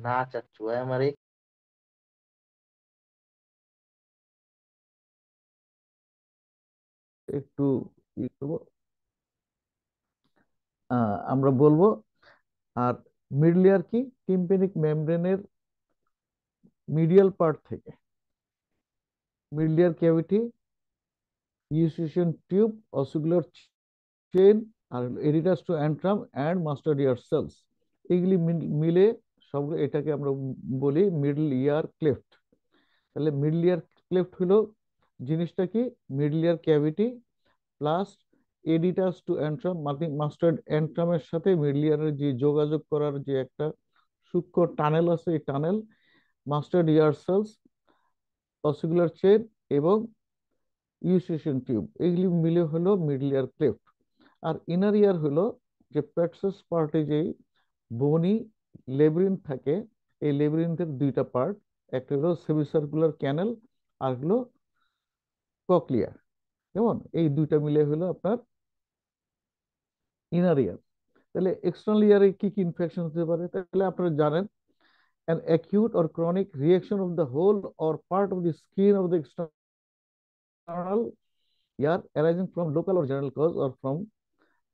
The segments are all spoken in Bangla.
না চাচ্ছু আমারে একটু ই করবো, আমরা বলবো। আর মিড লেয়ার কি? টিম্প্যানিক মেমব্রেনের মিডিয়াল পার্ট থেকে mid layer cavity, Eustachian tube, ossicular chain, আর aditus to antrum and mastoid air cells, এগুলি মিলে সবগুলো এটাকে আমরা বলি মিডল ইয়ার ক্লেফট। তাহলে মিডল ইয়ার ক্লেফট হলো জিনিসটা কি? Middle ear cavity plus aditus to antrum, mastoid অ্যান্ট্রামের সাথে মিডল ইয়ারের যে যোগাযোগ করার যে একটা সূক্ষ্ম টানেল আছে, এই tunnel, mustard air sales, অসিকুলার chain এবং ইউস্টেশন টিউব, এগুলি মিলে হলো মিডল ইয়ার ক্লেফট। আর ইনার ইয়ার হলো যে প্যাক্সাস পার্টে যেই বনি লেব্রিন থাকে, এই লেব্রিন্থের দুইটা পার্ট, একটা হলো সেমিসার্কুলার ক্যানেল, আর হলো ককলিয়া। কেমন? এই দুইটা মিলে হলো আপনার ইনার ইয়ার। তাহলে এক্সটার্নাল ইয়ারে কি কি ইনফেকশন হতে পারে? তাহলে আপনারা জানেন, an acute or chronic reaction of the whole or part of the skin of the external ear arising from local or general cause or from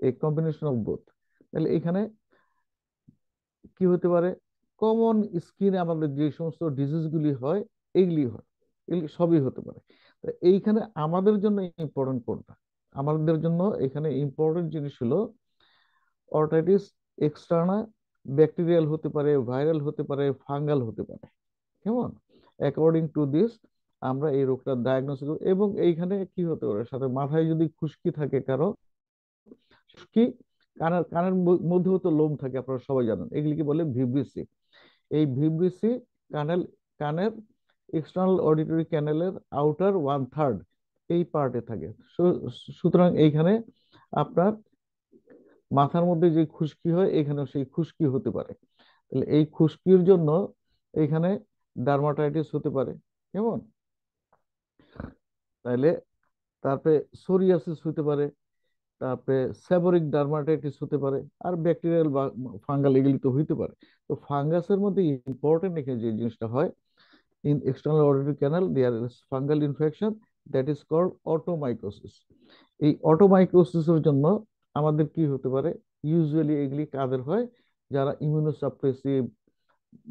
a combination of both। তাহলে এখানে কি হতে পারে? কমন স্কিনে আমাদের যে সমস্ত ডিজিজগুলি হয়, এইগুলি হয়, এগুলি সবই হতে পারে। তো এইখানে আমাদের জন্য ইম্পর্টেন্ট কোনটা? আমাদের জন্য এখানে ইম্পর্টেন্ট জিনিস হলো অর্থাইটিস এক্সটার্না, ব্যাকটেরিয়াল হতে পারে, ভাইরাল হতে পারে, ফাঙ্গাল হতে পারে। কেমন? অ্যাকর্ডিং টু দিস আমরা এই রোগটা ডায়াগনোসিস করব। এবং এইখানে কি হতে পারে? সাথে মাথায় যদি খুশকি থাকে কারো, খুশকি, কানের কানের মধ্যেও তো লোম থাকে, আপনারা সবাই জানেন, এগুলিকে বলে ভিব্রিসি। এই ভিব্রিসি কানেল, কানের এক্সটার্নাল অডিটরি ক্যানেলের আউটার ওয়ান থার্ড এই পার্টে থাকে। সুতরাং এইখানে আপনার মাথার মধ্যে যে খুশকি হয়, এখানেও সেই খুশকি হতে পারে। তাহলে এই খুশকির জন্য এখানে ডার্মাটাইটিস হতে পারে। কেমন? তাহলে তারপরে সোরিয়াসিস হতে পারে, তারপরে সেবরিক ডার্মাটাইটিস হতে পারে, আর ব্যাকটেরিয়াল বা ফাঙ্গাল এগুলি তো হইতে পারে। তো ফাঙ্গাসের মধ্যে ইম্পর্টেন্ট এখানে যে জিনিসটা হয়, in external auditory canal there is fungal infection, that is called otomycosis. এই অটোমাইকোসিসের জন্য আমাদের কি হতে পারে? ইউজুয়ালি এগুলি কাদের হয়? যারা ইমিউনোসাপ্রেসিভ,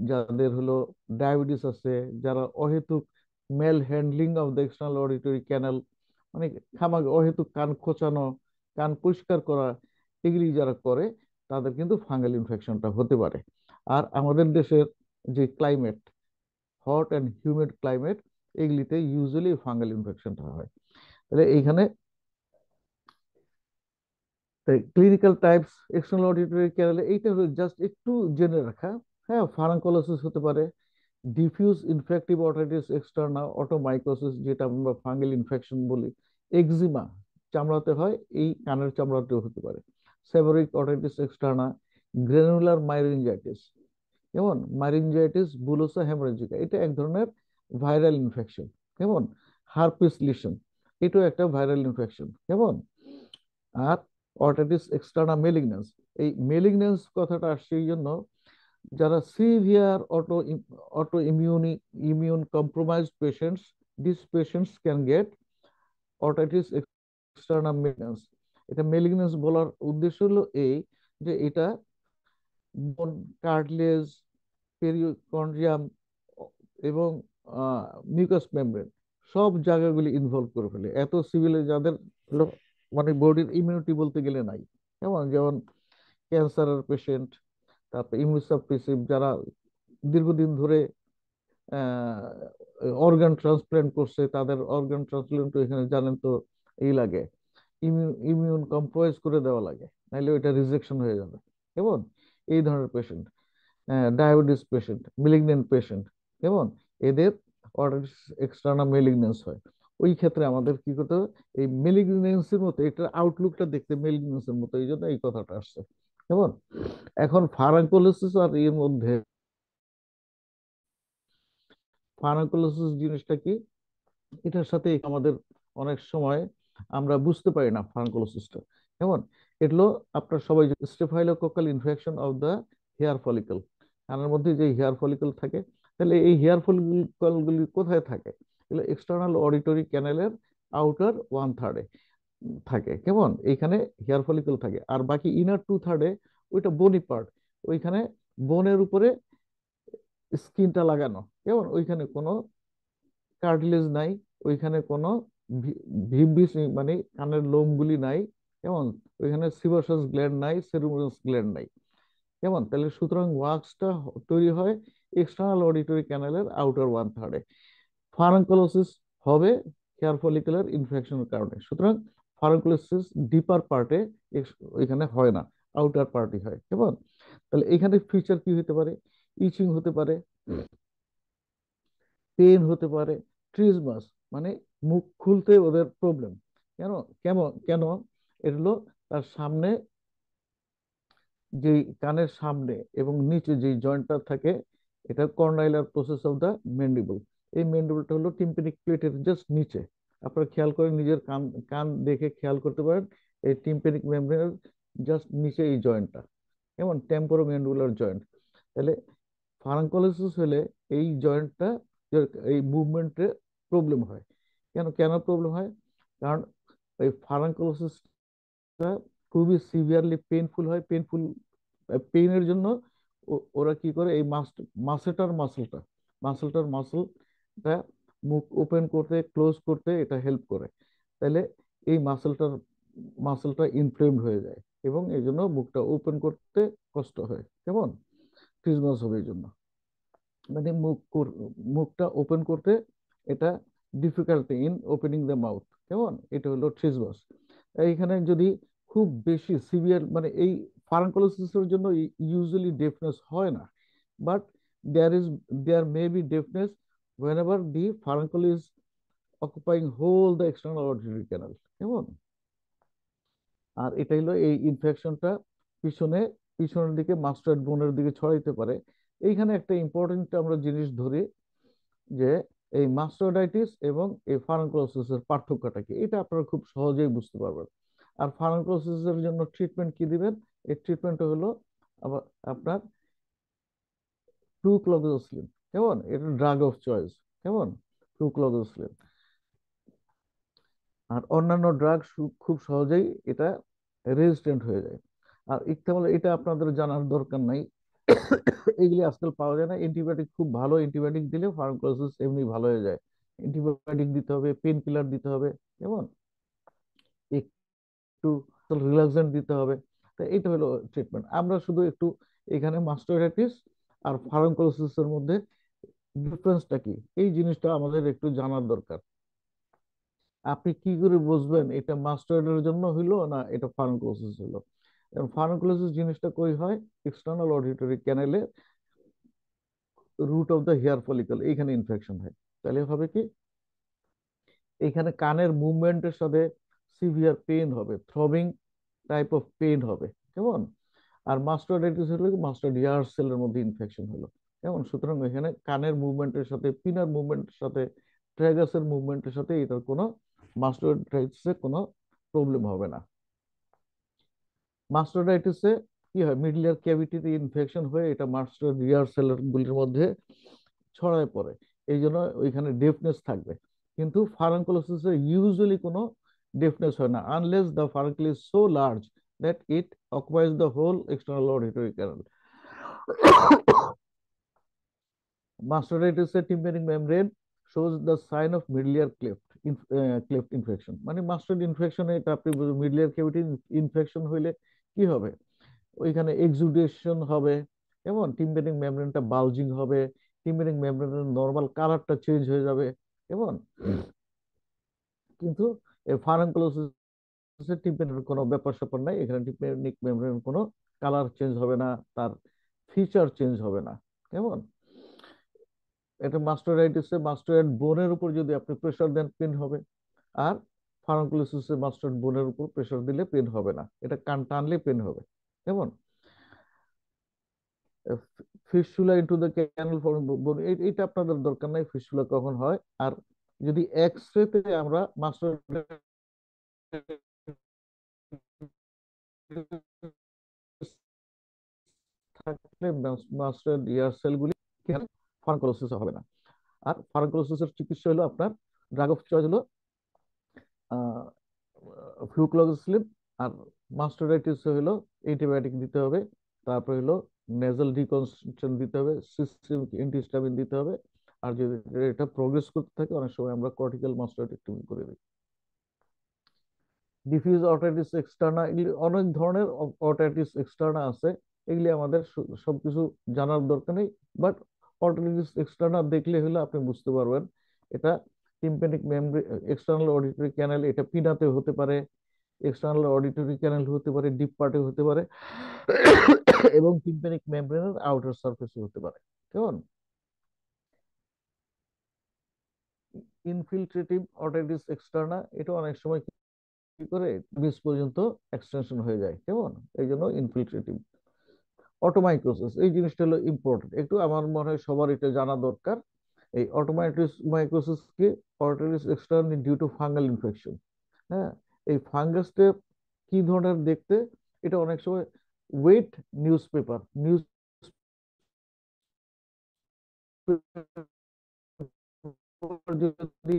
যাদের হলো ডায়াবেটিস আছে, যারা অহেতুক mal handling of the external auditory canal, মানে খামাকে অহেতুক কান খোঁচানো, কান পরিষ্কার করা, এগুলি যারা করে, তাদের কিন্তু ফাঙ্গাল ইনফেকশনটা হতে পারে। আর আমাদের দেশের যে climate, hot and humid climate, এগুলিতে ইউজুয়ালি ফাঙ্গাল ইনফেকশনটা হয়। তাহলে এইখানে clinical types external auditory canal, এইটা হলো জাস্ট একটু জেনে রাখা। হ্যাঁ, ফারাঙ্কোলোসিস হতে পারে, diffuse infective otitis externa, otomycosis যেটা আমরা ফাঙ্গাল ইনফেকশন বলি, এক্সিমা চামড়াতে হয়, এই কানের চামড়াতেও হতে পারে, সেবরিক অটাইটিস এক্সটার্না, গ্রানুলার মাইরিনজাইটিস, যেমন মাইরিনজাইটিস বুলোসা হেমোরেজিকা, এটা এক ধরনের ভাইরাল ইনফেকশন। কেমন? হারপিস লিশন, এটাও একটা ভাইরাল ইনফেকশন। কেমন? আর অটাইটিস এক্সটার্না মেলিগন্যান্স, এই মেলিগন্যান্স কথাটা আসছে এই জন্য, যারা severe auto immune compromised patients, this patients can get otitis externum malignans. এটা মেলিগন্যান্স বলার উদ্দেশ্য হলো এই, যে এটা বোন, কার্টিলেজ, পেরিকন্ড্রিয়াম এবং মিউকাস মেমব্রেন সব জায়গাগুলি ইনভলভ করে ফেলে। এত সিভিলে যাদের মানে বডির ইমিউনিটি বলতে গেলে নাই। যেমন যেমন ক্যান্সারের পেশেন্ট, তারপরে ইমিউনোসাপ্রেসিভ, যারা দীর্ঘদিন ধরে অর্গান ট্রান্সপ্ল্যান্ট করছে, তাদের অর্গান ট্রান্সপ্ল্যান্ট এখানে জানেন তো এই লাগে, ইমিউন কম্প্রোমাইজ করে দেওয়া লাগে, নাহলে ওইটা রিজেকশন হয়ে যাবে। কেমন? এই ধরনের patient, diabetes patient, malignant patient, কেমন, এদের অর্ডার এক্সটার্নাল মেলিগনেন্স হয়। ওই ক্ষেত্রে আমাদের কি করতে হবে? এই মেলিগনেন্সির মতো এটার আউটলুকটা দেখতে মেলিগনেন্সের মতো, এই জন্য এই কথাটা আসছে। কেমন? এখন ফারাঙ্কোলোসিস আর এর মধ্যে, ফারাঙ্কোলোসিস জিনিসটা কি? এটার সাথে আমাদের অনেক সময় আমরা বুঝতে পারি না ফারাঙ্কোলোসিসটা কেমন। এগুলো আপনার সবাই, staphylococcal infection of the hair follicle, কানের মধ্যে যে হেয়ার ফলিকল থাকে, তাহলে এই হেয়ার ফলিকল গুলি কোথায় থাকে? এগুলো এক্সটার্নাল অডিটরি ক্যানেলের আউটার ওয়ান থার্ডে থাকে। কেমন? এইখানে হেয়ার ফলিকল থাকে, আর বাকি ইনার টু থার্ডে ওইটা বনি পার্ট, ওইখানে বোনের উপরে স্কিনটা লাগানো। কেমন? ওইখানে কোনো কার্টিলেজ নাই, ওইখানে কোনো ভিব্রিস মানে কানের লোমগুলি নাই। কেমন? ওইখানে সিবাসাস গ্ল্যান্ড নাই, সেরুমাস গ্ল্যান্ড নাই। কেমন? তাহলে সুতরাং ওয়াক্সটা তৈরি হয় এক্সটার্নাল অডিটরি ক্যানেলের আউটার ওয়ান থার্ডে। ফারাঙ্কুলোসিস হবে হেয়ার ফলিকুলার ইনফেকশনের কারণে। সুতরাং ফারাঙ্কুলোসিস ডিপার পার্টে এখানে হয় না, আউটার পার্টই হয়। কেমন? তাহলে এখানে ফিচার কি হতে পারে? ইচিং হতে পারে, পেন হতে পারে, ট্রিজমাস মানে মুখ খুলতে ওদের প্রবলেম। কেন? কেন? এটা হলো তার সামনে, যে কানের সামনে এবং নিচে যে জয়েন্টটা থাকে, এটা কর্নাইলার প্রসেস অফ দা ম্যান্ডিবল। এই ম্যান্ডিবলটা হলো টিম্প্যানিক প্লেটের জাস্ট নিচে। আপনারা খেয়াল করেন, নিজের কান কান দেখে খেয়াল করতে পারেন, এই টিম্প্যানিক মেমব্রেনের জাস্ট নিচে এই জয়েন্টটা, যেমন টেম্পোরো ম্যান্ডিবুলার জয়েন্ট। তাহলে ফারাঙ্কোলোসিস হলে এই জয়েন্টটা, এই মুভমেন্টে প্রবলেম হয়। কেন কেন প্রবলেম হয়? কারণ এই ফারাঙ্কোলোসিসটা খুবই সিভিয়ারলি পেইনফুল হয়। পেইনের জন্য ওরা কি করে, এই মাসলটা মুখ ওপেন করতে ক্লোজ করতে এটা হেল্প করে। তাহলে এই মাসলটা ইনফ্লেমড হয়ে যায়, এবং এই জন্য মুখটা ওপেন করতে কষ্ট হয়। কেমন? ক্রিসমাস হবে এই জন্য, মানে মুখটা ওপেন করতে এটা difficulty in opening the mouth. কেমন? এটা হলো ট্রিজমাস। এইখানে যদি খুব বেশি সিভিয়ার, মানে এই ফারাঙ্কোলোসিসের জন্য ইউজুয়ালি ডেফনেস হয় না, but there may be deafness whenever the furuncle is occupying whole the external auditory canal। কেমন? আর এটা হলো এই ইনফেকশনটা পিছনে পিছনের দিকে মাস্টার্ড বোনের দিকে ছড়াইতে পারে। এইখানে একটা ইম্পর্টেন্ট আমরা জিনিস ধরি, যে এই মাস্টার্ডাইটিস এবং এই ফারাঙ্কোলোসিসের পার্থক্যটা কি, এটা আপনারা খুব সহজেই বুঝতে পারবেন। আর ফারাঙ্কোলোসিসের জন্য ট্রিটমেন্ট কি দিবেন? এই ট্রিটমেন্ট হলো আবার আপনার ফ্লুক্লোক্সিলিন। কেমন? এটা ড্রাগ অফ চয়েস। কেমন? ফ্লুক্লোক্সিলিন। আর অন্যান্য ড্রাগ খুব সহজেই এটা রেজিস্ট্যান্ট হয়ে যায়। আর ইকতামল এটা আপনাদের জানার দরকার নাই, এগুলি আজকাল পাওয়া যায় না। অ্যান্টিবায়োটিক, খুব ভালো অ্যান্টিবায়োটিক দিলে ফার্মাকোলজিস্ট এমনি ভালো হয়ে যায়। অ্যান্টিবায়োটিক দিতে হবে, পেন কিলার দিতে হবে, যেমন একটু রিল্যাক্সেন্ট দিতে হবে। তো এইটা হলো ট্রিটমেন্ট। আমরা শুধু একটু এখানে মাস্টার্ডাইটিস আর ফার্মাকোলজিস্টের মধ্যে ডিফারেন্সটা কি, এই জিনিসটা আমাদের একটু জানার দরকার। আপনি কি করে বুঝবেন এটা মাস্টার্ডের জন্য হইলো না এটা ফার্মাকোলজিস হলো? ফার্মাকোলজিস জিনিসটা কই হয়? এক্সটার্নাল অডিটরি ক্যানেলে root of the hair follicle, এইখানে ইনফেকশন হয়। তাহলে হবে কি, এখানে কানের মুভমেন্টের সাথে সিভিয়ার পেইন হবে, থ্রবিং টাইপ অফ পেইন হবে। কেমন? আর মাস্টার্ডাইটিস হলো মাস্টার্ড হেয়ার সেলের মধ্যে ইনফেকশন হলো। কেমন? সুতরাং এখানে কানের মুভমেন্টের সাথে, পিনার মুভমেন্টের সাথে, ট্র্যাগাসের মুভমেন্টের সাথে এটার কোনো, মাস্টার্ডাইটিসে কোনো প্রবলেম হবে না। মাস্টার্ডাইটিসে কি হয়? মিডল ইয়ার ক্যাভিটিতে ইনফেকশন হয়ে এটা মাস্টার্ড ইয়ার সেলের গুলির মধ্যে ছড়ায় পড়ে, এই জন্য ওইখানে ডেফনেস থাকবে। কিন্তু ফারাঙ্কোলোসিসে ইউজুয়ালি কোনো ডেফনেস হয় না, unless the furuncle is so large that it occupies the whole external auditory canal. মাস্টার্ডাইটিসের tympanic membrane shows the sign of middle ear cleft infection। মানে মাস্টার্ড ইনফেকশনে এটা আপনি মিডল ইয়ার ক্যাভিটি ইনফেকশন হইলে কি হবে? ওইখানে এক্সুডেশন হবে, এবং টিম্প্যানিক মেমব্রেনটা বালজিং হবে, টিম্প্যানিক মেমব্রেনের নর্মাল কালারটা চেঞ্জ হয়ে যাবে। এবং কিন্তু ফারাঙ্কোলোসিসের টিম্প্যানির কোনো ব্যাপার স্যাপার নাই, এখানে টিম্প্যানিক মেমব্রেনের কোনো কালার চেঞ্জ হবে না, তার ফিচার চেঞ্জ হবে না। কেমন? এটা মাস্টার্ডাইটিসে মাস্টার্ড বোনের উপর যদি আপনি প্রেসার দেন, পেন হবে। আর ফারাঙ্কোলোসিসে মাস্টার্ড বোনের উপর প্রেসার দিলে পেন হবে না, এটা কান টানলে পেন হবে। কেমন? Fistula into the canal form বোন, এটা আপনাদের দরকার নাই ফিস্টুলা কখন হয়। আর যদি এক্স রেতে আমরা মাস্টার থাকলে মাস্টার্ড ইয়ার সেলগুলি ফার্মাকোলোসিস হবে না। আর ফার্মাকোলোসিসের চিকিৎসা হলো আপনার ড্রাগ অফ চয়েস হলো ফ্লুক্লোক্সিলিন, আর মাস্টার্ডাইটিস হলো অ্যান্টিবায়োটিক দিতে হবে, তারপর হলো নেজাল ডিকনস্ট্রাকশন দিতে হবে, সিস্টেমিক অ্যান্টিহিস্টামিন দিতে হবে। আর যদি এটা প্রোগ্রেস করতে থাকে অনেক সময় আমরা কর্টিক্যাল মাস্টার্ডেক্টমি করে দিই। ডিফিউজ অর্টাইটিস এক্সটার্না, এগুলি অনেক ধরনের অর্টাইটিস এক্সটার্না আছে, এগুলি আমাদের সবকিছু জানার দরকার নেই। বাট অর্টাইটিস এক্সটার্না দেখলে হলে আপনি বুঝতে পারবেন এটা টিম্প্যানিক মেমব্রেন, এক্সটার্নাল অডিটরি ক্যানেল, এটা পিনাতে হতে পারে, এক্সটার্নাল অডিটরি ক্যানেল হতে পারে, ডিপ পার্টে হতে পারে, এবং টিম্প্যানিক মেমব্রেনের আউটার সারফেসে হতে পারে। কেমন? ইনফিলট্রেটিভ অর্টাইটিস এক্সটার্না, এটা অনেক সময় কি করে নিচ পর্যন্ত এক্সটেনশন হয়ে যায়। কেমন? এই জন্য ইনফিলট্রেটিভ। অটোমাইক্রোসিস, এই জিনিসটা হলো ইম্পর্টেন্ট, একটু আমার মনে হয় সবার এটা জানা দরকার। এই অটোমাইক্রোসিস কি? অর্টাইটিস এক্সটার্নি ডিউ টু ফাঙ্গাল ইনফেকশন। হ্যাঁ, এই ফাঙ্গাসটা কি ধরনের দেখতে? এটা অনেক সময় ওয়েট নিউজ যদি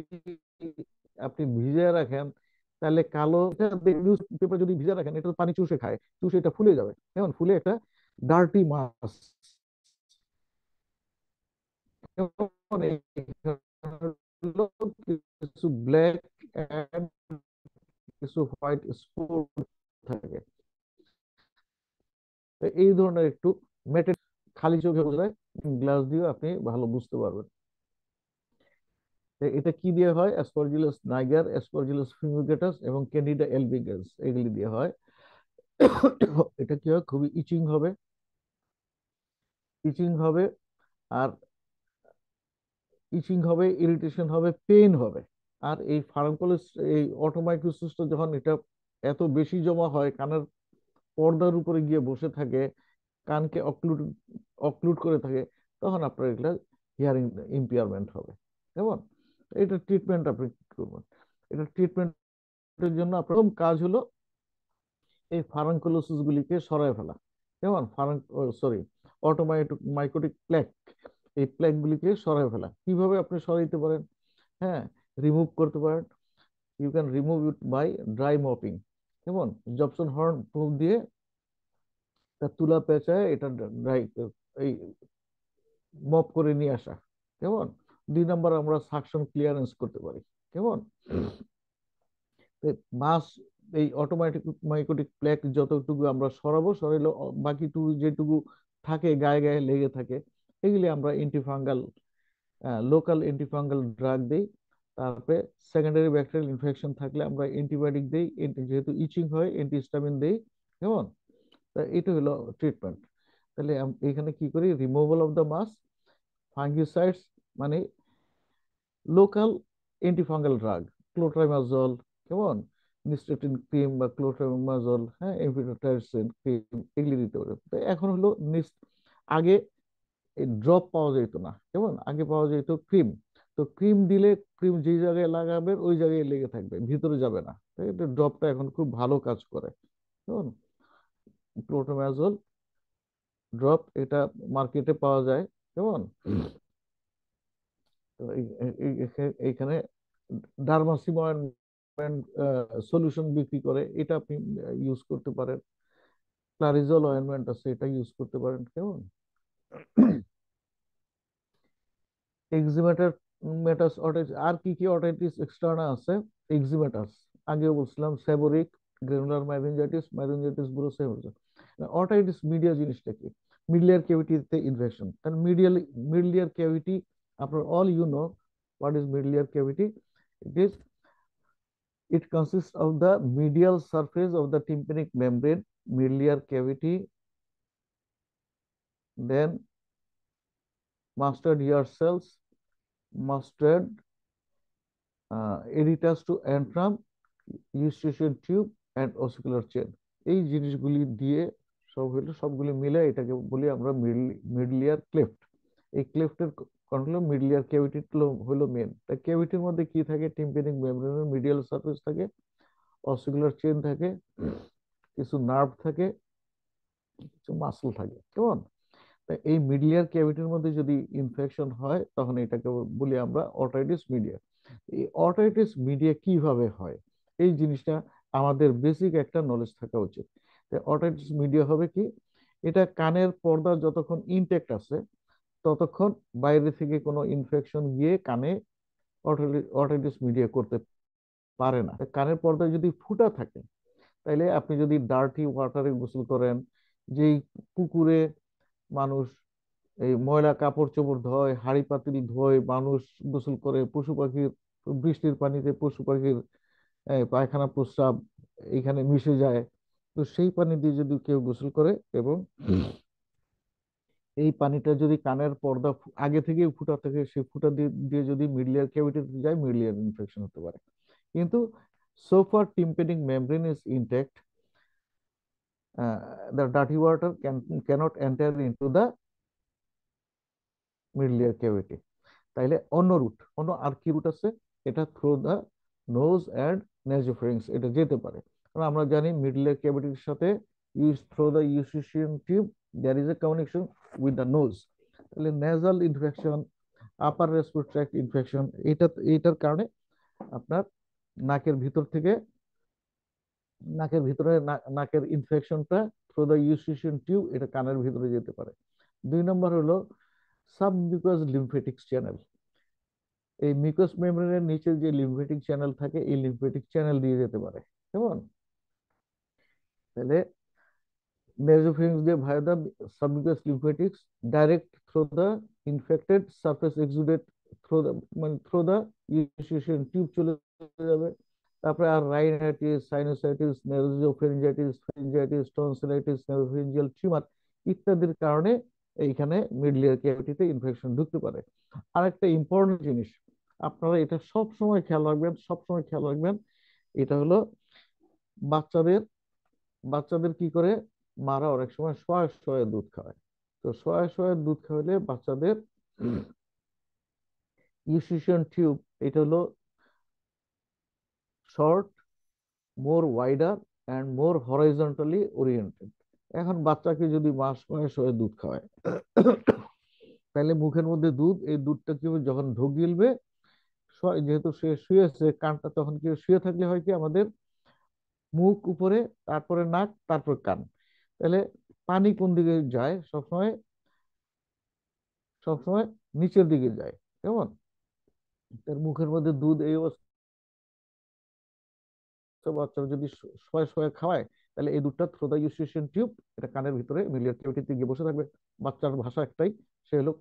আপনি ভিজিয়ে রাখেন তাহলে কালো, নিউজ পেপার যদি ভিজিয়ে রাখেন এটা তো পানি চুষে খায়, চুষে এটা ফুলে যাবে, কেমন? ফুলে একটা ডার্টি মাস, কিছু ব্ল্যাক এন্ড কিছু হোয়াইট স্পট থাকে। তো এই ধরনের একটু মেটেড, খালি চোখে বোঝা যায়, গ্লাস দিয়ে আপনি ভালো বুঝতে পারবেন। তো এটা কি দিয়ে হয়? অ্যাসপারজিলাস নাইগার, অ্যাসপারজিলাস ফিউমিগেটাস এবং ক্যান্ডিডা এলবিগেন্স, এগুলি দিয়ে হয়। এটা কি হয়? খুবই ইচিং হবে, ইচিং হবে, আর ইচিং হবে, ইরিটেশন হবে, পেইন হবে। আর এই ফার্মাকোলজিস, এই অটোমাইক্রোসিসটা যখন এটা এত বেশি জমা হয়, কানের পর্দার উপরে গিয়ে বসে থাকে, কানকে অক্লুড অক্লুড করে থাকে, তখন আপনার এগুলা হিয়ারিং ইম্পেয়ারমেন্ট হবে। কেমন? এটা ট্রিটমেন্ট আপনি কি করবেন? এটা ট্রিটমেন্টের জন্য আপনার প্রথম কাজ হলো এই ফারাঙ্কুলোসিস গুলিকে সরায় ফেলা। কেমন? সরি, অটোমাইকোটিক প্লেক, এই প্লেক গুলিকে সরায় ফেলা কিভাবে আপনি সরাইতে পারেন? হ্যাঁ, রিমুভ করতে পারেন। You can remove it by dry mopping. কেমন? জবসন হর্ন প্রুফ দিয়ে তা তুলা পেঁচায় এটা ড্রাই, এই মপ করে নিয়ে আসা। কেমন? 2 নাম্বার, আমরা সাকশন ক্লিয়ারেন্স করতে পারি। কেমন? মাস, এই অটোমেটিক মাইকোটিক প্লেক যতটুকু আমরা সরাবো, সরাইলে বাকিটুকু যেটুকু থাকে গায়ে গায়ে লেগে থাকে, এগুলি আমরা এন্টিফাঙ্গাল, লোকাল এন্টিফাঙ্গাল ড্রাগ দিই। তারপরে সেকেন্ডারি ব্যাকটেরিয়াল ইনফেকশন থাকলে আমরা অ্যান্টিবায়োটিক দিই, যেহেতু ইচিং হয় অ্যান্টিহিস্টামিন দিই। কেমন? তা এটা হলো ট্রিটমেন্ট। তাহলে এখানে কি করি? রিমুভাল অফ দ্য মাস, ফাঙ্গিসাইডস, মানে লোকাল অ্যান্টিফাঙ্গাল ড্রাগ, ক্লোট্রাইমাজল। কেমন? নিস্টেটিন ক্রিম বা ক্লোট্রাইমাজল, হ্যাঁ, এমফিটাইসিন ক্রিম, এগুলি দিতে পারে। তো এখন হলো আগে এই ড্রপ পাওয়া যেত না। কেমন? আগে পাওয়া যেত ক্রিম। তো ক্রিম দিলে ক্রিম যে জায়গায় লাগাবে ওই জায়গায় লেগে থাকবে, ভিতরে যাবে না। তো এটা ড্রপটা এখন খুব ভালো কাজ করে। কেমন? ক্লোট্রাইমাজল ড্রপ, এটা মার্কেটে পাওয়া যায়। কেমন? তো এইখানে ডার্মাসিময়েন সলিউশন বিক্রি করে, এটা আপনি ইউজ করতে পারেন। ক্লারিজল অয়েনমেন্ট আছে, এটা ইউজ করতে পারেন। কেমন? এক্সিমেটার মেটাস অটাইটিস, আর কি কি অটাইটিস এক্সটার্না আছে? এক্সিমেটাস, আগেও বলছিলাম, সেবোরিক, গ্রানুলার মাইরিনজাইটিস, মাইরিনজাইটিস বুরোসেফালিস। অটাইটিস মিডিয়া জিনিসটা কি? মিডলিয়ার ক্যাভিটিতে ইনফেকশন। কারণ মিডলিয়ার ক্যাভিটি, আপনার all you know what is middle ear cavity? It is, it consists of the medial surface of the tympanic membrane, miliar cavity, then mustard ear cells, mustard editors to antrum, eustachian tube and ossicular chain। এই জিনিসগুলি দিয়ে সব হলো, সবগুলি মিলে এটাকে বলি আমরা মিডলিয়ার ক্লেফট। এই ক্লেফটের কন্ট্রোল মিডলিয়ার ক্যাভিটি হলো মেন। তা ক্যাভিটির মধ্যে কি থাকে? টিম্প্যানিক মেমব্রেনের মিডিয়াল সারফেস থাকে, অসিকুলার চেইন থাকে, কিছু নার্ভ থাকে, কিছু মাসল থাকে, কেমন? তা এই মিডিয়ার ক্যাভিটির মধ্যে যদি ইনফেকশন হয় তখন এটাকে বলি আমরা অটাইটিস মিডিয়া। এই অটাইটিস মিডিয়া কিভাবে হয় এই জিনিসটা আমাদের বেসিক একটা নলেজ থাকা উচিত। অটাইটিস মিডিয়া হবে কি, এটা কানের পর্দা যতক্ষণ ইনটেক্ট আছে ততক্ষণ বাইরে থেকে কোনো ইনফেকশন গিয়ে কানে অটাইটিস মিডিয়া করতে পারে না। কানের পর্দায় যদি ফুটা থাকে, তাইলে আপনি যদি ডার্টি ওয়াটারে গোসল করেন, যেই পুকুরে মানুষ এই ময়লা কাপড় চোপড় ধোয়, হাঁড়ি পাতিল ধোয়, মানুষ গোসল করে, পশু পাখির বৃষ্টির পানিতে পশু পাখির পায়খানা প্রস্রাব এখানে মিশে যায়, তো সেই পানি দিয়ে যদি কেউ গোসল করে এবং এই পানিটা যদি কানের পর্দা আগে থেকে ফুটা থাকে, সেই ফুটা দিয়ে দিয়ে যদি মিডলিয়ার ক্যাভিটিতে যায়, মিডলিয়ার ইনফেকশন হতে পারে। কিন্তু so far tympanic membrane is intact, the dirty water cannot enter into the middle ear cavity। তাইলে অন্য রুট, অন্য আর কি রুট আছে, এটা থ্রু দা নোজ অ্যান্ড নেজোফারিংস এটা যেতে পারে। কারণ আমরা জানি মিডল এর ক্যাভিটির সাথে use through the Eustachian tube there is a connection with the nose. তাহলে nasal infection, upper respiratory tract infection, এইটার কারণে আপনার নাকের ভিতর থেকে নাকের ভিতরে নাকের ইনফেকশনটা থ্রু দা ইউসিশিয়ান টিউব এটা কানের ভিতরে যেতে পারে। 2 নম্বর হলো সাবমিউকাস লিম্ফেটিক চ্যানেল। এই মিউকাস মেমব্রেনের নিচে যে লিম্ফেটিক চ্যানেল থাকে, এই লিম্ফেটিক চ্যানেল দিয়ে যেতে পারে, কেমন? তাহলে nasopharynx দিয়ে via the submucous lymphatics direct through the infected surface exudate through the মানে through the eustachian টিউব চলে যাবে। তারপরে আর rhinitis, sinusitis, nasopharyngitis, pharyngitis, tonsillitis, nasopharyngeal tumour ইত্যাদির কারণে এইখানে মিডল ইয়ার ক্যাভিটিতে ইনফেকশন ঢুকতে পারে। আরেকটা ইম্পর্টেন্ট জিনিস আপনারা এটা সব সময় খেয়াল রাখবেন, সব সময় খেয়াল রাখবেন, এটা হলো বাচ্চাদের বাচ্চাদের কি করে, মারা অনেক সময় শোয়া শোয়া দুধ খাওয়ায়। তো শোয়া শোয়া দুধ খাওয়ালে বাচ্চাদের ইউসিশিয়ান টিউব এটা হলো short, more wider and more horizontally oriented. এখন বাচ্চাকে যদি মা শোয়া শোয়া দুধ খাওয়ায় তাহলে মুখের মধ্যে দুধ, এই দুধটা কি হবে, যখন ঢোক গিলবে, যেহেতু সে শুয়েছে কানটা, তখন কি শুয়ে থাকলে হয় কি আমাদের মুখ উপরে, তারপরে নাক, তারপর কান। তাহলে পানি কোন দিকে যায়, সবসময় সবসময় নিচের দিকে যায়, কেমন? তার মুখের মধ্যে দুধ এই অবস্থা বাচ্চারা যদি শোয়া শোয়া খাওয়ায়, তাহলে এই দুধটা থ্রু দা ইউস্টেশন টিউব এটা কানের ভিতরে মিলিয়ার ক্যাভিটিতে গিয়ে বসে থাকবে। বাচ্চার ভাষা একটাই, সে হলো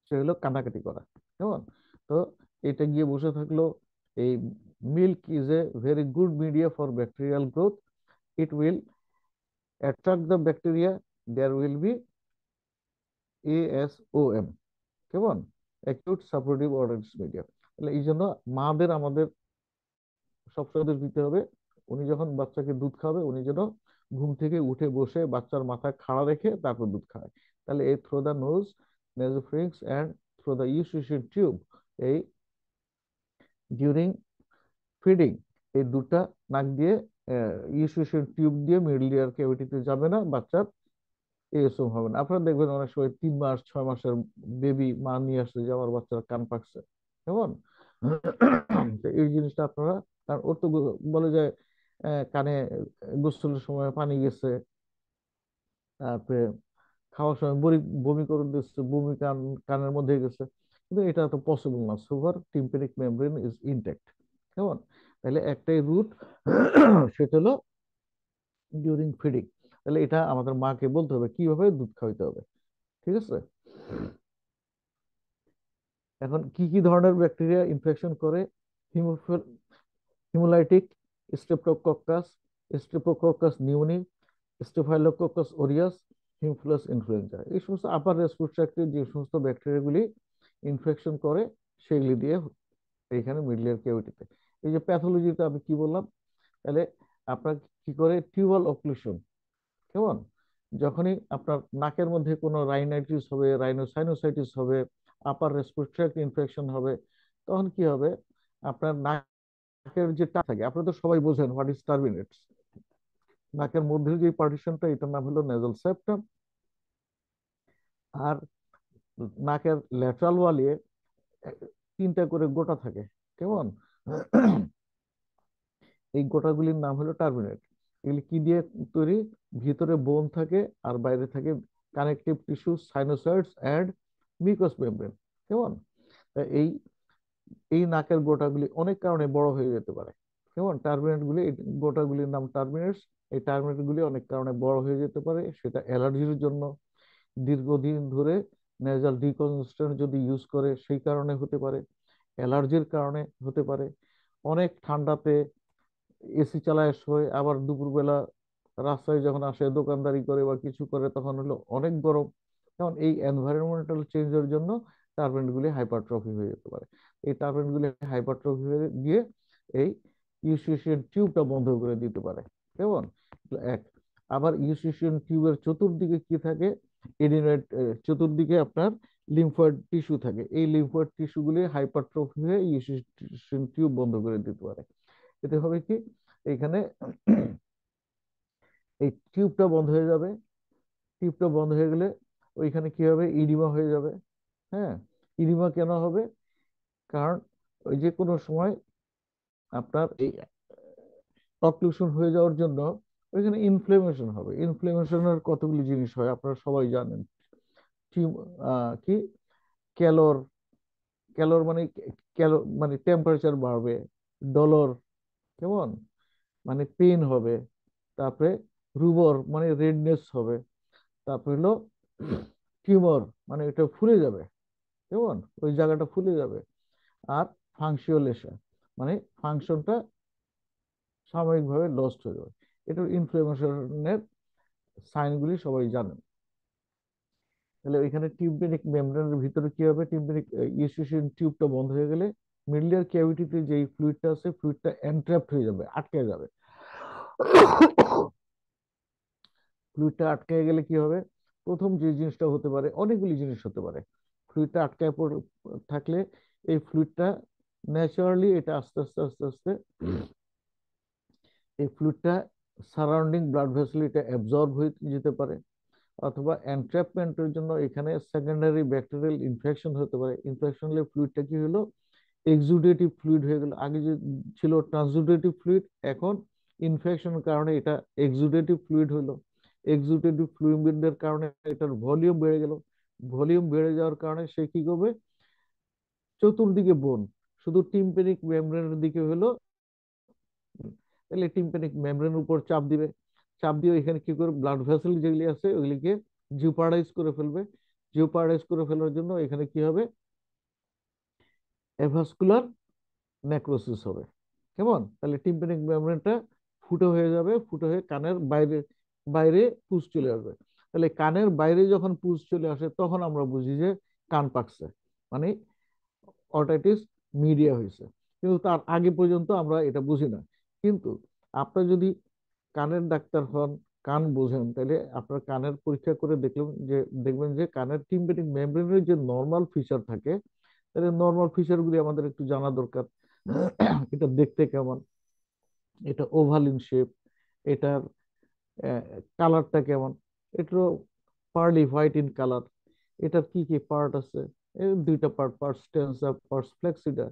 সে হলো কান্নাকাটি করা, কেমন? তো এটা গিয়ে বসে থাকলো। এই milk is a very good media for bacterial growth, it will attract the bacteria, there will be ASOM, কেমন? অ্যাকিউট সাপোর্টিভ অরেঞ্জ মিডিয়া। তাহলে এই জন্য মাদের আমাদের সবসময় দিতে হবে, উনি যখন বাচ্চাকে দুধ খাবে উনি যেন ঘুম থেকে উঠে বসে বাচ্চার মাথা খাড়া রেখে তারপর দুধ খায়। তাহলে এই through the nose, nasopharynx and through the Eustachian tube, এই ডিউরিং ফিডিং, এই দুধটা নাক দিয়ে ইউস্টেশন টিউব দিয়ে মিডল ইয়ার ক্যাভিটিতে যাবে না, বাচ্চার এরকম হবে না। আপনারা দেখবেন অনেক সময় 3 মাস 6 মাসের বেবি মা নিয়ে আসছে যে আমার বাচ্চার কান পাকছে, কেমন? তো এই জিনিসটা আপনারা, কারণ ওর তো বলে যায় কানে গোসলের সময় পানি গেছে, তারপরে খাওয়ার সময় বমি বমি করে দিচ্ছে, বমি কানের মধ্যে গেছে, কিন্তু এটা তো পসিবল না। Super tympanic membrane is intact, কেমন? তাহলে একটাই রুট সেটা হলো ডিউরিং ফিডিং। তাহলে এটা আমাদের মাকে বলতে হবে কিভাবে দুধ খাওয়াইতে হবে, ঠিক আছে? এখন কি কি ধরনের ব্যাকটেরিয়া ইনফেকশন করে? Haemolytic, streptococcus, streptococcus pneumoniae, staphylococcus aureus, haemophilus influenzae, এই সমস্ত আপার রেসপিরেটরি ট্র্যাক্টে যে সমস্ত ব্যাকটেরিয়াগুলি ইনফেকশন করে সেগুলি দিয়ে এইখানে মিডল ইয়ার ক্যাভিটিতে। এই যে প্যাথোলজিতে আমি কি বললাম, তাহলে আপনার কি করে টিউবাল অক্লুশন, কেমন? যখনই আপনার নাকের মধ্যে কোনো রাইনাইটিস হবে, রাইনোসাইনোসাইটিস হবে, আপার রেসপিরেটরি ট্র্যাক্ট ইনফেকশন হবে, তখন কি হবে, আপনার নাকের যে টা থাকে, আপনারা তো সবাই বোঝেন হোয়াট ইজ টার্বিনেটস। নাকের মধ্যে যে পার্টিশনটা, এটার নাম হলো নেজাল সেপ্টাম। আর নাকের ল্যাটারাল ওয়ালে তিনটা করে গোটা থাকে, কেমন? এই গোটাগুলির নাম হলো টার্মিনেট। এগুলি কি দিয়ে তৈরি? ভিতরে বোন থাকে আর বাইরে থাকে connective tissue, sinusoids and mucous membrane, কেমন? তা এই এই নাকের গোটাগুলি অনেক কারণে বড় হয়ে যেতে পারে, কেমন? টার্মিনেট গুলি, এই গোটাগুলির নাম টার্মিনেটস। এই টার্মিনেট গুলি অনেক কারণে বড় হয়ে যেতে পারে, সেটা অ্যালার্জির জন্য, দীর্ঘদিন ধরে নেজাল ডিকনজেস্ট্যান্ট যদি ইউজ করে সেই কারণে হতে পারে, অ্যালার্জির কারণে হতে পারে, অনেক ঠান্ডাতে এসি চালায় শোয়, আবার দুপুরবেলা রাস্তায় যখন আসে দোকানদারি করে বা কিছু করে তখন হলো অনেক গরম। কারণ এই এনভায়রনমেন্টাল চেঞ্জের জন্য টার্বিন গুলি হাইপারট্রফি হয়ে যেতে পারে। এই টার্বিন গুলি হাইপারট্রফি হয়ে গিয়ে এই ইউস্টিশিয়ান টিউবটা বন্ধ করে দিতে পারে, কেমন? এক, আবার ইউস্টিশিয়ান টিউবের চতুর্দিকে কি থাকে? এডিনয়েড, চতুর্দিকে আপনার লিম্ফয়েড টিস্যু থাকে। এই লিম্ফয়েড টিস্যু গুলি হাইপারট্রফি হয়ে ইউস্টিশিয়ান টিউব বন্ধ করে দিতে পারে। এতে হবে কি, এইখানে এই টিউবটা বন্ধ হয়ে যাবে। টিউবটা বন্ধ হয়ে গেলে ওইখানে কি হবে? ইডিমা হয়ে যাবে। হ্যাঁ, ইডিমা কেন হবে? কারণ ওই যে কোনো সময় আপনার এই অক্লুশন হয়ে যাওয়ার জন্য ওইখানে ইনফ্লেমেশন হবে। ইনফ্লেমেশনের কতগুলি জিনিস হয় আপনারা সবাই জানেন। কি ক্যালোর, ক্যালোর মানে ক্যালো মানে টেম্পারেচার বাড়বে, ডলর, কেমন? মানে পেন হবে, তারপরে রুবর মানে রেডনেস হবে, তারপরে হলো টিউমার মানে এটা ফুলে যাবে, কেমন? ওই জায়গাটা ফুলে যাবে। আর ফাংশিওলেশন মানে ফাংশনটা সাময়িকভাবে লস্ট হয়ে যাবে। এটার ইনফ্লামেশনের সাইনগুলি সবাই জানেন। তাহলে ওইখানে টিউবেরিক মেমব্রেনের ভিতরে কি হবে? টিউবেরিক ইউস্টিশিয়ান টিউবটা বন্ধ হয়ে গেলে মিডলিয়ার ক্যাভিটিতে যেই ফ্লুইডটা আছে, ফ্লুইডটা এনট্র্যাপড হয়ে যাবে, আটকে যাবে। ফ্লুইডটা আটকে গেলে কি হবে? প্রথম যে জিনিসটা হতে পারে, অনেকগুলি জিনিস হতে পারে। ফ্লুইডটা আটকায় থাকলে এই ফ্লুইডটা ন্যাচারালি এটা আস্তে আস্তে আস্তে আস্তে এই ফ্লুইডটা সারাউন্ডিং ব্লাড ভেসেল এটা অ্যাবজর্ব হয়ে যেতে পারে, অথবা এনট্র্যাপমেন্টের জন্য এখানে সেকেন্ডারি ব্যাকটেরিয়াল ইনফেকশন হতে পারে। ইনফেকশন হলে ফ্লুইডটা কি হলো? এক্সুডেটিভ ফ্লুইড হয়ে গেল। আগে যে ছিল ট্রান্সুডেটিভ ফ্লুইড, এখন ইনফেকশনের কারণে এটা এক্সুডেটিভ ফ্লুইড হলো। এক্সুডেটিভ ফ্লুইডের কারণে এটার ভলিউম বেড়ে গেল। ভলিউম বেড়ে যাওয়ার কারণে সে কি করবে? চতুর্দিকে বোন, শুধু টিম্প্যানিক মেমব্রেনের দিকে হলো, তাহলে টিম্প্যানিক মেমব্রেনের উপর চাপ দিবে। চাপ দিয়ে এখানে কি করবে? ব্লাড ভেসেল যেগুলি আছে ওইগুলিকে জিওপার্ডাইজ করে ফেলবে। জিওপার্ডাইজ করে ফেলার জন্য এখানে কি হবে? এভাস্কুলার নেক্রোসিস হবে, কেমন? তাহলে টিম্প্যানিক মেমব্রেনটা ফুটো হয়ে যাবে, ফুটো হয়ে কানের বাইরে বাইরে পুজ চলে আসবে। তাহলে কানের বাইরে যখন পুজ চলে আসে তখন আমরা বুঝি যে কান পাকছে, মানে অটাইটিস মিডিয়া হয়েছে। কিন্তু তার আগে পর্যন্ত আমরা এটা বুঝি না। কিন্তু আপনার যদি কানের ডাক্তার হন, কান বোঝেন, তাহলে আপনার কানের পরীক্ষা করে দেখবেন যে কানের টিম্প্যানিক মেমব্রেনের যে নর্মাল ফিচার থাকে, তাহলে নর্মাল ফিচার গুলি আমাদের একটু জানা দরকার। এটা দেখতে কেমন, এটা ওভাল ইন শেপ, এটার কালারটা কেমন, এটা পার্লি হোয়াইট ইন কালার, এটার কি কি পার্ট আছে? এই দুইটা পার্ট, পার্টস টেন্সা, পার্টস ফ্লেক্সিডা।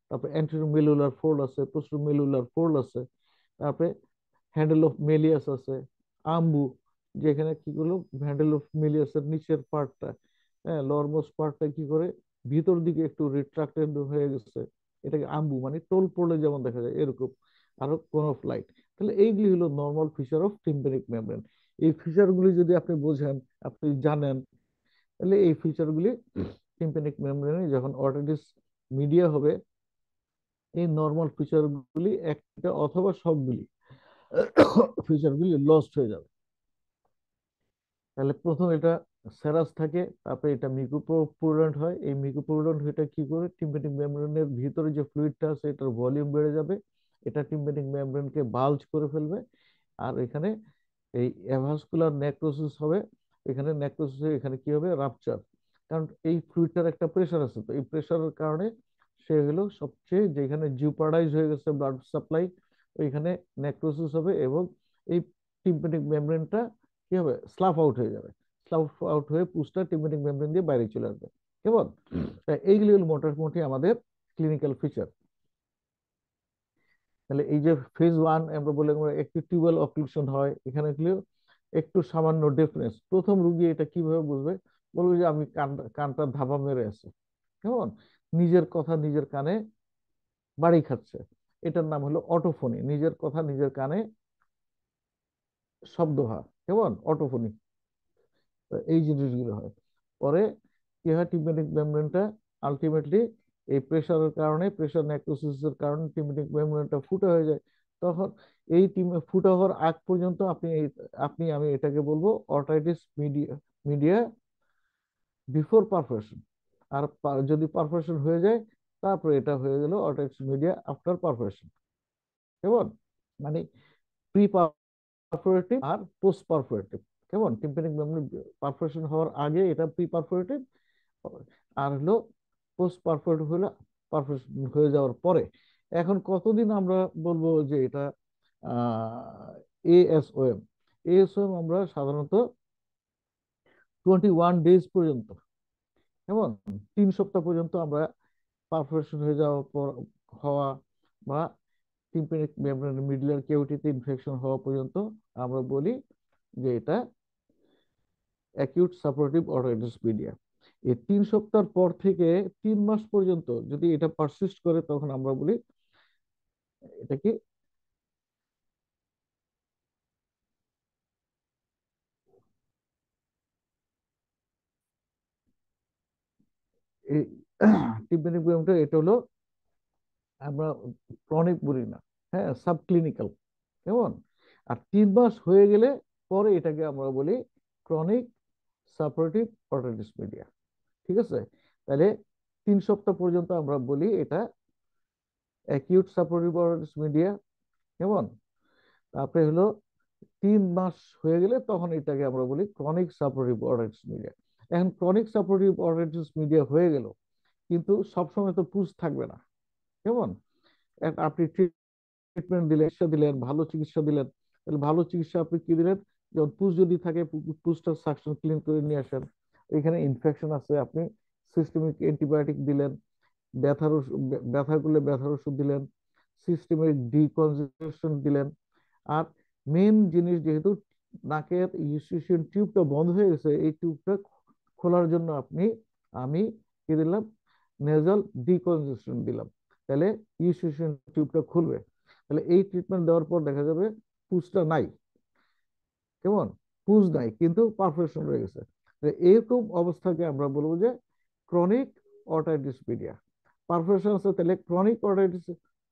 তারপরে অ্যান্টেরোমেলুলার ফোল্ড আছে, পোস্টেরোমেলুলার ফোল্ড আছে। তারপরে হ্যান্ডেল অফ মেলিয়াস আছে, আম্বু, যেখানে কি করলো হ্যান্ডেল অফ মেলিয়াসের নিচের পার্টটা, হ্যাঁ, লরমোস্ট পার্টটা কি করে ভিতর দিকে একটু রিট্রাক্টেড হয়ে গেছে, এটাকে আম্বু মানে টোল পড়লে যেমন দেখা যায় এরকম। আরো কোন ফ্লাইট। তাহলে এইগুলি হলো normal feature of tympanic membrane. এই ফিচারগুলি যদি আপনি বোঝেন, আপনি জানেন, তাহলে এই ফিচারগুলি টিম্প্যানিক মেমব্রেনে যখন অর্টিটিস মিডিয়া হবে, এই নর্মাল ফিচারগুলি একটা অথবা সবগুলি ফিচারগুলি লস্ট হয়ে যাবে। তাহলে প্রথম এটা সেরাস থাকে, তারপরে এটা মিউকোপোরিয়েন্ট হয়। এই মিউকোপোরিয়েন্ট এটা কি করে? টিম্প্যানিক মেমব্রেনের ভিতরে যে ফ্লুইডটা আছে এটার ভলিউম বেড়ে যাবে, এটা টিম্প্যানিক মেমব্রেনকে বাল্জ করে ফেলবে। আর এখানে এই অ্যাভাস্কুলার নেক্রোসিস হবে। এখানে নেক্রোসিস, এখানে কি হবে? রাপচার। কারণ এই ফ্লুইডটার একটা প্রেশার আছে, তো এই প্রেশারের কারণে সে হলো সবচেয়ে যেখানে জিওপার্ডাইজ হয়ে গেছে ব্লাড সাপ্লাই, ওইখানে নেক্রোসিস হবে এবং এই টিম্প্যানিক মেমব্রেনটা কি হবে, স্লাফ আউট হয়ে যাবে। স্লাফ আউট হয়ে পুসটা টিম্প্যানিক মেমব্রেন দিয়ে বাইরে চলে আসবে। কেমন? এইগুলি হলো মোটামুটি আমাদের ক্লিনিক্যাল ফিচার। তাহলে এই যে ফেজ ওয়ান আমরা বলে একটু টিউবাল অক্লুশন হয়, এখানে একটু সামান্য ডেফনেস। প্রথম রুগী এটা কিভাবে বুঝবে? বলবে যে আমি কানটা ধাপা মেরে আছে। কেমন? নিজের কথা নিজের কানে বাড়ি খাচ্ছে। এটার নাম হলো অটোফোনি, নিজের কথা নিজের কানে শব্দ হয়। কেমন? অটোফোনি। এই জিনিসগুলো হয়। পরে কি হয়, টিম্প্যানিক মেমব্রেনটা আলটিমেটলি এই প্রেসারের কারণে, প্রেসার নেক্রোসিসের কারণে টিম্প্যানিক মেমব্রেনটা ফুটা হয়ে যায়। তখন এই ফুটা হওয়ার আগ পর্যন্ত আমি এটাকে বলবো অর্টাইটিস মিডিয়া, মিডিয়া বিফোর পারফরেশন। আর যদি পারফরেশন হয়ে যায়, তারপরে এটা হয়ে গেল অর্টাইটিস মিডিয়া আফটার পারফরেশন। কেমন? মানে প্রি পারফোরেটিভ আর পোস্ট পারফোরেটিভ। কেমন? টিম্প্যানিক মেমব্রেন পারফোরেশন হওয়ার আগে এটা প্রি পারফোরেটিভ, আর হলো পোস্ট পারফোরেটিভ হলো পারফোরেশন হয়ে যাওয়ার পরে। এখন কতদিন আমরা বলবো যে এটা এএসওএম? এএসওএম আমরা সাধারণত 21 ডেজ পর্যন্ত, কেমন, 3 সপ্তাহ পর্যন্ত আমরা পারফোরেশন হয়ে যাওয়ার পর হওয়া বা টিম্প্যানিক মেমব্রেনের মিডলার কেভিটিতে ইনফেকশন হওয়া পর্যন্ত আমরা বলি যে এটা অ্যাকিউট সাপোর্টিভ অর্টাইটিস মিডিয়া। এই 3 সপ্তাহ পর থেকে 3 মাস পর্যন্ত যদি এটা পারসিস্ট করে, তখন আমরা বলি এটা কি এই টিম্প্যানিক মেমব্রেন। এটা হলো আমরা ক্রনিক বলি না, হ্যাঁ, সাব ক্লিনিক্যাল। কেমন? আর 3 মাস হয়ে গেলে পরে এটাকে আমরা বলি ক্রনিক সাপোর্টিভ অর্টাইটিস মিডিয়া। ঠিক আছে? তাহলে 3 সপ্তাহ পর্যন্ত আমরা বলি এটা অ্যাকিউট সাপোর্টিভ অর্টাইটিস মিডিয়া। কেমন? তারপরে হলো 3 মাস হয়ে গেলে তখন এটাকে আমরা বলি ক্রনিক সাপোর্টিভ অর্টাইটিস মিডিয়া। এখন ক্রনিক সাপোর্টিভ অর্টাইটিস মিডিয়া হয়ে গেল, কিন্তু সবসময় তো পুষ থাকবে না। কেমন? আপনি ট্রিটমেন্ট দিলেন, চিকিৎসা দিলেন, ভালো চিকিৎসা দিলেন। তাহলে ভালো চিকিৎসা আপনি কি দিলেন? যেমন পুষ যদি থাকে, পুষটা সাকশন ক্লিন করে নিয়ে আসেন। এখানে ইনফেকশন আছে, আপনি সিস্টেমিক অ্যান্টিবায়োটিক দিলেন। ব্যথার ব্যথা করলে ব্যথার ওষুধ দিলেন। সিস্টেমিক ডিকনজেশন দিলেন। আর মেন জিনিস, যেহেতু নাকের ইউস্টেশন টিউবটা বন্ধ হয়ে গেছে, এই টিউবটা খোলার জন্য আমি কি দিলাম? নেজাল ডিকনজেশন দিলাম। তাহলে ইউস্টেশন টিউবটা খুলবে। তাহলে এই ট্রিটমেন্ট দেওয়ার পর দেখা যাবে পুজটা নাই। কেমন? পুজ নাই, কিন্তু পারফরেশন রয়ে গেছে। এরকম অবস্থাকে আমরা বলবো যে ক্রনিক অর্টাইটিস মিডিয়া। পারফরেশন আছে, তাহলে ক্রনিক অর্টাইটিস,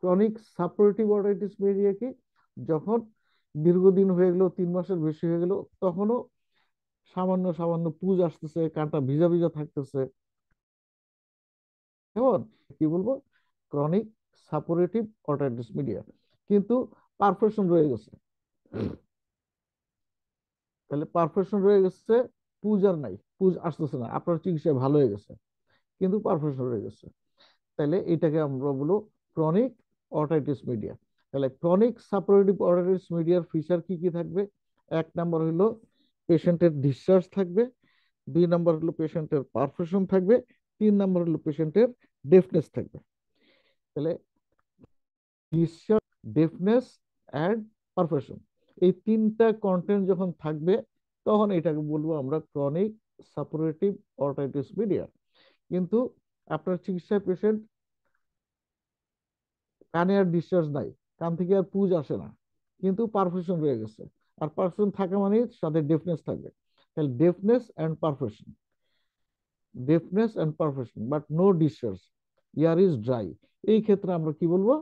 ক্রনিক সাপোর্টিভ অর্টাইটিস মিডিয়া কি? যখন দীর্ঘদিন হয়ে গেল, 3 মাসের বেশি হয়ে গেল, তখনও সামান্য সামান্য পুজ আসতেছে, কানটা ভিজা ভিজা থাকতেছে। কেমন? কি বলবো? ক্রনিক সাপোরেটিভ অর্টাইটিস মিডিয়া, কিন্তু পারফরেশন রয়ে গেছে। তাহলে পারফরেশন রয়ে গেছে, পুজ আর নাই, পুজ আসতেছে না, আপনার চিকিৎসা ভালো হয়ে গেছে, কিন্তু পারফরেশন রয়ে গেছে। তাহলে এটাকে আমরা বলবো ক্রনিক অর্টাইটিস মিডিয়া। তাহলে ক্রনিক সাপোরেটিভ অর্টাইটিস মিডিয়ার ফিচার কি কি থাকবে? 1 নম্বর হলো পেশেন্টের ডিসচার্জ থাকবে। 2 নম্বর হলো পেশেন্টের পারফরেশন থাকবে। 3 নম্বর হলো পেশেন্টের ডেফনেস থাকবে। তাহলে ডিসচার্জ, ডেফনেস অ্যান্ড পারফরেশন, এই 3টা কন্টেন্ট যখন থাকবে, তখন এটাকে বলবো আমরা ক্রনিক সাপোরেটিভ অর্টাইটিস মিডিয়া। কিন্তু আপনার চিকিৎসায় পেশেন্ট কানে আর ডিসচার্জ নাই, কান থেকে আর পুজ আসে না, কিন্তু পারফেকশন রয়ে গেছে। আর পারফেকশন থাকা মানে সাথে ডেফনেস থাকবে। তাহলে deafness and perforation, deafness and perforation but no discharge, ear is dry, এই ক্ষেত্রে আমরা কি বলবো?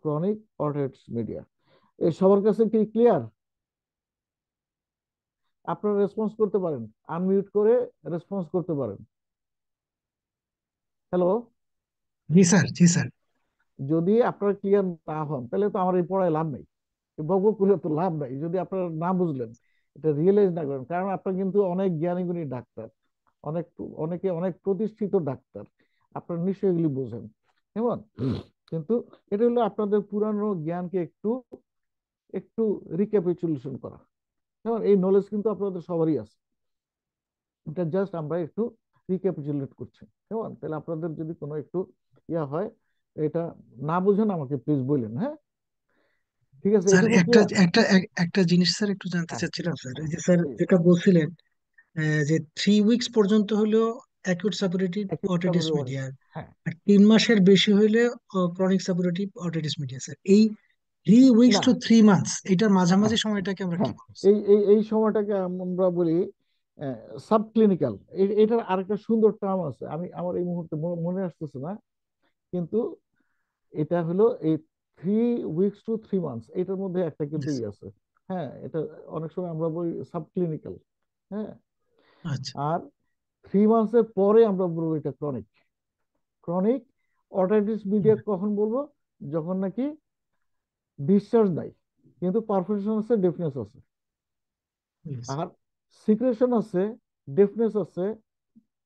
Chronic otitis media. এই সবার কাছে কি ক্লিয়ার? আপনারা রেসপন্স করতে পারেন, আনমিউট করে রেসপন্স করতে পারেন। হ্যালো? জি স্যার, জি স্যার। যদি আপনারা ক্লিয়ার না হন, তাহলে তো আমার এই পড়ায় লাভ নেই, বকবক করে তো লাভ নাই। যদি আপনারা না বুঝলেন, এটা রিয়েলাইজ না করেন, কারণ আপনারা কিন্তু অনেক জ্ঞানী গুণী ডাক্তার, অনেক, অনেকে অনেক প্রতিষ্ঠিত ডাক্তার, আপনারা নিশ্চয়ই এগুলি বোঝেন। কেমন? কিন্তু এটা হলো আপনাদের পুরানো জ্ঞানকে একটু একটু রিক্যাপিচুলেশন করা। যেমন এই নলেজ কিন্তু আপনাদের সবারই আছে, এটা জাস্ট আমরা একটু রিক্যাপিচুলেট করছি। কেমন? তাহলে আপনাদের যদি কোনো একটু ইয়া হয়, এটা না বুঝেন আমাকে প্লিজ বললেন, হ্যাঁ? ঠিক আছে, স্যার এটুকু একটা ক্লিয়ার? একটা একটা জিনিস স্যার একটু জানতে হ্যাঁ, চাচ্ছিলাম স্যার, এই হ্যাঁ, যে স্যার প্লিজ। যেটা বলছিলেন যে 3 উইকস পর্যন্ত হলো অ্যাকিউট সাপুরেটিভ অটিটিস মিডিয়া, হ্যাঁ, আর 3 মাসের বেশি হইলে ক্রনিক সাপুরেটিভ অটিটিস মিডিয়া। স্যার এই 3 উইকস না, টু 3 মান্থস এটার হ্যাঁ, মাঝামাঝি সময়টাকে আমরা কি হ্যাঁ, বলবো স্যার? এই সময়টাকে আমরা বলি সাব ক্লিনিক্যাল। এটার আরেকটা সুন্দর টার্ম আছে, আমি আমার এই মুহূর্তে মনে আসতেছে না, কিন্তু এটা হলো এই 3 উইকস টু 3 মান্থস, এটার মধ্যে একটা জি কিন্তু ই স্যার। আছে। হ্যাঁ, এটা অনেক সময় আমরা বলি সাব ক্লিনিক্যাল। হ্যাঁ, আচ্ছা। আর 3 মান্থসের পরে আমরা বলবো এটা ক্রনিক। ক্রনিক অটাইটিস মিডিয়া কখন বলবো? যখন নাকি ডিসচার্জ নাই, কিন্তু পারফিউশন আছে, ডেফনেস আছে, Yes. আর সিক্রেশন আছে, ডেফনেস আছে,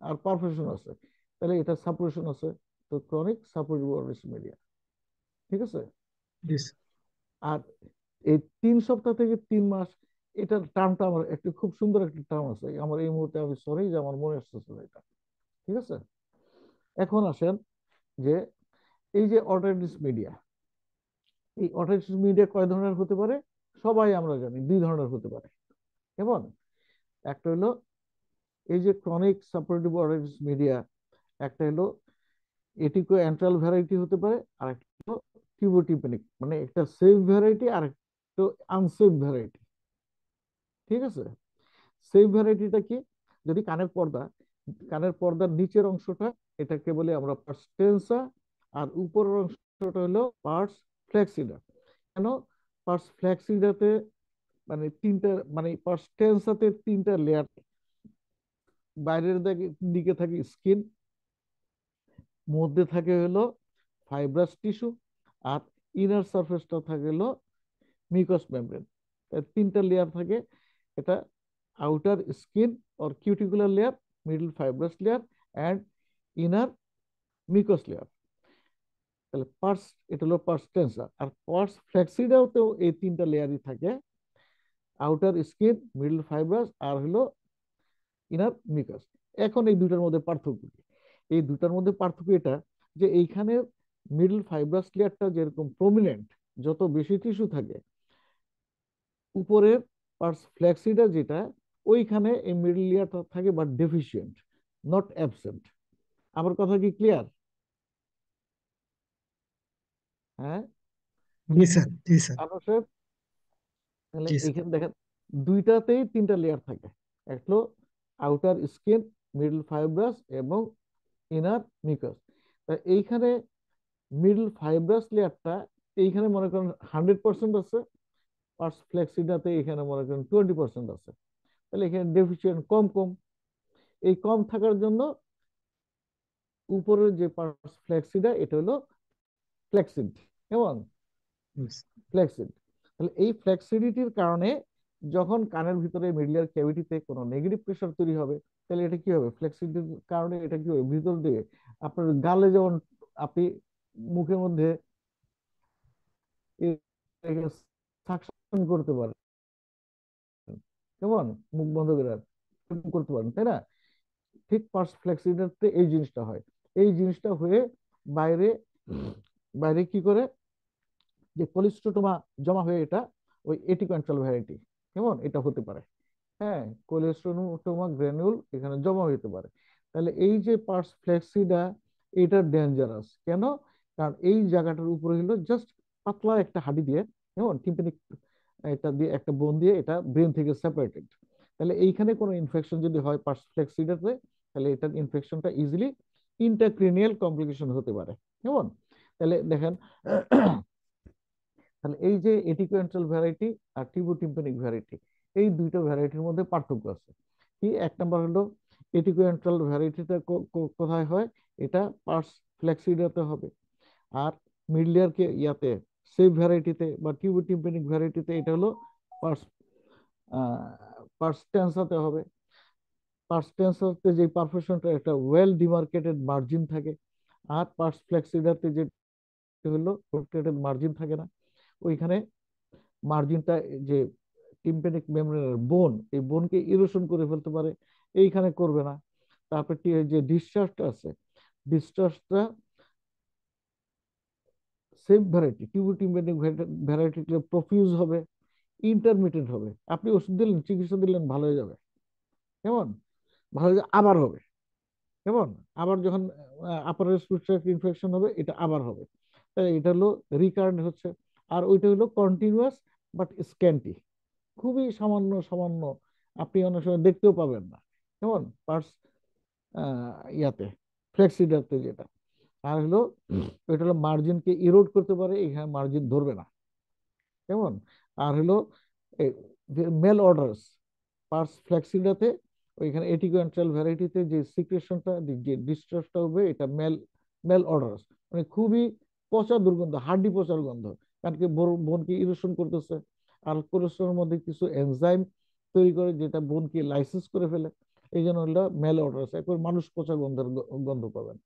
আর পারফিউশন আছে, তাহলে এটা সাপুরেশন আছে। তো ক্রনিক সাপুরেটিভ অটাইটিস মিডিয়া। ঠিক আছে? Yes. আর এই 3 সপ্তাহ থেকে 3 মাস, এটার টার্মটা আমার একটু খুব সুন্দর একটা টার্ম আছে, আমার এই মুহূর্তে আমি সরি যে আমার মনে আসতেছে না এটা। ঠিক আছে, এখন আসেন যে এই যে অটাইটিস মিডিয়া, এই অটাইটিস মিডিয়া কয় ধরনের হতে পারে? সবাই আমরা জানি 2 ধরনের হতে পারে। কেমন? একটা হলো এই যে ক্রনিক সাপোর্টিভ অটাইটিস মিডিয়া, একটা হলো এটিকো অ্যান্ট্রাল ভ্যারাইটি হতে পারে, আর একটা হলো টিউবোটিম্পানিক, মানে একটা সেফ ভ্যারাইটি আর একটা আনসেফ ভ্যারাইটি। ঠিক আছে, সেফ ভ্যারাইটিটা কি? যদি কানের পর্দার নিচের অংশটা, এটাকে বলি আমরা পার্স টেন্সা, আর উপরের অংশটা হলো পার্স ফ্লেক্সিডা। কেন পার্স ফ্লেক্সিডাতে মানে তিনটা, মানে পার্স টেন্সাতে 3টা লেয়ার, বাইরের দিকে থাকে স্কিন, মধ্যে থাকে হলো ফাইব্রাস টিস্যু, আর ইনার সারফেসটা থাকে হলো মিউকাস মেমব্রেন। 3টা লেয়ার থাকে এটা, outer skin or cuticular layer, middle fibrous layer, and inner mucous layer. তাহলে পার্স, এটা হলো পার্স টেন্সা। আর পার্স ফ্লেক্সিডাতেও এই 3টা লেয়ারই থাকে, আউটার স্কিন, মিডল ফাইব্রাস, আর হলো ইনার মিউকাস। এখন এই দুটার মধ্যে পার্থক্য কি? এই দুটার মধ্যে পার্থক্য এটা যে এইখানে মিডল ফাইব্রাস লেয়ারটা যেরকম প্রমিনেন্ট, যত বেশি টিস্যু থাকে, উপরের পার্স ফ্ল্যাক্সিডা যেটা, ওইখানে এই মিডল লেয়ারটা থাকে বাট ডেফিসিয়েন্ট, নট অ্যাবসেন্ট। আমার কথা কি ক্লিয়ার? হ্যাঁ, জি স্যার, জি স্যার। আনোয়ার সাহেব, তাহলে জি স্যার। এইখানে দেখেন দুইটাতেই 3টা লেয়ার থাকে, একটা হলো আউটার স্কিন, মিডল ফাইব্রাস, এবং ইনার মিউকাস। এইখানে মিডল ফাইব্রাস লেয়ারটা এইখানে মনে করেন 100% আছে, পার্স ফ্লেক্সিডাতে এখানে মনে করেন 20% আছে। তাহলে এখানে ডেফিসিয়েন্ট কম কম, এই কম থাকার জন্য উপরের যে পার্স ফ্লেক্সিডা এটা হলো ফ্লেক্সিড। কেমন? Yes. ফ্লেক্সিড। তাহলে এই ফ্লেক্সিডিটির কারণে যখন কানের ভিতরে মিডলিয়ার ক্যাভিটিতে কোনো নেগেটিভ প্রেশার তৈরি হবে, তাহলে এটা কি হবে? ফ্লেক্সিডিটির কারণে এটা কি হবে? ভিতর দিয়ে আপনার গালে যেমন আপনি মুখের মধ্যে সাকশন করতে পারেন, কেমন, মুখ বন্ধ করে করতে পারেন, তাই না? ঠিক পার্স ফ্লেক্সিডারতে এই জিনিসটা হয়। এই জিনিসটা হয়ে বাইরে, বাইরে কি করে, যে কোলিস্টোটোমা জমা হয়ে এটা ওই এটিকোয়েন্ট্রাল ভ্যারাইটি, কেমন, এটা হতে পারে। হ্যাঁ, কোলেস্টোটোমা গ্র্যানুল এখানে জমা হতে পারে। তাহলে এই যে পার্স ফ্লেক্সিডা, এটা ডেঞ্জারাস কেন? কারণ এই জায়গাটার উপরে হলো জাস্ট পাতলা একটা হাডি দিয়ে, যেমন টিম্পানিক, এটা দিয়ে একটা বোন দিয়ে এটা ব্রেন থেকে সেপারেটেড। তাহলে এইখানে কোনো ইনফেকশন যদি হয় পার্স ফ্লেক্সিডাতে, তাহলে এটার ইনফেকশনটা ইজিলি ইন্টারক্রেনিয়াল কমপ্লিকেশন হতে পারে। কেমন? তাহলে দেখেন, তাহলে এই যে এটিকোয়েন্ট্রাল ভ্যারাইটি আর টিউবোটিম্পানিক ভ্যারাইটি, এই দুইটা ভ্যারাইটির মধ্যে পার্থক্য আছে। কি? এক নম্বর হলো এটিকোয়েন্ট্রাল ভ্যারাইটিটা কোথায় হয়? এটা পার্স ফ্লেক্সিডাতে হবে। আর মিডলিয়ার কে ইয়াতে, সেভ ভ্যারাইটিতে বা টিউবোটিম্পানিক ভ্যারাইটিতে এটা হলো পার্স পার্স টেন্সাতে হবে। পার্স টেন্সাতে যে পারফেকশনটা একটা ওয়েল ডিমার্কেটেড মার্জিন থাকে, আর পার্স ফ্লেক্সিডাতে যে হলো প্রোটেক্টেড মার্জিন থাকে না, ওইখানে মার্জিনটা, যে টিম্প্যানিক মেমব্রেনের বোন, এই বোনকে ইরোশন করে ফেলতে পারে, এইখানে করবে না। তারপর যে ডিসচার্জটা আছে, ডিসচার্জটা সেম ভ্যারাইটি, টিউবোটিম্প্যানিক ভ্যারাইটিতে প্রফিউজ হবে, ইন্টারমিটেন্ট হবে। আপনি ওষুধ দিলেন, চিকিৎসা দিলেন, ভালো হয়ে যাবে, কেমন, ভালো হয়ে আবার হবে, কেমন, আবার যখন আপার রেসপিরেটরি ইনফেকশন হবে এটা আবার হবে। তাই এটা হলো রিকারেন্ট হচ্ছে। আর ওইটা হলো কন্টিনিউয়াস বাট স্ক্যান্টি, খুবই সামান্য সামান্য, আপনি অনেক সময় দেখতেও পাবেন না, কেমন, পার্স ইয়াতে, ফ্লেক্সিডারতে যেটা। আর হলো এটা হলো মার্জিনকে ইরোড করতে পারে, এখানে মার্জিন ধরবে না, কেমন। আর হলো মেল অর্ডারস, পার্স ফ্লেক্সিডাতে ওইখানে এটিকোয়েন্ট্রাল ভ্যারাইটিতে যে সিক্রেশনটা, যে ডিসচার্জটা হবে, এটা মেল মেল অর্ডারস, মানে খুবই পচা দুর্গন্ধ, হাড্ডি পচার গন্ধ, কারণ কি বোনকে ইরোশন করতেছে। আর কোলেস্ট্রলের মধ্যে কিছু এনজাইম তৈরি করে যেটা বোনকে লাইসিস করে ফেলে, এই জন্য হলো মেল অর্ডারস, একবার মানুষ পচা গন্ধের গন্ধ পাবেন।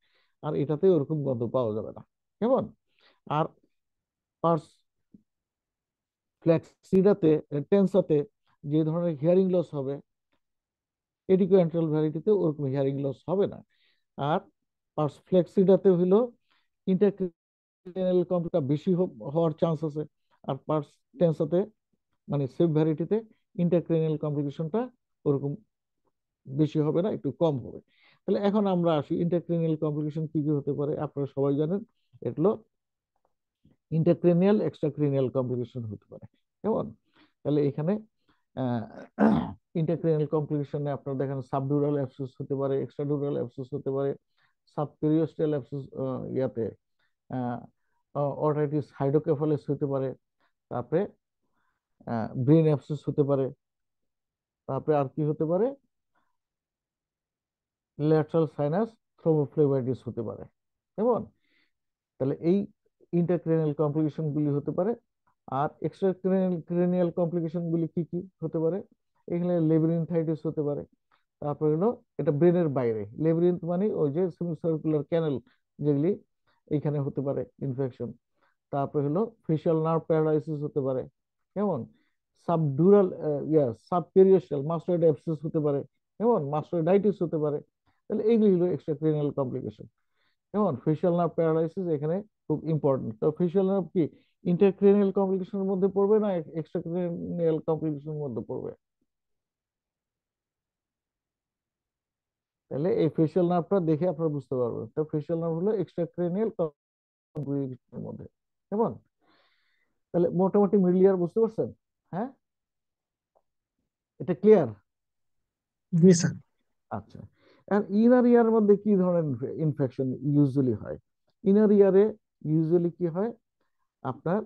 আর এটাতে ওরকম গন্ধ পাওয়া যাবে না, কেমন। আর পার্স ফ্ল্যাক্সিডাতে, টেন্সাতে যে ধরনের হিয়ারিং লস হবে, এডিকুয়েন্ট্রাল ভ্যারাইটিতে ওরকম হিয়ারিং লস হবে না। আর পার্স ফ্লেক্সিডাতে হইলো ইন্টারক্রেনিয়াল কম্পিউটার বেশি হওয়ার চান্স আছে। আর পার্স টেন্সাতে, মানে সেভ ভ্যারাইটিতে, ইন্টারক্রেনিয়াল কমপ্লিকেশনটা ওরকম বেশি হবে না, একটু কম হবে। তাহলে এখন আমরা আসি ইন্টারক্রেনিয়াল কমপ্লিকেশন কি কি হতে পারে। আপনারা সবাই জানেন এগুলো ইন্টারক্রেনিয়াল এক্সট্রাক্রেনিয়াল কমপ্লিকেশন হতে পারে, কেমন। তাহলে এখানে ইন্টারক্রেনিয়াল কমপ্লিকেশনে আপনারা দেখেন সাবডুরাল অ্যাবসেস হতে পারে, এক্সট্রাডুরাল অ্যাবসেস হতে পারে, সাবপেরিওস্টাল অ্যাবসেস, ইয়াতে অর্টাইটিস হাইড্রোকেফালাস হতে পারে, তারপরে ব্রেন অ্যাবসেস হতে পারে, তারপরে আর কি হতে পারে, ল্যাটারাল সাইনাস থ্রোমোফ্লেবাইটিস হতে পারে, কেমন। তাহলে এই ইন্টারক্রেনিয়াল কমপ্লিকেশন গুলি হতে পারে। আর এক্সট্রা ক্রেনিয়াল কমপ্লিকেশন গুলি কি কি হতে পারে, এখানে লেবিরিনথাইটিস হতে পারে। তারপর হলো এটা ব্রেনের বাইরে, লেবিরিন্থ মানে ওই যে সেমিসার্কুলার ক্যানেল যেগুলি, এইখানে হতে পারে ইনফেকশন। তারপর হলো ফেশিয়াল নার্ভ প্যারালাইসিস হতে পারে, কেমন। সাবডুরাল সাবপেরিওস্টাল মাস্টয়েড অ্যাবসেস হতে পারে, কেমন, মাস্টয়েডাইটিস হতে পারে। তাহলে এইগুলি হলো এক্সট্রা ক্রেনিয়াল কমপ্লিকেশন, কেমন। ফেশিয়াল নার্ভ প্যারালাইসিস এখানে খুব ইম্পর্টেন্ট। তো ফেশিয়াল নার্ভ কি ইন্টারক্রেনিয়াল কমপ্লিকেশনের মধ্যে পড়বে না এক্সট্রা ক্রেনিয়াল কমপ্লিকেশনের মধ্যে পড়বে? তাহলে এই ফেশিয়াল নার্ভটা দেখে আপনারা বুঝতে পারবেন। তো ফেশিয়াল নার্ভ হলো এক্সট্রা ক্রেনিয়াল কমপ্লিকেশনের মধ্যে, কেমন। তাহলে মোটামুটি মিডল ইয়ার বুঝতে পারছেন? হ্যাঁ, এটা ক্লিয়ার? জি স্যার। আচ্ছা। আর ইনার ইয়ার মধ্যে কি ধরনের ইনফেকশন ইউজুয়ালি হয়? ইনার ইয়ারে ইউজুয়ালি কি হয় আপনার,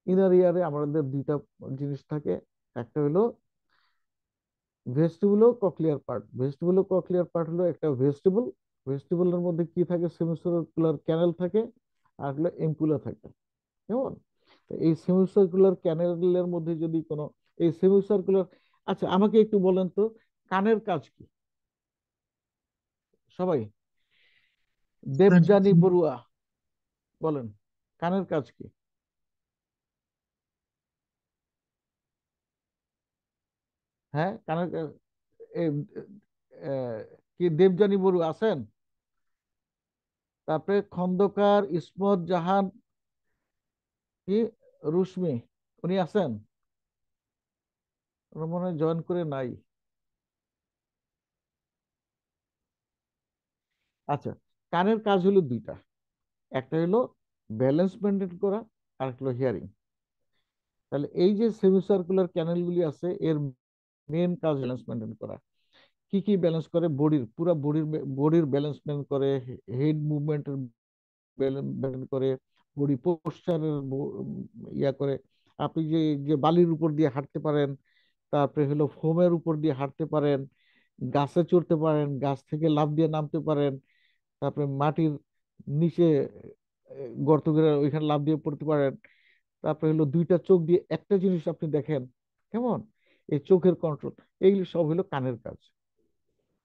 ইনার ইয়ারে আমাদের দুইটা জিনিস থাকে। একটা হলো ভেস্টিবুলো কক্লিয়ার পার্ট। ভেস্টিবুলো কক্লিয়ার পার্ট হলো একটা ভেস্টিবুল, ভেস্টিবুলের মধ্যে কি থাকে, সেমিসার্কুলার ক্যানেল থাকে, আর হলো এম্পুলা থাকে, কেমন। তো এই সেমিসার্কুলার ক্যানেলের মধ্যে যদি কোনো, এই সেমিসার্কুলার, আচ্ছা আমাকে একটু বলেন তো কানের কাজ কি সবাই? স্যার, দেবযানী বড়ুয়া, বলেন কানের কাজ কি? হ্যাঁ, কানের এ, এ, কি দেবযানী বড়ুয়া আছেন? তারপরে খন্দকার ইসমত জাহান, কি রুশমি, উনি আছেন? ওরা মনে হয় জয়েন করে নাই। আচ্ছা, কানের কাজ হলো দুইটা, একটা হলো ব্যালেন্স মেনটেন করা, আর একটা হলো হিয়ারিং। তাহলে এই যে সেমিসার্কুলার ক্যানেলগুলি আছে, এর মেন কাজ ব্যালেন্স মেনটেন করা। কি কি ব্যালেন্স করে? বডির পুরো বডির ব্যালেন্স মেনটেন করে, হেড মুভমেন্টের ব্যালেন্স করে, বডি পোস্চারের ইয়া করে। আপনি যে যে বালির উপর দিয়ে হাঁটতে পারেন, তারপরে হলো ফোমের উপর দিয়ে হাঁটতে পারেন, গাছে চড়তে পারেন, গাছ থেকে লাফ দিয়ে নামতে পারেন, তারপরে মাটির নিচে গর্ত করে ওইখানে লাফ দিয়ে পড়তে পারেন। তারপরে হলো দুইটা চোখ দিয়ে একটা জিনিস আপনি দেখেন, কেমন, এই চোখের কন্ট্রোল, এইগুলি সব হলো কানের কাজ।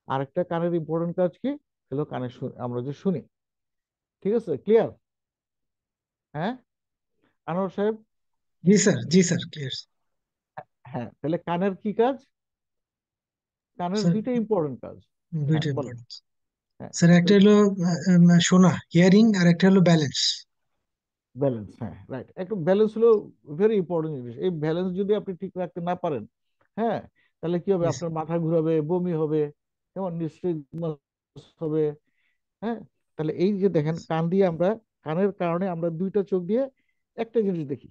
আরেকটা কানের ইম্পর্টেন্ট কাজ কি হলো, কানে আমরা যে শুনি। ঠিক আছে, ক্লিয়ার? হ্যাঁ, আনোয়ার সাহেব? জি স্যার ক্লিয়ার। হ্যাঁ, তাহলে কানের কি কাজ? কানের স্যার দুইটা ইম্পর্টেন্ট কাজ। হ্যাঁ দুইটা বলেন। ইম্পর্টেন্ট। হ্যাঁ, স্যার তো একটা হলো শোনা, হিয়ারিং, আর একটা হলো ব্যালেন্স। ব্যালেন্স, হ্যাঁ রাইট, একটু ব্যালেন্স হলো ভেরি ইম্পর্টেন্ট জিনিস। এই ব্যালেন্স যদি আপনি ঠিক রাখতে না পারেন, হ্যাঁ, তাহলে কি হবে? আপনার মাথা ঘুরাবে, বমি হবে, যেমন নিশ্চয়ই হবে। হ্যাঁ, তাহলে এই যে দেখেন, কান দিয়ে আমরা, কানের কারণে আমরা দুইটা চোখ দিয়ে একটা জিনিস দেখি।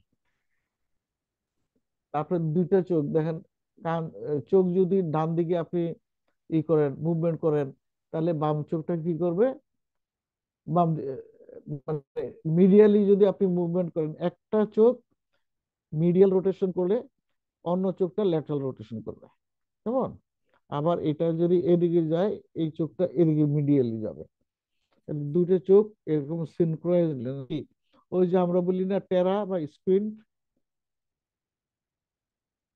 তারপরে দুইটা চোখ দেখেন, কান, চোখ যদি ডান দিকে আপনি করেন, মুভমেন্ট করেন, তাহলে বাম চোখটা কি করবে? বাম মানে মিডিয়ালি যদি আপনি মুভমেন্ট করেন, একটা চোখ মিডিয়াল রোটেশন করলে অন্য চোখটা ল্যাটারাল রোটেশন করবে, কেমন? আবার এটা যদি এদিকে যায়, এই চোখটা এদিকে মিডিয়ালি যাবে। তাহলে দুইটা চোখ এরকম সিনক্রোনাইজ। ওই যে আমরা বলি না টেরা বা স্ক্রিন,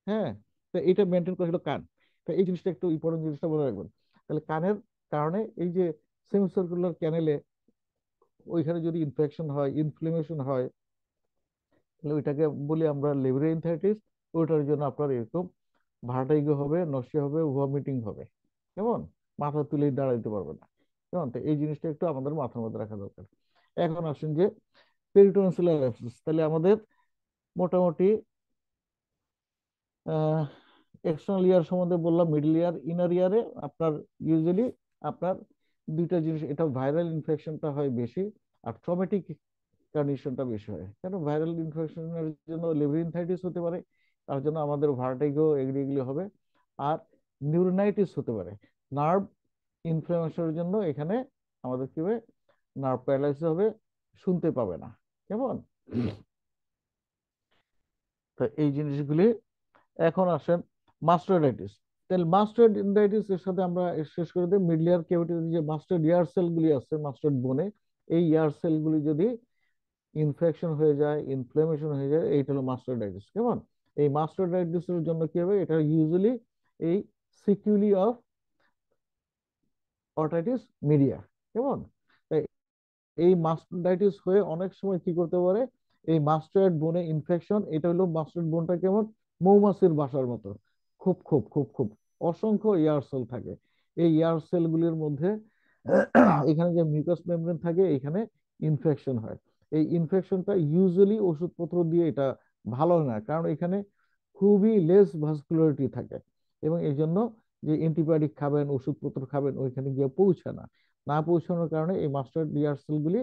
হ্যাঁ, তো এটা মেনটেন করে হলো কান। তো এই জিনিসটা একটু ইম্পর্টেন্ট, জিনিসটা মনে রাখবেন। তাহলে কানের কারণে এই যে সেমিসার্কুলার ক্যানেলে, ওইখানে যদি ইনফেকশন হয়, ইনফ্লেমেশন হয়, তাহলে ওইটাকে বলি আমরা লেবরিনথাইটিস। ওইটার জন্য আপনার এরকম ভার্টাইগো হবে, নসিয়া হবে, ভমিটিং হবে, কেমন? মাথা তুলেই দাঁড়াইতে পারবে না, কেমন? তো এই জিনিসটা একটু আমাদের মাথার মধ্যে রাখা দরকার। এখন আসুন যে পেরিটোনসিলার অ্যাবসেস, তাহলে আমাদের মোটামুটি এক্সটার্নাল ইয়ার সম্বন্ধে বললাম, মিডল ইয়ার, ইনার ইয়ারে আপনার ইউজুয়ালি আপনার দুইটা জিনিস, এটা ভাইরাল ইনফেকশনটা হয় বেশি, আর ট্রমেটিক কন্ডিশনটা বেশি হয়। কেন? ভাইরাল ইনফেকশনের জন্য লেবরিনথাইটিস হতে পারে, তার জন্য আমাদের ভার্টিগো এগুলি এগুলি হবে। আর নিউরোনাইটিস হতে পারে, নার্ভ ইনফ্লামেশনের জন্য এখানে আমাদের কি হবে? নার্ভ প্যারালাইসিস হবে, শুনতে পাবে না, কেমন? তো এই জিনিসগুলি। এখন আসেন মাস্টার্ডাইটিস। তাহলে মাস্টার্ডাইটিস এর সাথে আমরা শেষ করে দিই, মিডলিয়ার ক্যাভিটিতে যে মাস্টার্ড ইয়ার সেল গুলি আছে মাস্টার্ড বোনে, এই ইয়ার সেল গুলি যদি ইনফেকশন হয়ে যায়, ইনফ্লামেশন হয়ে যায়, এইটা হলো মাস্টার্ডাইটিস, কেমন? এই মাস্টার্ডাইটিস এর জন্য কি হবে? এটা ইউজুয়ালি এই সিকিউলি অফ অটাইটিস মিডিয়া, কেমন? তাই এই মাস্টার্ডাইটিস হয়ে অনেক সময় কি করতে পারে? এই মাস্টার্ড বোনে ইনফেকশন, এটা হলো মাস্টার্ড বোনটা কেমন? মৌমাছির বাসার মতো, খুব খুব খুব খুব অসংখ্য ইয়ার সেল থাকে। এই ইয়ার সেল গুলির মধ্যে এখানে যে মিউকাস মেমব্রেন থাকে, এখানে ইনফেকশন হয়। এই ইনফেকশনটা ইউজুয়ালি ওষুধপত্র দিয়ে এটা ভালো হয় না, কারণ এখানে খুবই লেস ভাস্কুলারিটি থাকে, এবং এই জন্য যে অ্যান্টিবায়োটিক খাবেন, ওষুধপত্র খাবেন, ওইখানে গিয়ে পৌঁছায় না। না পৌঁছানোর কারণে এই মাস্টার্ড রিহার্সাল গুলি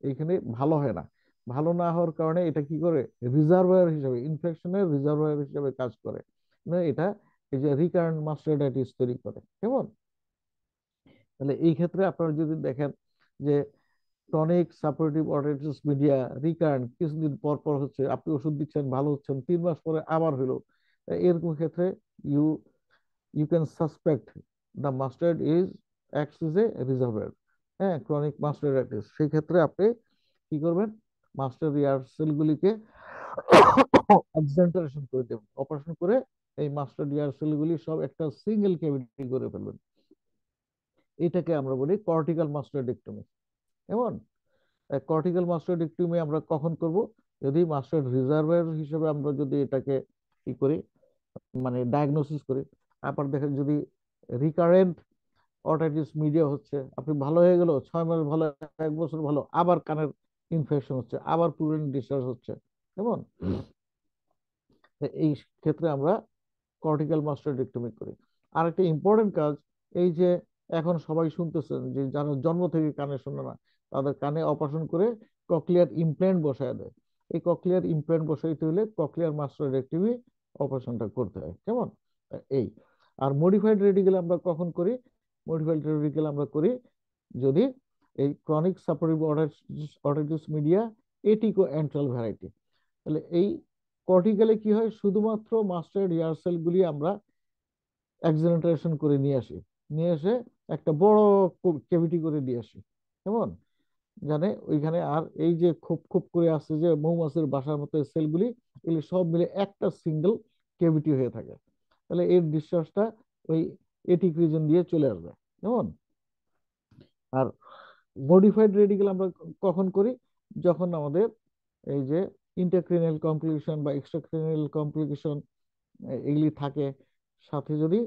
এইখানে ভালো হয় না। ভালো না হওয়ার কারণে এটা কি করে? রিজার্ভার হিসেবে, ইনফেকশনের রিজার্ভার হিসেবে কাজ করে। মানে এটা এই যে রিকারেন্ট মাস্টার্ডাইটিস তৈরি করে, কেমন? তাহলে এই ক্ষেত্রে আপনারা যদি দেখেন যে tonic supportive otitis media recurrent, কিছুদিন পর পর হচ্ছে, আপনি ওষুধ দিচ্ছেন, ভালো হচ্ছেন, 3 মাস পরে আবার হলো, এরকম ক্ষেত্রে you you can suspect the mastoid is acts as a reservoir, হ্যাঁ, ক্রনিক মাস্টার্ডাইটিস। সেই ক্ষেত্রে আপনি কি করবেন? মাস্টার ইয়ার সেলগুলিকে এক্সেন্টারেশন করে দেবেন, অপারেশন করে এই মাস্টার ইয়ার সেলগুলি সব একটা সিঙ্গেল ক্যাভিটি করে ফেলবেন। এটাকে আমরা বলি কর্টিক্যাল মাস্টার্ডেক্টমি, কেমন? কর্টিক্যাল মাস্টার্ডেক্টমি আমরা কখন করব? যদি মাস্টার রিজার্ভার হিসেবে আমরা যদি এটাকে কি করি, মানে ডায়াগনোসিস করি। আবার দেখেন যদি রিকারেন্ট অটাইটিস মিডিয়া হচ্ছে, আপনি ভালো হয়ে গেল, 6 মাস ভালো, 1 বছর ভালো, আবার কানের ইনফেকশন হচ্ছে, আবার পুরনো ডিসচার্জ হচ্ছে, কেমন? এই ক্ষেত্রে আমরা কর্টিক্যাল মাস্টার্ডেক্টমি করি। আর একটা ইম্পর্টেন্ট কাজ, এই যে এখন সবাই শুনতেছেন যে যারা জন্ম থেকে কানে শোনে না, তাদের কানে অপারেশন করে ককলিয়ার ইমপ্ল্যান্ট বসায় দেয়। এই ককলিয়ার ইমপ্ল্যান্ট বসাইতে হলে ককলিয়ার মাস্টার্ডেক্টমি অপারেশনটা করতে হয়, কেমন? এই। আর মডিফাইড রেডিকেল আমরা কখন করি? মডিফাইড রেডিকেল আমরা করি যদি এই chronic suppurative otitis media attico antral variety. তাহলে এই কর্টিক্যালে কি হয়? শুধুমাত্র মাস্টার্ড ইয়ার সেল গুলি আমরা এক্সেন্টারেশন করে নিয়ে আসি, নিয়ে এসে একটা বড় ক্যাভিটি করে দিয়ে আসি, কেমন? জানে ওইখানে, আর এই যে খুব খুব করে আসছে যে মৌমাছির বাসার মতো সেলগুলি, এগুলি সব মিলে একটা সিঙ্গেল ক্যাভিটি হয়ে থাকে। তাহলে এর ডিসচার্জটা ওই এটিক রিজন দিয়ে চলে আসবে, কেমন? আর মডিফাইড রেডিকেল আমরা কখন করি? যখন আমাদের এই যে ইন্টারক্রেনিয়াল কমপ্লিকেশন বা এক্সট্রাক্রেনিয়াল কমপ্লিকেশন এগুলি থাকে, সাথে যদি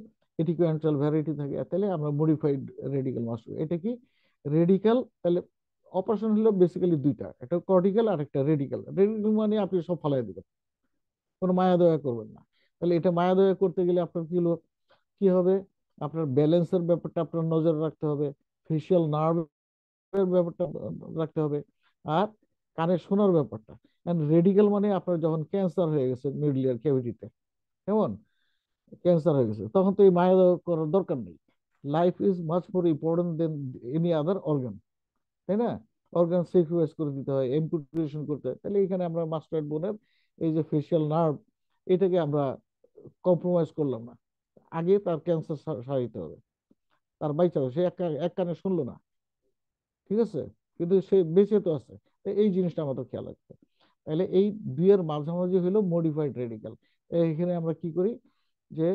এটিকোয়েন্ট্রাল ভ্যারাইটি থাকে, তাহলে আমরা মডিফাইড রেডিক্যাল মাস্টার। এটা কি রেডিক্যাল? তাহলে অপারেশন হলো বেসিক্যালি দুইটা, একটা কর্টিক্যাল আর একটা রেডিক্যাল। রেডিক্যাল মানে আপনি সব ফালাই দিবেন, কোনো মায়া দয়া করবেন না। তাহলে এটা মায়া দয়া করতে গেলে আপনার কি হলো, কি হবে, আপনার ব্যালেন্সের ব্যাপারটা আপনার নজর রাখতে হবে, ফেসিয়াল নার্ভের ব্যাপারটা রাখতে হবে, আর কানে শোনার ব্যাপারটা। এন্ড রেডিক্যাল মানে আপনার যখন ক্যান্সার হয়ে গেছে মিডল ইয়ার ক্যাভিটিতে, কেমন, ক্যান্সার হয়ে গেছে, তখন তো এই মায়া দয়া করার দরকার নেই। Life is much more important than any other organ, তাই না? অর্গান স্যাক্রিফাইস করে দিতে হয়, এম্পুটেশন করতে হয়। তাহলে এখানে আমরা মাস্টার্ড বোনের এই যে ফেসিয়াল নার্ভ, এটাকে আমরা কম্প্রোমাইজ করলাম না, আগে তার ক্যান্সার সারাইতে হবে, তার বাইচা সে এক কানে শুনলো না, ঠিক আছে, কিন্তু সে বেঁচে তো আছে। তো এই জিনিসটা আমাদের খেয়াল রাখতে হবে। তাহলে এই দুইয়ের মাঝামাঝি হলো মডিফাইড রেডিক্যাল। এখানে আমরা কি করি যে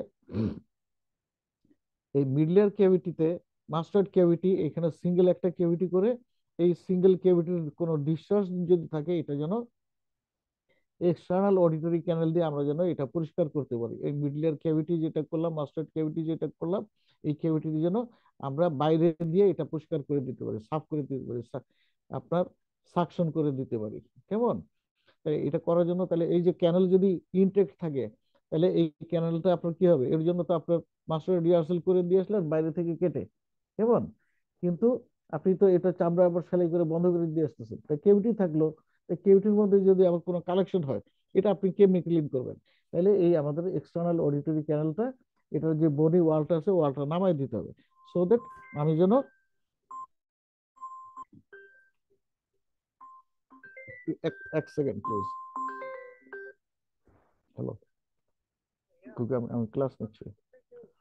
এই মিডলের ক্যাভিটিতে, মাস্টার্ড ক্যাভিটি, এখানে সিঙ্গেল একটা ক্যাভিটি করে, এই সিঙ্গেল ক্যাভিটির কোনো ডিসচার্জ যদি থাকে, এটা যেন এক্সটার্নাল অডিটরি ক্যানেল দিয়ে আমরা যেন এটা পরিষ্কার করতে পারি। এই মিডলের ক্যাভিটি যেটা করলাম, মাস্টার্ড ক্যাভিটি যেটা করলাম, এই ক্যাভিটি যেন আমরা বাইরে দিয়ে এটা পরিষ্কার করে দিতে পারি, সাফ করে দিতে পারি, আপনার সাকশন করে দিতে পারি, কেমন। তাই এটা করার জন্য তাহলে এই যে ক্যানেল যদি ইনটেক্ট থাকে, তাহলে এই ক্যানেলটা আপনার কি হবে, এর জন্য তো আপনার মাস্টার রিহার্সাল করে দিয়ে আসলেন বাইরে থেকে কেটে, কেমন। কিন্তু আপনি তো এটা চামড়া আবার সেলাই করে বন্ধ করে দিয়ে আসতেছেন, তাই কেভিটি থাকলো, এই কেভিটির মধ্যে যদি আবার কোনো কালেকশন হয়, এটা আপনি কেমনি ক্লিন করবেন? তাহলে এই আমাদের এক্সটার্নাল অডিটরি ক্যানেলটা, এটার যে বডি ওয়ালটা আছে, ওয়ালটা নামাই দিতে হবে, সো দ্যাট আমি যেন, এক সেকেন্ড প্লিজ, হ্যালো, আমি ক্লাস নিচ্ছি।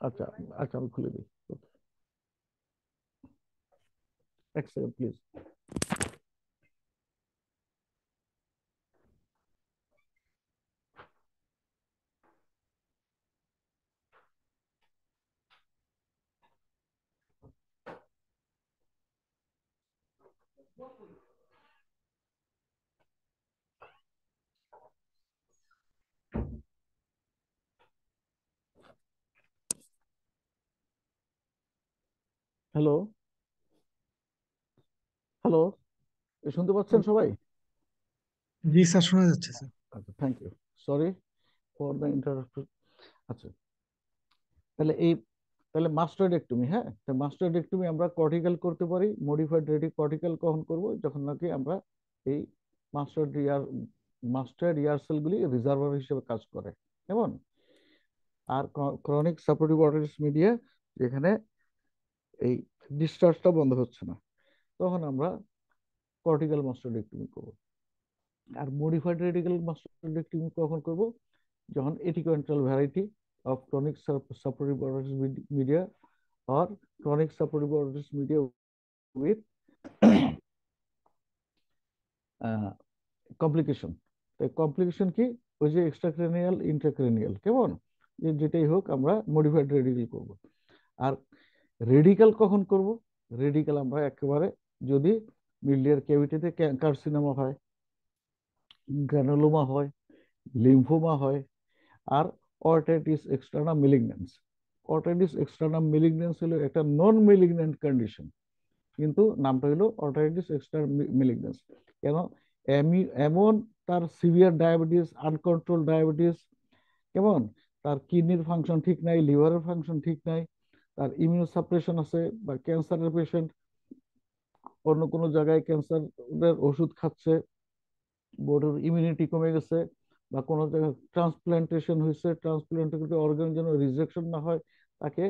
আচ্ছা, আচ্ছা, আমি খুলে দিই, এক সেকেন্ড প্লিজ। হ্যালো, হ্যালো, শুনতে পাচ্ছেন সবাই? জি স্যার, শোনা যাচ্ছে স্যার। আচ্ছা, thank you, sorry for the interrupt. আচ্ছা, তাহলে এই, তাহলে মাস্টার্ডেক্টমি, হ্যাঁ, মাস্টার্ডেক্টমি আমরা কর্টিক্যাল করতে পারি। মডিফাইড রেডি কর্টিক্যাল কখন করব, যখন নাকি আমরা এই মাস্টার্ড ইয়ার মাস্টার্ড ইয়ার সেলগুলি রিজার্ভার হিসেবে কাজ করে, কেমন। আর ক্রনিক সাপোর্টিভ অর্টারিস মিডিয়া, যেখানে এই ডিসচার্জটা বন্ধ হচ্ছে না, তখন আমরা কর্টিক্যাল মাস্টার্ডেক্টমি করব। আর মডিফাইড রেডিক্যাল মাস্টার্ডেক্টমি কখন করব, যখন atticoantral variety of chronic suppurative otitis media or chronic supportive orthosis media with কমপ্লিকেশন। তাই কমপ্লিকেশন কি, ওই যে এক্সট্রাক্রেনিয়াল ইন্ট্রাক্রেনিয়াল, কেমন, যে যেটাই হোক আমরা মডিফাইড রেডিক্যাল করব। আর রেডিক্যাল কখন করব, রেডিক্যাল আমরা একেবারে যদি মিডলিয়ার ক্যাভিটিতে কার্সিনোমা হয়, গ্রানুলোমা হয়, লিম্ফোমা হয়, আর অর্টাইটিস এক্সটার্না মেলিগন্যান্স। অর্টাইটিস এক্সটার্না মেলিগন্যান্স হলো একটা নন মেলিগন্যান্ট কন্ডিশন, কিন্তু নামটা হলো অর্টাইটিস এক্সটার মেলিগন্যান্স। কেন, এমন তার সিভিয়ার ডায়াবেটিস, আনকন্ট্রোল ডায়াবেটিস, কেমন, তার কিডনির ফাংশন ঠিক নাই, লিভারের ফাংশন ঠিক নাই, তার ইমিউন সাপ্রেশন আছে, বা ক্যান্সারের পেশেন্ট, অন্য কোনো জায়গায় ক্যান্সারের ওষুধ খাচ্ছে, বডির ইমিউনিটি কমে গেছে, বা কোনো জায়গায় ট্রান্সপ্লান্টেশন হয়েছে, ট্রান্সপ্লান্টেড অর্গান যেন রিজেকশন না হয়, তাকে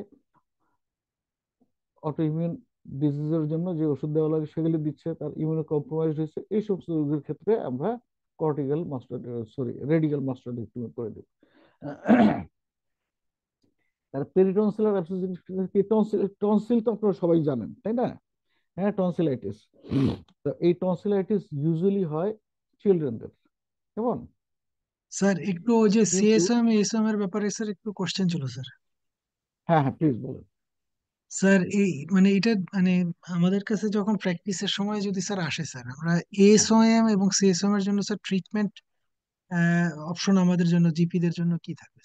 অটো ইমিউন ডিজিজের জন্য যে ওষুধ দেওয়া লাগে সেগুলি দিচ্ছে, তার ইমিউনো কম্প্রোমাইজ হয়েছে, এই সমস্ত রোগীর ক্ষেত্রে আমরা কর্টিক্যাল মাস্টার, সরি, রেডিক্যাল মাস্টার্ডেক্টমি করে দেব। তার পেরিটনসিলার অ্যাবসেসিস কি, টনসিল, টনসিল তো আপনারা সবাই জানেন, তাই না? হ্যাঁ, টনসিলাইটিস। তো এই টনসিলাইটিস ইউজুয়ালি হয় চিলড্রেনদের, কেমন। স্যার একটু ওই যে কিন্তু সিএসএম এসএম এর ব্যাপারে স্যার একটু কোশ্চেন ছিল স্যার। হ্যাঁ, হ্যাঁ, প্লিজ বলুন। স্যার এই মানে এটা মানে আমাদের কাছে যখন প্র্যাকটিসের সময় যদি স্যার আসে স্যার, আমরা হ্যাঁ, এএসওএম এবং সিএসএম এর জন্য স্যার ট্রিটমেন্ট অপশন আমাদের জন্য, জিপিদের জন্য কি থাকবে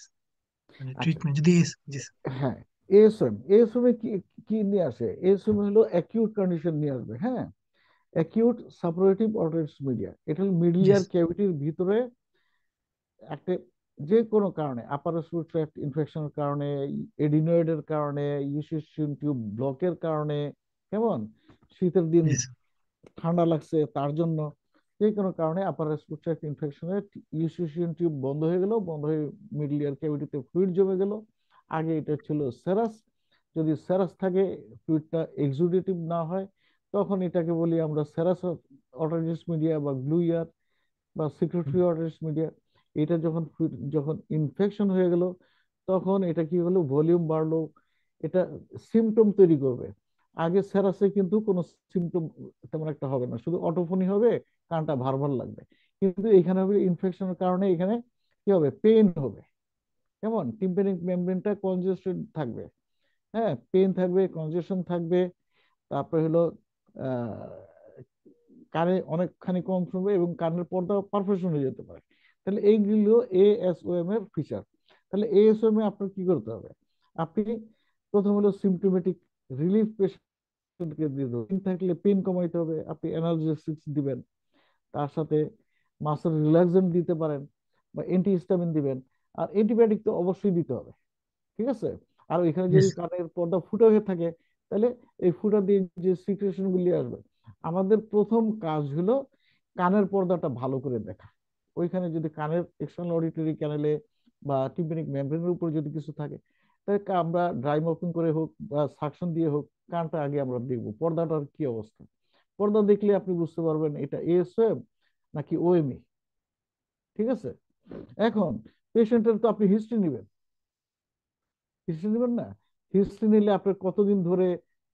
মানে আচ্ছা, ট্রিটমেন্ট যদি জি স্যার। হ্যাঁ, এএসএম এ কি কি নিয়ে আসে? এএসএম হলো অ্যাকিউট কন্ডিশন নিয়ে আসবে, হ্যাঁ। অ্যাকিউট সাপোরেটিভ অর্টারিস মিডিয়া, এটা হলো মিডল জি ইয়ার স্যার। ক্যাভিটির ভিতরে একটা যে কোনো কারণে, আপার রেসপিরেটরি ট্র্যাক্ট ইনফেকশনের কারণে, এডিনয়েডের কারণে, ইউসিসিয়ান টিউব ব্লকের কারণে, কেমন, শীতের দিন জি স্যার। ঠান্ডা লাগছে তার জন্য, যে কোনো কারণে আপার রেসপিরেটরি ট্র্যাক্ট ইনফেকশনে ইউসিসিয়ান টিউব বন্ধ হয়ে গেল, বন্ধ হয়ে মিডল ইয়ার ক্যাভিটিতে ফ্লুইড জমে গেল। আগে এটা ছিল সেরাস, যদি সেরাস থাকে, ফ্লুইডটা এক্সুডেটিভ না হয়, তখন এটাকে বলি আমরা সেরাস অটারিস মিডিয়া বা গ্লু ইয়ার বা হুম, সিক্রেটরি অটারিস মিডিয়া। এটা যখন যখন ইনফেকশন হয়ে গেল, তখন এটা কি হলো, ভলিউম বাড়লো, এটা সিমটম তৈরি করবে। আগে সেরাসে কিন্তু কোনো সিমটম তেমন একটা হবে না, শুধু অটোফনি হবে, কানটা ভার ভার লাগবে। কিন্তু এখানে হবে ইনফেকশনের কারণে এখানে কি হবে, পেইন হবে, কেমন, টিম্প্যানিক মেমব্রেনটা কনজেস্টেড থাকবে, হ্যাঁ, পেইন থাকবে, কনজেশন থাকবে। তারপরে হলো আহ কানে অনেকখানি কম শুনবে এবং কানের পর্দা পারফেকশন হয়ে যেতে পারে। তাহলে এইগুলো এএসওএম এর ফিচার। তাহলে এএসওএম এ আপনার কি করতে হবে? আপনি প্রথম হলো সিমটোমেটিক রিলিফ পেশেন্টকে দিয়ে দেবেন, পেইন থাকলে পেইন কমাইতে হবে, আপনি অ্যানালজেসিক্স দিবেন, তার সাথে মাসেল রিল্যাক্সেন্ট দিতে পারেন বা অ্যান্টিহিস্টামিন দিবেন। আর অ্যান্টিবায়োটিক তো অবশ্যই দিতে হবে, ঠিক আছে। আর এখানে জি যদি স্যার। কানের পর্দা ফুটা হয়ে থাকে, তাহলে এই ফুটা দিয়ে যে সিক্রেশন গুলি আসবে, আমাদের প্রথম কাজ হলো কানের পর্দাটা ভালো করে দেখা। ওইখানে যদি কানের এক্সটার্নাল অডিটরি ক্যানেলে বা টিম্পানিক মেমব্রেনের উপর যদি কিছু থাকে, তাহলে আমরা ড্রাই মপিং করে হোক বা সাকশন দিয়ে হোক, কানটা আগে আমরা দেখবো পর্দাটার কি অবস্থা। পর্দা দেখলে আপনি বুঝতে পারবেন এটা এএসএম নাকি ওএমই, ঠিক আছে। এখন পেশেন্টের তো আপনি হিস্ট্রি নেবেন, হিস্ট্রি নেবেন না? হিস্ট্রি নিলে আপনার কতদিন ধরে,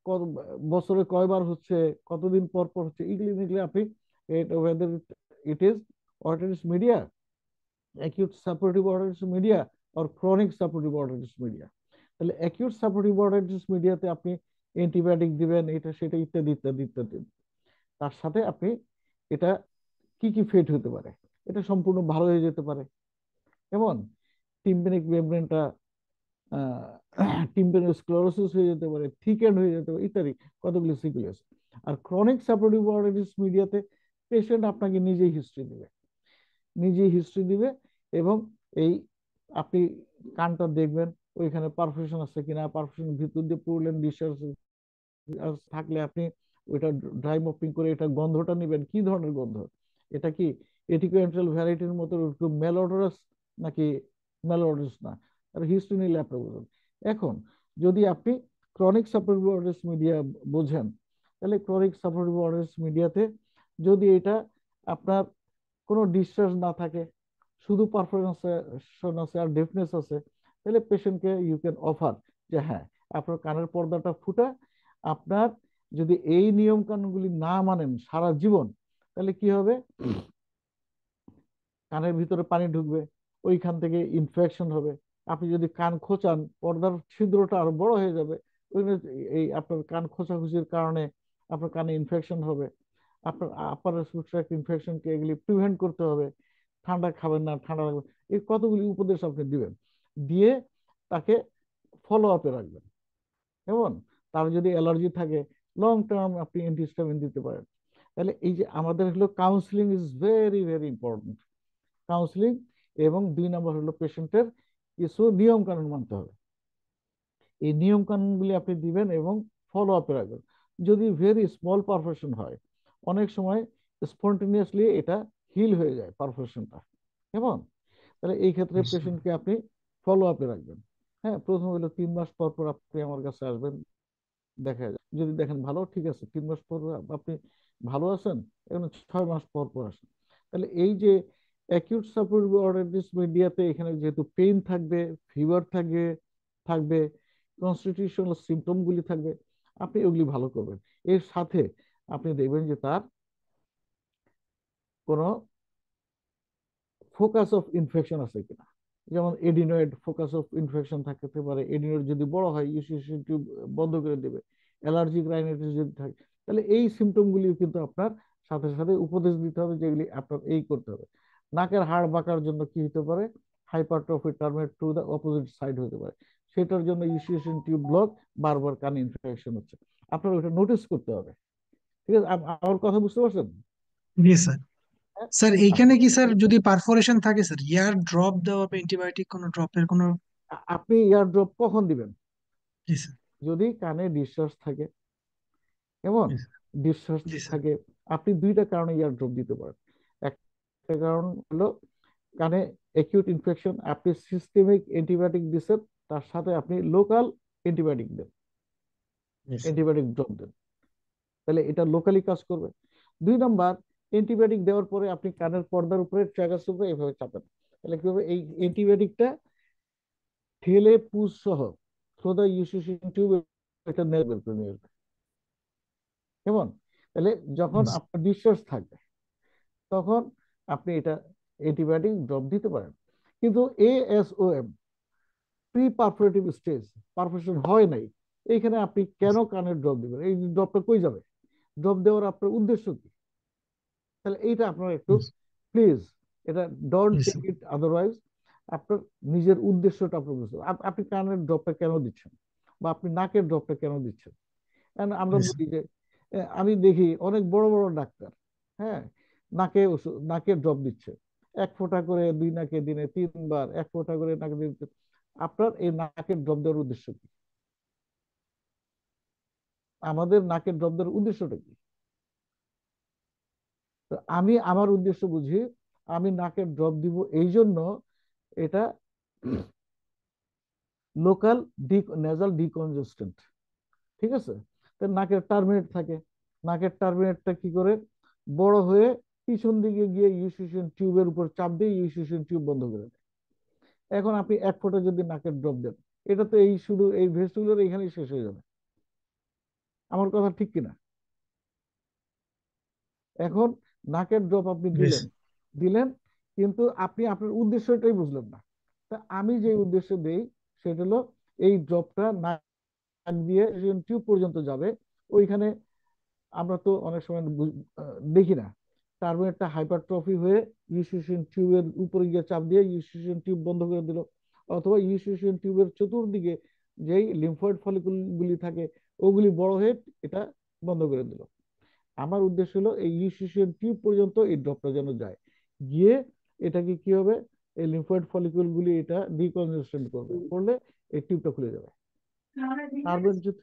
কত বছরে কয়বার হচ্ছে, কতদিন পর পর হচ্ছে, এগুলি নিলে আপনি whether it is otitis media, acute suppurative otitis media or chronic suppurative otitis media। তাহলে acute suppurative otitis mediaতে আপনি অ্যান্টিবায়োটিক দিবেন, এটা সেটা ইত্যাদি ইত্যাদি ইত্যাদি। তার সাথে আপনি এটা কি কি ফেট হতে পারে, এটা সম্পূর্ণ ভালো হয়ে যেতে পারে, যেমন টিম্পানিক মেমব্রেনটা টিম্পানোস্ক্লেরোসিস হয়ে যেতে পারে, থিকেন্ড হয়ে যেতে পারে, ইত্যাদি কতগুলি সিকুয়েন্স আছে। আর ক্রনিক সাপোর্টিভ অর্থাইটিস মিডিয়াতে পেশেন্ট আপনাকে নিজেই হিস্ট্রি দিবে এবং এই আপনি কানটা দেখবেন, ওইখানে পারফেকশন আছে কিনা, পারফেকশন ভিতর দিয়ে পুরলেন ডিসচার্জ থাকলে আপনি ওইটা ড্রাই মপিং করে এটা গন্ধটা নেবেন, কি ধরনের গন্ধ, এটা কি এটিকুয়েন্টাল ভ্যারাইটির মতো একটু মেলোডারাস নাকি মেলোডারাস না, আর হিস্ট্রি নিলে আপনি বুঝবেন। এখন যদি আপনি ক্রনিক সাপোর্টিভ অর্ডারস মিডিয়া বোঝেন, তাহলে ক্রনিক সাপোর্টিভ অর্ডারস মিডিয়াতে যদি এটা আপনার কোনো ডিসচার্জ না থাকে, শুধু পারফরমেন্স আছে আর ডেফনেস আছে, তাহলে পেশেন্টকে ইউ ক্যান অফার যে হ্যাঁ, আপনার কানের পর্দাটা ফুটা, আপনার যদি এই নিয়ম কানুনগুলি না মানেন সারা জীবন, তাহলে কি হবে, কানের ভিতরে পানি ঢুকবে, ওইখান থেকে ইনফেকশন হবে। আপনি যদি কান খোঁচান, পর্দার ছিদ্রটা আরো বড় হয়ে যাবে, এই আপনার কান খোঁচাখুচির কারণে আপনার কানে ইনফেকশন হবে। আপনার আপার রেসপিরেটরি ইনফেকশনকে এগুলি প্রিভেন্ট করতে হবে। ঠান্ডা খাবেন না, ঠান্ডা লাগবে, এই কতগুলি উপদেশ আপনি দিবেন, দিয়ে তাকে ফলো আপে রাখবেন। যেমন তার যদি অ্যালার্জি থাকে, লং টার্ম আপনি অ্যান্টিহিস্টামিন দিতে পারেন। তাহলে এই যে আমাদের হলো counselling is very very important, counselling. এবং 2 নম্বর হলো পেশেন্টের কিছু নিয়ম কানুন মানতে হবে, এই নিয়ম কানুনগুলি আপনি দিবেন এবং ফলো আপে রাখবেন। যদি ভেরি স্মল পারফেকশন হয়, অনেক সময় স্পন্টেনিয়াসলি এটা হিল হয়ে যায় পারফেকশনটা, কেমন। তাহলে এই ক্ষেত্রে বুঝতে পেশেন্টকে আপনি ফলো আপে রাখবেন। হ্যাঁ, প্রথম হলো 3 মাস পর পর আপনি আমার কাছে আসবেন, দেখা যায় যদি দেখেন ভালো, ঠিক আছে, 3 মাস পর আপনি ভালো আছেন, এখন 6 মাস পর পর আসেন। তাহলে এই যে অ্যাকিউট সাপোর্টিভ অর্থাইটিস মিডিয়াতে এখানে যেহেতু পেইন থাকবে, ফিভার থাকবে থাকবে কনস্টিটিউশনাল সিমটম গুলি থাকবে, আপনি ওগুলি ভালো করবেন। এর সাথে আপনি দেখবেন যে তার কোনো ফোকাস অফ ইনফেকশন আছে কিনা, যেমন এডিনয়েড ফোকাস অফ ইনফেকশন থাকতে পারে, এডিনয়েড যদি বড় হয় ইউসিসি টিউব বন্ধ করে দেবে। অ্যালার্জিক রাইনাইটিস যদি থাকে, তাহলে এই সিমটম গুলিও কিন্তু আপনার সাথে সাথে উপদেশ দিতে হবে, যেগুলি আপনার এই করতে হবে। নাকের হাড় বাঁকার জন্য কি হতে পারে, hypertrophy terminate to the opposite side হতে পারে। সেটার জন্য ইউসিএশন টিউব ব্লক, বারবার কানে ইনফেকশন হচ্ছে। আপনার ওটা নোটিস করতে হবে। ঠিক আছে, আমার কথা বুঝতে পারছেন? জি স্যার। হ্যাঁ? স্যার এইখানে আচ্ছা, কি স্যার যদি পারফোরেশন থাকে স্যার, ইয়ার ড্রপ দেওয়া বা অ্যান্টিবায়োটিক কোনো ড্রপের কোনো? আপনি ইয়ার ড্রপ কখন দিবেন? জি স্যার। যদি কানে ডিসচার্জ থাকে, কেমন, জি স্যার। ডিসচার্জ জি স্যার। থাকে, আপনি দুইটা কারণে ইয়ার ড্রপ দিতে পারেন। একটা কারণ হলো কানে অ্যাকিউট ইনফেকশন, আপনি সিস্টেমিক অ্যান্টিবায়োটিক দিচ্ছেন, তার সাথে আপনি লোকাল অ্যান্টিবায়োটিক দেন, জি স্যার। অ্যান্টিবায়োটিক ড্রপ দেন, তাহলে এটা লোকালি কাজ করবে। দুই নাম্বার, অ্যান্টিবায়োটিক দেওয়ার পরে আপনি কানের পর্দার উপরে ট্র্যাগাস উপরে এভাবে চাপেন, তাহলে কি হবে, এই অ্যান্টিবায়োটিকটা ঠেলে পুষ সহ থ্রু দ্য ইউসিশন টিউব একটা নেল বের করে নিয়ে আসবে। কেমন? তাহলে যখন জি স্যার। আপনার ডিসচার্জ থাকবে, তখন আপনি এটা অ্যান্টিবায়োটিক ড্রপ দিতে পারেন। কিন্তু এএসওএম, প্রি পারফোরেটিভ স্টেজ, পারফোরেশন হয় নাই, এইখানে আপনি কেন কানের ড্রপ দিবেন? এই ড্রপটা কই যাবে? ড্রপ দেওয়ার আপনার উদ্দেশ্য কি? তাহলে এইটা আপনারা একটু প্লিজ, এটা ডোন্ট জি টেক স্যার। It otherwise. আপনার নিজের উদ্দেশ্যটা আপনি বুঝতে হবে। আপনি কানের ড্রপটা কেন দিচ্ছেন, বা আপনি নাকের ড্রপটা কেন দিচ্ছেন? কারণ আমরা জি স্যার। বলি যে আমি দেখি অনেক বড় বড় ডাক্তার, হ্যাঁ, নাকের ড্রপ দিচ্ছে, এক ফোঁটা করে দুই নাকে দিনে তিনবার, এক ফোঁটা করে নাকে দিতে। আপনার এই নাকের ড্রপ দেওয়ার উদ্দেশ্য কি? আমাদের নাকের ড্রপ দেওয়ার উদ্দেশ্যটা কি? তো আমি আমার উদ্দেশ্য বুঝি, আমি নাকের ড্রপ দিব এই জন্য, এটা লোকাল নেজাল ডিকনজেস্টেন্ট। ঠিক আছে? তো নাকের টার্মিনেট থাকে, নাকের টার্মিনেটটা কি করে, বড় হয়ে পিছন দিকে গিয়ে ইউসিশন টিউবের উপর চাপ দিয়ে ইউসিশন টিউব বন্ধ করে দেয়। এখন আপনি এক ফোঁটা যদি নাকের ড্রপ দেন, এটা তো এই শুধু এই ভেস্টুলার এখানেই শেষ হয়ে যাবে। আমার কথা ঠিক কিনা? এখন নাকের ড্রপ আপনি জি দিলেন, স্যার। দিলেন, কিন্তু আপনি আপনার উদ্দেশ্যটাই বুঝলেন না। তা আমি যে উদ্দেশ্য দেই, সেটা হলো এই ড্রপটা নাক দিয়ে টিউব পর্যন্ত যাবে। ওইখানে আমরা তো অনেক সময় দেখি না, টার্মিনেটটা হাইপারট্রফি হয়ে ইউসিশন টিউবের উপরে গিয়ে চাপ দিয়ে ইউসিশন টিউব বন্ধ করে দিল, অথবা ইউসিশন টিউবের চতুর্দিকে যেই লিম্ফয়েড ফলিকুল গুলি থাকে, ওগুলি বড় হয়ে এটা বন্ধ করে দিল। আমার উদ্দেশ্য হলো এই ইউসিশন টিউব পর্যন্ত এই ড্রপটা যেন যায়, গিয়ে এটাকে কি হবে, এই লিম্ফয়েড ফলিকুল গুলি এটা ডিকনজেশন করবে, করলে এই টিউবটা খুলে যাবে। টার্বিনেট যদি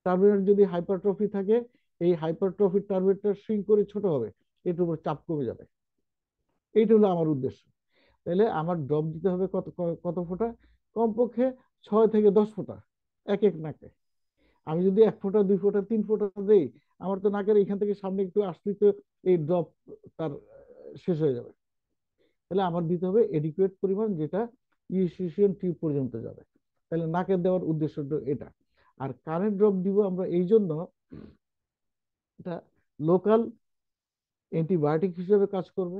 টার্বিনেট যদি হাইপারট্রফি থাকে, এই হাইপারট্রফি টার্বিনেটটা শ্রিঙ্ক করে ছোট হবে, এটার উপর চাপ কমে যাবে। এইটা হলো আমার উদ্দেশ্য। তাহলে আমার ড্রপ দিতে হবে কত কত ফোঁটা? কমপক্ষে 6 থেকে 10 ফোঁটা এক এক নাকে। আমি যদি এক ফোঁটা দুই ফোঁটা তিন ফোঁটা দেই, আমার তো নাকের এখান থেকে সামনে একটু আসলেই তো এই ড্রপ তার শেষ হয়ে যাবে। তাহলে আমার দিতে হবে এডিকুয়েট পরিমাণ, যেটা ইউসিশিয়ান টিউব পর্যন্ত যাবে। তাহলে নাকের দেওয়ার উদ্দেশ্যটা এটা। আর কানের ড্রপ দিব আমরা এই জন্য, এটা লোকাল অ্যান্টিবায়োটিক হিসেবে কাজ করবে।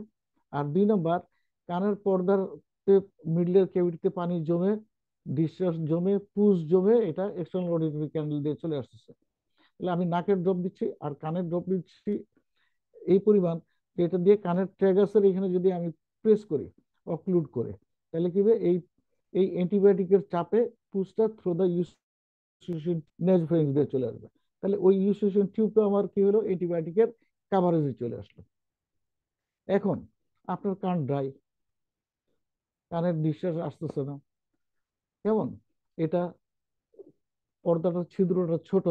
আর দুই নাম্বার, কানের পর্দার মিডলের ক্যাভিটিতে পানি জমে, ডিসচার্জ জমে, পুজ জমে, এটা এক্সটার্নাল অডিটরি ক্যানেল দিয়ে চলে আসতেছে। তাহলে আমি নাকের ড্রপ দিচ্ছি আর কানের ড্রপ দিচ্ছি এই পরিমাণ, যে এটা দিয়ে কানের ট্র্যাগাসের এখানে যদি আমি প্রেস করি, অক্লুড করে, তাহলে কি হবে, এই এই অ্যান্টিবায়োটিকের চাপে পুজটা থ্রু দ্য ইউসিশন নেজোফেরিংস দিয়ে চলে আসবে। তাহলে ওই ইউসিশন টিউবটা আমার কি হলো, অ্যান্টিবায়োটিকের কাভারেজে চলে আসলো। এখন আপনার কান ড্রাই, কানের নিঃশ্বাস আসতেছে না, কেমন, এটা পর্দাটা ছিদ্রটা ছোট,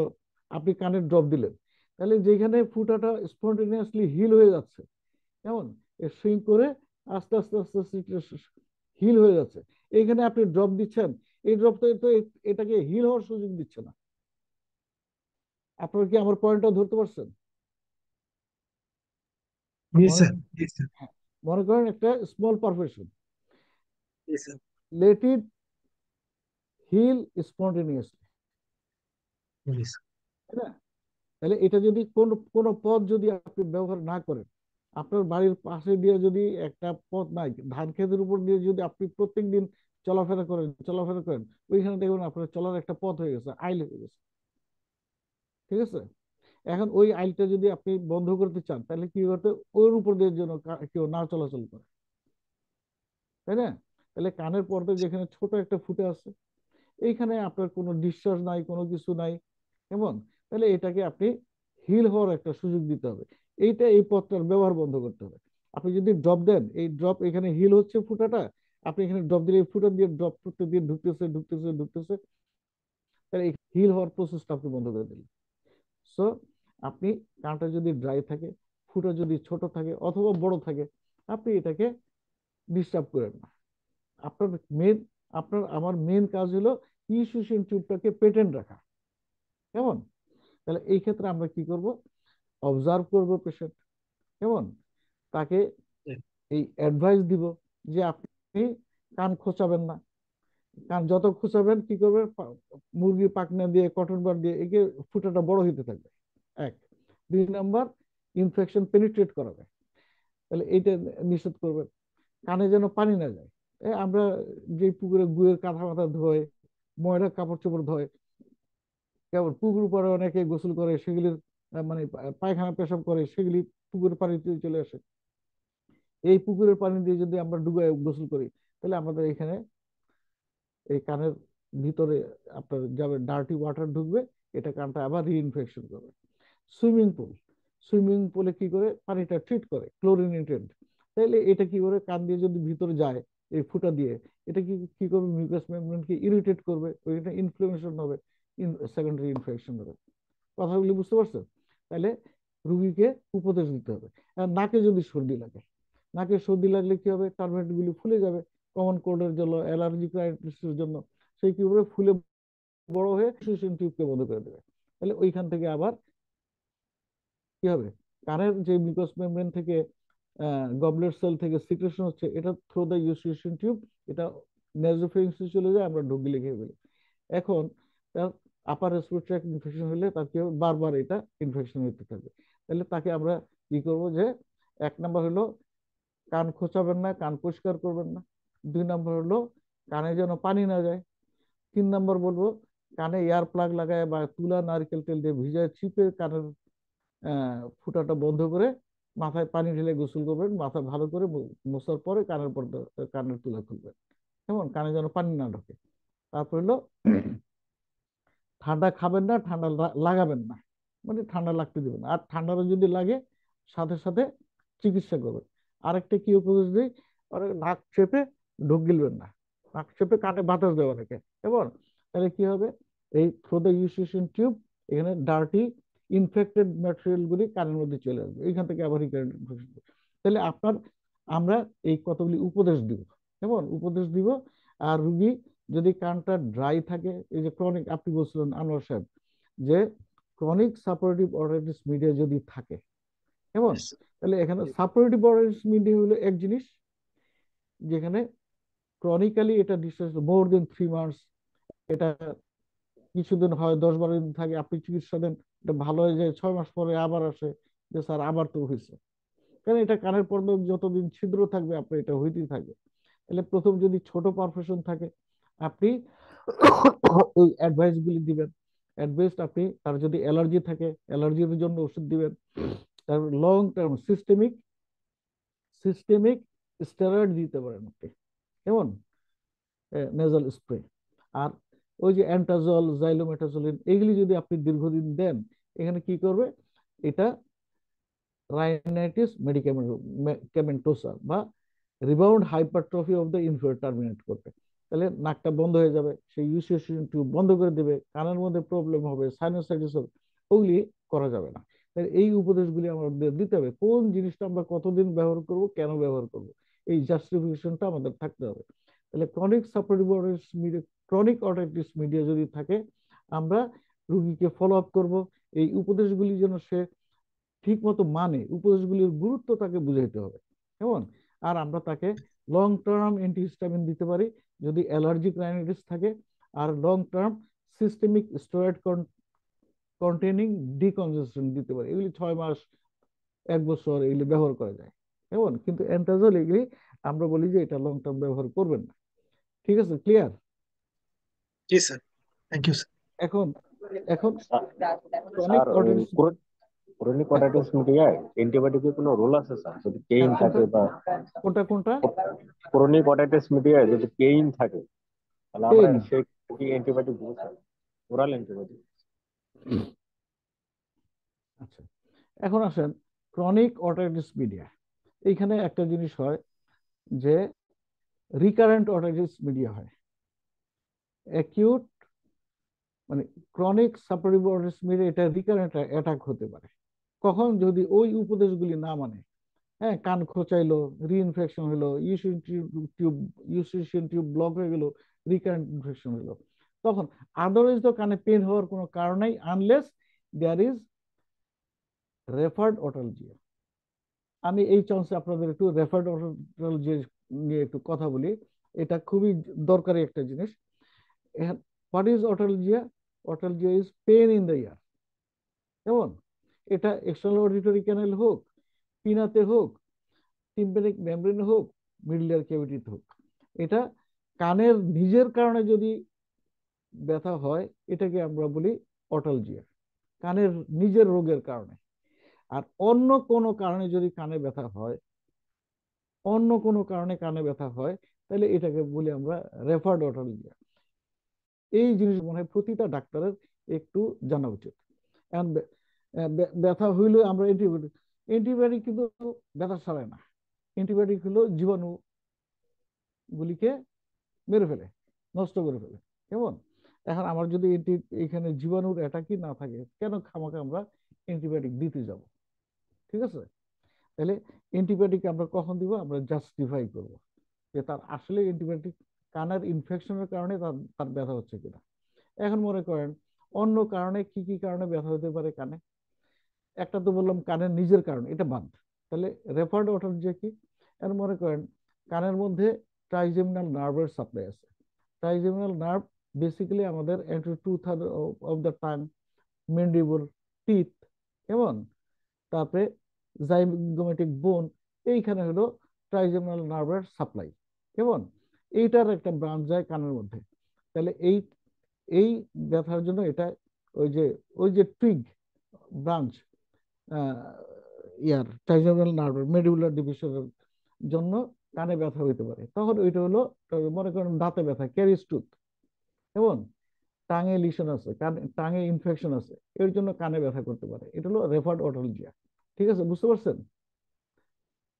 আপনি কানের ড্রপ দিলেন, তাহলে যেখানে ফুটাটা স্পন্টেনিয়াসলি হিল হয়ে যাচ্ছে, কেমন, সুইং করে আস্তে আস্তে আস্তে আস্তে হিল হয়ে যাচ্ছে, এইখানে আপনি ড্রপ দিচ্ছেন, এই ড্রপটা তো এটাকে হিল হওয়ার সুযোগ দিচ্ছে না। আপনারা কি আমার পয়েন্টটা ধরতে পারছেন? জি মনে স্যার। জি স্যার। হ্যাঁ, মনে করেন একটা স্মল পারফেকশন, জি sir. Let it heal spontaneously, জি স্যার। তাই না? তাহলে এটা যদি কোন কোন পথ যদি আপনি ব্যবহার না করেন, আপনার বাড়ির পাশে দিয়ে যদি একটা পথ নাই, ধান ক্ষেতের উপর দিয়ে যদি আপনি প্রত্যেক দিন চলাফেরা করেন, ওইখানে দেখবেন আপনার চলার একটা পথ হয়ে গেছে, আইল হয়ে গেছে। ঠিক আছে? এখন ওই আইলটা যদি আপনি বন্ধ করতে চান, তাহলে কি করতে, ওর উপর দিয়ে যেন কেউ না চলাচল করে। তাই না? তাহলে কানের পর্দায় যেখানে ছোট একটা ফুটে আছে, এইখানে আপনার কোনো ডিসচার্জ নাই, কোনো কিছু নাই, কেমন? তাহলে এটাকে আপনি হিল হওয়ার একটা সুযোগ দিতে হবে। এই পথটার ব্যবহার বন্ধ করতে হবে। আপনি যদি ড্রপ দেন, এই ড্রপ এখানে হিল হচ্ছে ফুটাটা, আপনি এখানে ড্রপ দিলে এই ফুটা দিয়ে ড্রপ করতে দিয়ে ঢুকতেছে ঢুকতেছে ঢুকতেছে, তাহলে এই হিল হওয়ার প্রসেসটা আপনি বন্ধ করে দিলেন। সো আপনি কানটা যদি ড্রাই থাকে, ফুটা যদি ছোট থাকে অথবা বড় থাকে, আপনি এটাকে ডিস্টার্ব করেন না। আপনার মেন আমার মেন কাজ হলো ইস্যুশন টিউবটাকে পেটেন্ট রাখা, কেমন? তাহলে এই ক্ষেত্রে আমরা কি করব? অবজার্ভ করব পেশেন্ট, কেমন? তাকে এই অ্যাডভাইস দিব যে আপনি কান খোঁচাবেন না। কান যত খোঁচাবেন কি করবে, মুরগির পাখনা দিয়ে কটন বার দিয়ে একে ফুটাটা বড় হইতে থাকবে। এক। দুই নাম্বার, ইনফেকশন পেনিট্রেট করাবে, তাহলে এইটা নিষেধ করবেন। কানে যেন পানি না যায়। আমরা যে পুকুরে গুয়ের কাঁথা মাথা ধোয়, ময়লা কাপড় চোপড় ধোয়, কেবল পুকুর পাড়ে অনেকে গোসল করে, সেগুলির মানে পায়খানা পেশাব করে, সেগুলি পুকুরের পানিতে চলে আসে। এই পুকুরের পানি দিয়ে যদি আমরা ডুবে গোসল করি, তাহলে আমাদের এখানে এই কানের ভিতরে আপনার যাবে ডার্টি ওয়াটার ঢুকবে, এটা কানটা আবার রিইনফেকশন করবে। সুইমিং পুল, সুইমিং পুলে কি করে পানিটা ট্রিট করে ক্লোরিনেটেড, তাহলে এটা কি করে কান দিয়ে যদি ভিতরে যায় এই ফুটা দিয়ে, এটা কি কি করবে, মিউকাস মেমব্রেনকে ইরিটেট করবে, ওইটা ইনফ্লামেশন হবে, সেকেন্ডারি ইনফেকশন হবে। কথাগুলি বুঝতে পারছো? তাহলে রুগীকে উপদেশ দিতে হবে। আর নাকে যদি সর্দি লাগে, নাকে সর্দি লাগলে কি হবে, টার্মেট গুলি ফুলে যাবে, কমন কোল্ডের জন্য, অ্যালার্জিক রাইনাইটিসের জন্য, সেই কি করে ফুলে বড় হয়ে সুশন টিউবকে বন্ধ করে দেবে। তাহলে ওইখান থেকে আবার কি হবে, কানের যে মিউকাস মেমব্রেন থেকে গবলেট সেল থেকে সিক্রেশন হচ্ছে, এটা থ্রু দ্য ইউস্টেশন টিউব, এটা নেজোফেরিংসে চলে যায়, আমরা ঢোক গিলে খেয়ে ফেলি। এখন তার আপার রেসপিরেটরি ট্র্যাক্ট ইনফেকশন হলে তার কি হবে, বারবার এটা ইনফেকশন হতে থাকবে। তাহলে তাকে আমরা কি করব, যে এক নাম্বার হলো কান খোঁচাবেন না, কান পরিষ্কার করবেন না। দুই নাম্বার হলো কানে যেন পানি না যায়। তিন নাম্বার বলবো, কানে এয়ার প্লাগ লাগায় বা তুলা নারকেল তেল দিয়ে ভিজায় চিপে কানের ফুটাটা বন্ধ করে মাথায় পানি ঢেলে গোসল করবেন, মাথা ভালো করে মোছার পরে কানের পর্দা, কানের তুলা খুলবেন, কেমন? কানে যেন পানি না ঢোকে। তারপর হলো ঠান্ডা খাবেন না, ঠান্ডা লাগাবেন না, মানে ঠান্ডা লাগতে দিবেন না। আর ঠান্ডাটা যদি লাগে, সাথে সাথে চিকিৎসা করবেন। আরেকটা কি উপদেশ দিই, নাক চেপে ঢোক গিলবেন না, নাক চেপে কানে বাতাস দেওয়া রাখে, এবং তাহলে কি হবে, এই থ্রু দ্য ইউস্টেশন টিউব, এখানে ডার্টি ইনফেক্টেড ম্যাটেরিয়াল গুলি কানের মধ্যে চলে আসবে, এইখান থেকে আবার রিকারেন্ট ইনফেকশন। তাহলে আমরা এই কতগুলি উপদেশ দিব, কেমন উপদেশ দিব। আর রুগী যদি কানটা ড্রাই থাকে, এই যে ক্রনিক, আপনি বলছিলেন আনোয়ার সাহেব, যে ক্রনিক সাপোরেটিভ অর্থাইটিস মিডিয়া যদি থাকে, কেমন? Yes. তাহলে এখানে সাপোরেটিভ অর্থাইটিস মিডিয়া হলো এক জিনিস, যেখানে ক্রনিক্যালি এটা ডিসচার্জ মোর দেন 3 মান্থস, এটা কিছুদিন হয়, 10-12 দিন থাকে, আপনি চিকিৎসা দেন, এটা ভালো হয়ে যায়, 6 মাস পরে আবার আসে যে স্যার আবার তো হয়েছে। কারণ এটা কানের পর্দা যতদিন ছিদ্র থাকবে আপনার এটা হইতেই থাকবে। তাহলে প্রথম যদি ছোট পারফেশন থাকে, আপনি ওই অ্যাডভাইস গুলি দিবেন। অ্যাডভাইস আপনি, তার যদি অ্যালার্জি থাকে অ্যালার্জির জন্য ওষুধ দিবেন। তারপর লং টার্ম সিস্টেমিক স্টেরয়েড দিতে পারেন আপনি, কেমন? Nasal spray. আর ওই যে অ্যান্টাজল, জাইলোমেটাজলিন, এগুলি যদি আপনি দীর্ঘদিন দেন, এখানে কি করবে, এটা রাইনাইটিস মেডিকেমেন্টোসা বা rebound hypertrophy of the inferior turbinate করবে। তাহলে নাকটা বন্ধ হয়ে যাবে, সেই ইউসিএসিন টিউব বন্ধ করে দেবে, কানের মধ্যে প্রবলেম হবে, সাইনোসাইটিস হবে, ওগুলি করা যাবে না। তাহলে এই উপদেশগুলি আমাদের দিতে হবে, কোন জিনিসটা আমরা কতদিন ব্যবহার করব, কেন ব্যবহার করব, এই জাস্টিফিকেশনটা আমাদের থাকতে হবে। তাহলে chronic supportive media, chronic arthritis media যদি থাকে, আমরা রুগীকে ফলো আপ করবো, এই উপদেশগুলি যেন সে ঠিক মতো মানে, উপদেশগুলির গুরুত্ব তাকে বুঝাইতে হবে, কেমন? আর আমরা তাকে লং টার্ম অ্যান্টিহিস্টামিন দিতে পারি যদি অ্যালার্জিক রাইনাইটিস থাকে, আর long term systemic steroid containing decongestion দিতে পারি, এগুলি 6 মাস, 1 বছর এগুলি ব্যবহার করা যায়, কেমন? কিন্তু অ্যান্টাজল এগুলি আমরা বলি যে এটা লং টার্ম ব্যবহার করবেন না। ঠিক আছে, ক্লিয়ার? জি স্যার, থ্যাংক ইউ স্যার। এখন এখন স্যার ক্রনিক অর্টারিস, ক্রনিক হ্যাঁ অটাইটিস মিডিয়ায় অ্যান্টিবায়োটিকের কোনো রোল আছে স্যার, যদি পেইন হ্যাঁ, কোনটা থাকে বা কোনটা কোনটা ক্রনিক অটাইটিস মিডিয়ায় যদি পেইন থাকে তাহলে আমরা পেন? সেই কি অ্যান্টিবায়োটিক দিব স্যার, ওরাল অ্যান্টিবায়োটিক? আচ্ছা, এখন আসেন ক্রনিক অটাইটিস মিডিয়া। এইখানে একটা জিনিস হয় যে রিকারেন্ট অটাইটিস মিডিয়া হয়, অ্যাকিউট মানে ক্রনিক সাপোরেটিভ অটাইটিস মিডিয়া এটা রিকারেন্ট অ্যাটাক হতে পারে। কখন? যদি ওই উপদেশগুলি না মানে, হ্যাঁ, কান খোঁচাইলো, রিইনফেকশন হলো, ইউসিশিয়ান টিউব ব্লক হয়ে গেল, রিকারেন্ট ইনফেকশন হলো, তখন আদারওয়াইজ তো কানে পেন হওয়ার কোনো কারণ নাই, আনলেস দেয়ার ইজ রেফার্ড অটালজিয়া। আমি এই চান্সে আপনাদের একটু রেফার্ড অটালজিয়া নিয়ে একটু কথা বলি। এটা খুবই দরকারি একটা জিনিস। What is otalgia? Otalgia is pain in the ear. যেমন এটা এক্সটার্নাল অডিটরি ক্যানেল হোক, পিনাতে হোক, টিম্পানিক মেমব্রেন হোক, মিডল ইয়ার ক্যাভিটিতে হোক, এটা কানের নিজের কারণে যদি ব্যথা হয় এটাকে আমরা বলি অটালজিয়া, কানের নিজের রোগের কারণে। আর অন্য কোনো কারণে যদি কানে ব্যথা হয়, অন্য কোনো কারণে কানে ব্যথা হয়, তাহলে এটাকে বলি আমরা রেফার্ড অটালজিয়া। এই জিনিস মনে হয় প্রতিটা ডাক্তারের একটু জানা উচিত। এখন ব্যথা হইলে আমরা অ্যান্টিবায়োটিক, অ্যান্টিবায়োটিক কিন্তু ব্যথা সারায় না। অ্যান্টিবায়োটিক হলো জীবাণুগুলিকে মেরে ফেলে, নষ্ট করে ফেলে। কেমন? এখন আমার যদি এখানে জীবাণুর অ্যাটাকই না থাকে, কেন খামাকে আমরা অ্যান্টিবায়োটিক দিতে যাব? ঠিক আছে, তাহলে অ্যান্টিবায়োটিক আমরা কখন দিব? আমরা জাস্টিফাই করব যে তার আসলে অ্যান্টিবায়োটিক কানের ইনফেকশনের কারণে তার তার ব্যথা হচ্ছে কিনা। এখন মনে করেন অন্য কারণে কি কি কারণে ব্যথা হতে পারে কানে। একটা তো বললাম কানের নিজের কারণে, এটা বাদ। তাহলে রেফার্ড ওঠার যে কি, এখন মনে করেন কানের মধ্যে ট্রাইজেমিনাল নার্ভের সাপ্লাই আছে। ট্রাইজেমিনাল নার্ভ বেসিক্যালি আমাদের anterior two third of the tongue, mandible, teeth, কেমন, তারপরে জাইগোমেটিক বোন, এইখানে হলো ট্রাইজেমিনাল নার্ভের সাপ্লাই, কেমন, এইটার একটা ব্রাঞ্চ যায় কানের মধ্যে। তাহলে এই এই ব্যথার জন্য এটা ওই যে টুইগ ব্রাঞ্চ ট্রাইজেমিনাল নার্ভের মেডুলার ডিভিশনের জন্য কানে ব্যথা হইতে পারে। তখন ওইটা হলো, মনে করেন দাঁতে ব্যথা, ক্যারিস টুথ, কেমন, টাঙে লিশন আছে, কানে টাঙে ইনফেকশন আছে, এর জন্য কানে ব্যথা করতে পারে। এটা হলো রেফার্ড অটোলজিয়া। ঠিক আছে, বুঝতে পারছেন?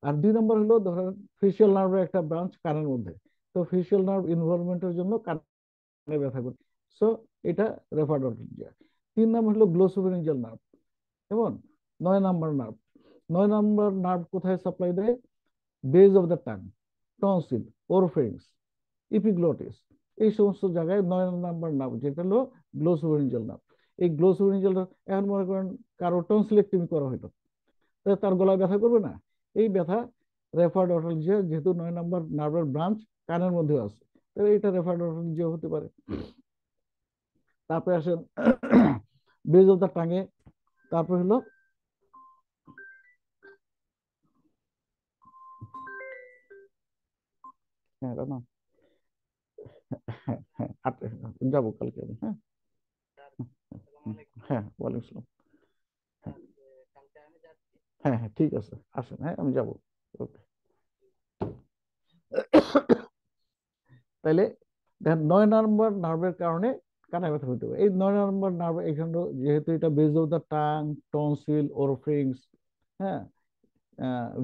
আর 2 নম্বর হলো ধরেন ফেসিয়াল নার্ভের একটা ব্রাঞ্চ কানের মধ্যে, তো ফেসিয়াল নার্ভ ইনভলভমেন্টের জন্য কানে ব্যথা করে, সো এটা রেফার্ড অটোলজিয়া। 3 নম্বর হলো গ্লোসোফেরিঞ্জিয়াল নার্ভ, কেমন, 9 নম্বর নার্ভ। 9 নম্বর নার্ভ কোথায় সাপ্লাই দেয়? Base of the tongue, tonsil, oropharynx, epiglottis, এই সমস্ত জায়গায় 9 নম্বর নার্ভ, যেটা হলো গ্লোসোফেরিঞ্জিয়াল নার্ভ। এই গ্লোসোফেরিঞ্জিয়াল নার্ভ, এখন মনে করেন কারো টনসিলেক্টমি করা হলো, তাহলে তার গলায় ব্যথা করবে না? এই ব্যথা রেফার্ড অটোলজিয়া, যেহেতু 9 নম্বর নার্ভের ব্রাঞ্চ কানের মধ্যে আছে, তাহলে এটা রেফার্ড অটোলজিয়া হতে পারে। তারপরে আসেন বেজ অফ দ্য টাঙে, তারপর হলো হ্যাঁ না, হ্যাঁ হ্যাঁ যাবো কালকে আমি, হ্যাঁ। হ্যাঁ, ওয়ালাইকুম আসসালাম। হ্যাঁ হ্যাঁ হ্যাঁ, ঠিক আছে, আসেন, হ্যাঁ আমি যাবো। ওকে। তাইলে দেখেন 9 নম্বর নার্ভের কারণে কানে ব্যথা হতে পারে। এই 9 নম্বর নার্ভ এখানে যেহেতু এটা base of the tongue, tonsil, oropharynx, হ্যাঁ,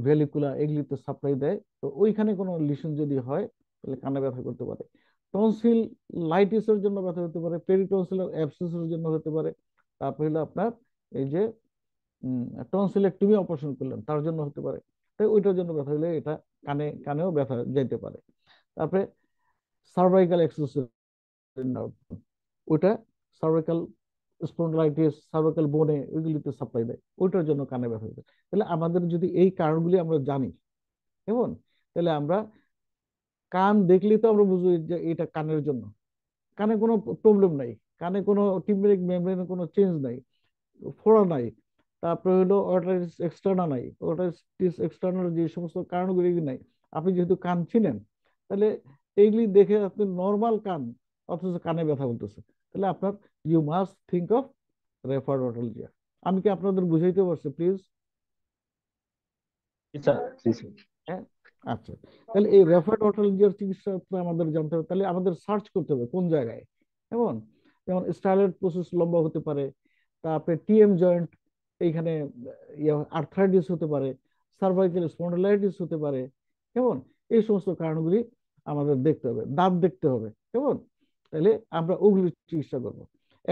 ভেলিকুলা, এগুলিতে সাপ্লাই দেয়। তো ওইখানে কোনো লিশন যদি হয় তাহলে কানে ব্যথা করতে পারে। টনসিল লাইটিসের জন্য ব্যথা হতে পারে, পেরিটনসিলার অ্যাবসেসের জন্য হতে পারে। তারপর হলো আপনার এই যে টনসিলেক্টমি অপারেশন করলেন তার জন্য হতে পারে। তাই ওইটার জন্য ব্যথা হলে এটা কানেও ব্যথা যেতে পারে। তারপরে সার্ভাইকাল এক্সোস নার্ভ, ওইটা সার্ভাইকাল স্পন্ডলাইটিস, সার্ভাইকাল বোনে, ওইগুলিতে সাপ্লাই দেয়, ওইটার জন্য কানে ব্যথা হতে। তাহলে আমাদের যদি এই কারণগুলি আমরা জানি, কেমন, তাহলে আমরা কান দেখলেই তো আমরা বুঝবো যে এটা কানের জন্য। কানে কোনো প্রবলেম নাই, কানে কোনো টিম্পানিক মেমব্রেনের কোনো চেঞ্জ নাই, ফোড়া নাই, তারপরে হলো অটাইটিস এক্সটার্না নাই, অটাইটিস এক্সটার্নাল যে সমস্ত কারণগুলি নাই, আপনি যেহেতু কান চিনেন, তাহলে এইগুলি দেখে আপনি নর্মাল কান, অথচ কানে ব্যথা বলতেছে, তাহলে আপনার you must think of referred otalgia. আমি কি আপনাদের বুঝাইতে পারছি প্লিজ? জি স্যার, জি স্যার। হ্যাঁ, আচ্ছা। তাহলে এই রেফার্ড অটোলজির চিকিৎসাটা আমাদের জানতে হবে, তাহলে আমাদের সার্চ করতে হবে কোন জায়গায়। যেমন যেমন স্টাইলয়েড প্রসেস লম্বা হতে পারে, তারপরে টিএম জয়েন্ট, এইখানে আর্থ্রাইটিস হতে পারে, সার্ভাইকাল স্পন্ডিলাইটিস হতে পারে। কেমন? এই সমস্ত কারণগুলি আমাদের দেখতে হবে, দাঁত দেখতে হবে। কেমন? তাহলে আমরা ওগুলি চিকিৎসা করব।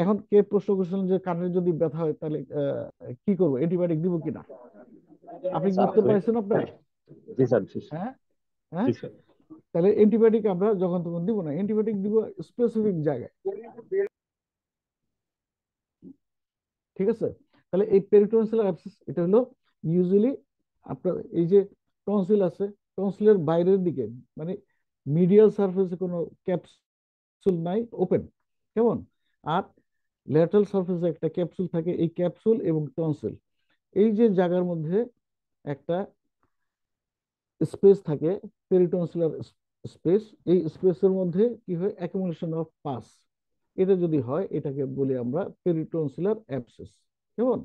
এখন কে প্রশ্ন করছিলেন যে কানের যদি ব্যথা হয় তাহলে কি করবো, অ্যান্টিবায়োটিক দিব কিনা? আপনি কি স্যার, উত্তর পাইছেন আপনার? জি স্যার, জি স্যার, হ্যাঁ, হ্যাঁ। জি স্যার। তাহলে অ্যান্টিবায়োটিক আমরা যখন তখন দিব না, অ্যান্টিবায়োটিক দিব স্পেসিফিক জায়গায়। ঠিক আছে? তাহলে এই পেরিটনসিলার অ্যাবসেস এটা হলো ইউজুয়ালি আপনার এই যে টনসিল আছে, টনসিলের বাইরের দিকে, মানে মিডিয়াল সারফেসে কোনো ক্যাপসুল নাই, ওপেন। কেমন? আর ল্যাটারাল সারফেসে একটা ক্যাপসুল থাকে, এই ক্যাপসুল এবং টনসিল এই যে জায়গার মধ্যে একটা স্পেস থাকে, পেরিটনসিলার স্পেস। এই স্পেসের মধ্যে কি হয়, অ্যাকুমুলেশন অফ পাস, এটা যদি হয় এটাকে বলি আমরা পেরিটনসিলার অ্যাবসেস। কেমন?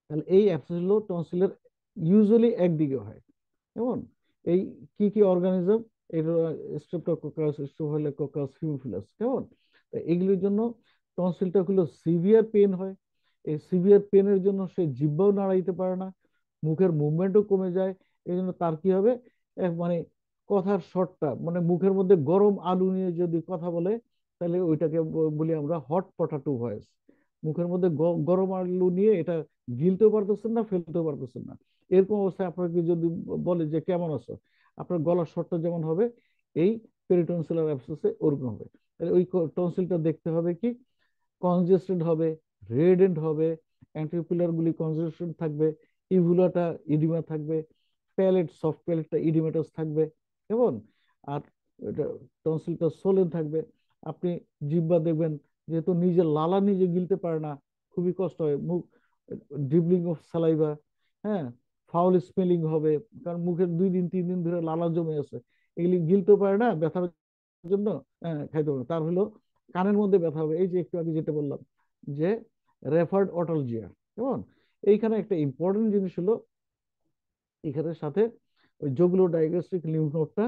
তাহলে এই অ্যাবসেস হলো টনসিলের ইউজুয়ালি একদিকে হয়। কেমন? এই কি কি অর্গানিজম, এটা স্ট্রেপ্টোককাস, স্টেফিলোককাস, হিমোফিলাস। কেমন? তো এগুলির জন্য টনসিলটা হলো সিভিয়ার পেন হয়। এই সিভিয়ার পেনের জন্য সে জিহ্বাও নাড়াইতে পারে না, মুখের মুভমেন্টও কমে যায়। এই জন্য তার কি হবে, মানে কথার শর্টটা, মানে মুখের মধ্যে গরম আলু নিয়ে যদি কথা বলে তাহলে ওইটাকে বলি আমরা হট পটাটো ভয়েস। মুখের মধ্যে গরম আলু নিয়ে এটা গিলতেও পারতেছেন না, ফেলতেও পারতেছেন না। এরকম অবস্থায় আপনাকে যদি বলে যে কেমন আছো, আপনার গলার স্বরটা যেমন হবে এই পেরিটনসিলার অ্যাবসেসে ওরকম হবে। তাহলে ওই টনসিলটা দেখতে হবে কি, কনজেস্টেড হবে, রেডেন্ট হবে, অ্যান্টিপিলার গুলি কনজেস্টেড থাকবে, ইভুলাটা ইডিমা থাকবে, প্যালেট সফট প্যালেটটা ইডিমেটাস থাকবে। কেমন? আর এটা টনসিলটা সোলেন থাকবে। আপনি জিহ্বা দেখবেন যেহেতু নিজে লালা নিজে গিলতে পারে না, খুবই কষ্ট হয়, মুখ ড্রিবলিং অফ সালাইভা, হ্যাঁ, ফাউল স্মেলিং হবে, কারণ মুখের 2 দিন 3 দিন ধরে লালা জমে আছে, এগুলি গিলতেও পারে না ব্যথার জন্য, হ্যাঁ, খাইতে পারে। তার হলো কানের মধ্যে ব্যথা হবে, এই যে একটু আগে যেটা বললাম যে রেফার্ড অটলজিয়া। কেমন? এইখানে একটা ইম্পর্টেন্ট জিনিস হলো এখানে সাথে ওই জোগুলো ডায়াগনস্টিক লিম্ফ নোডটা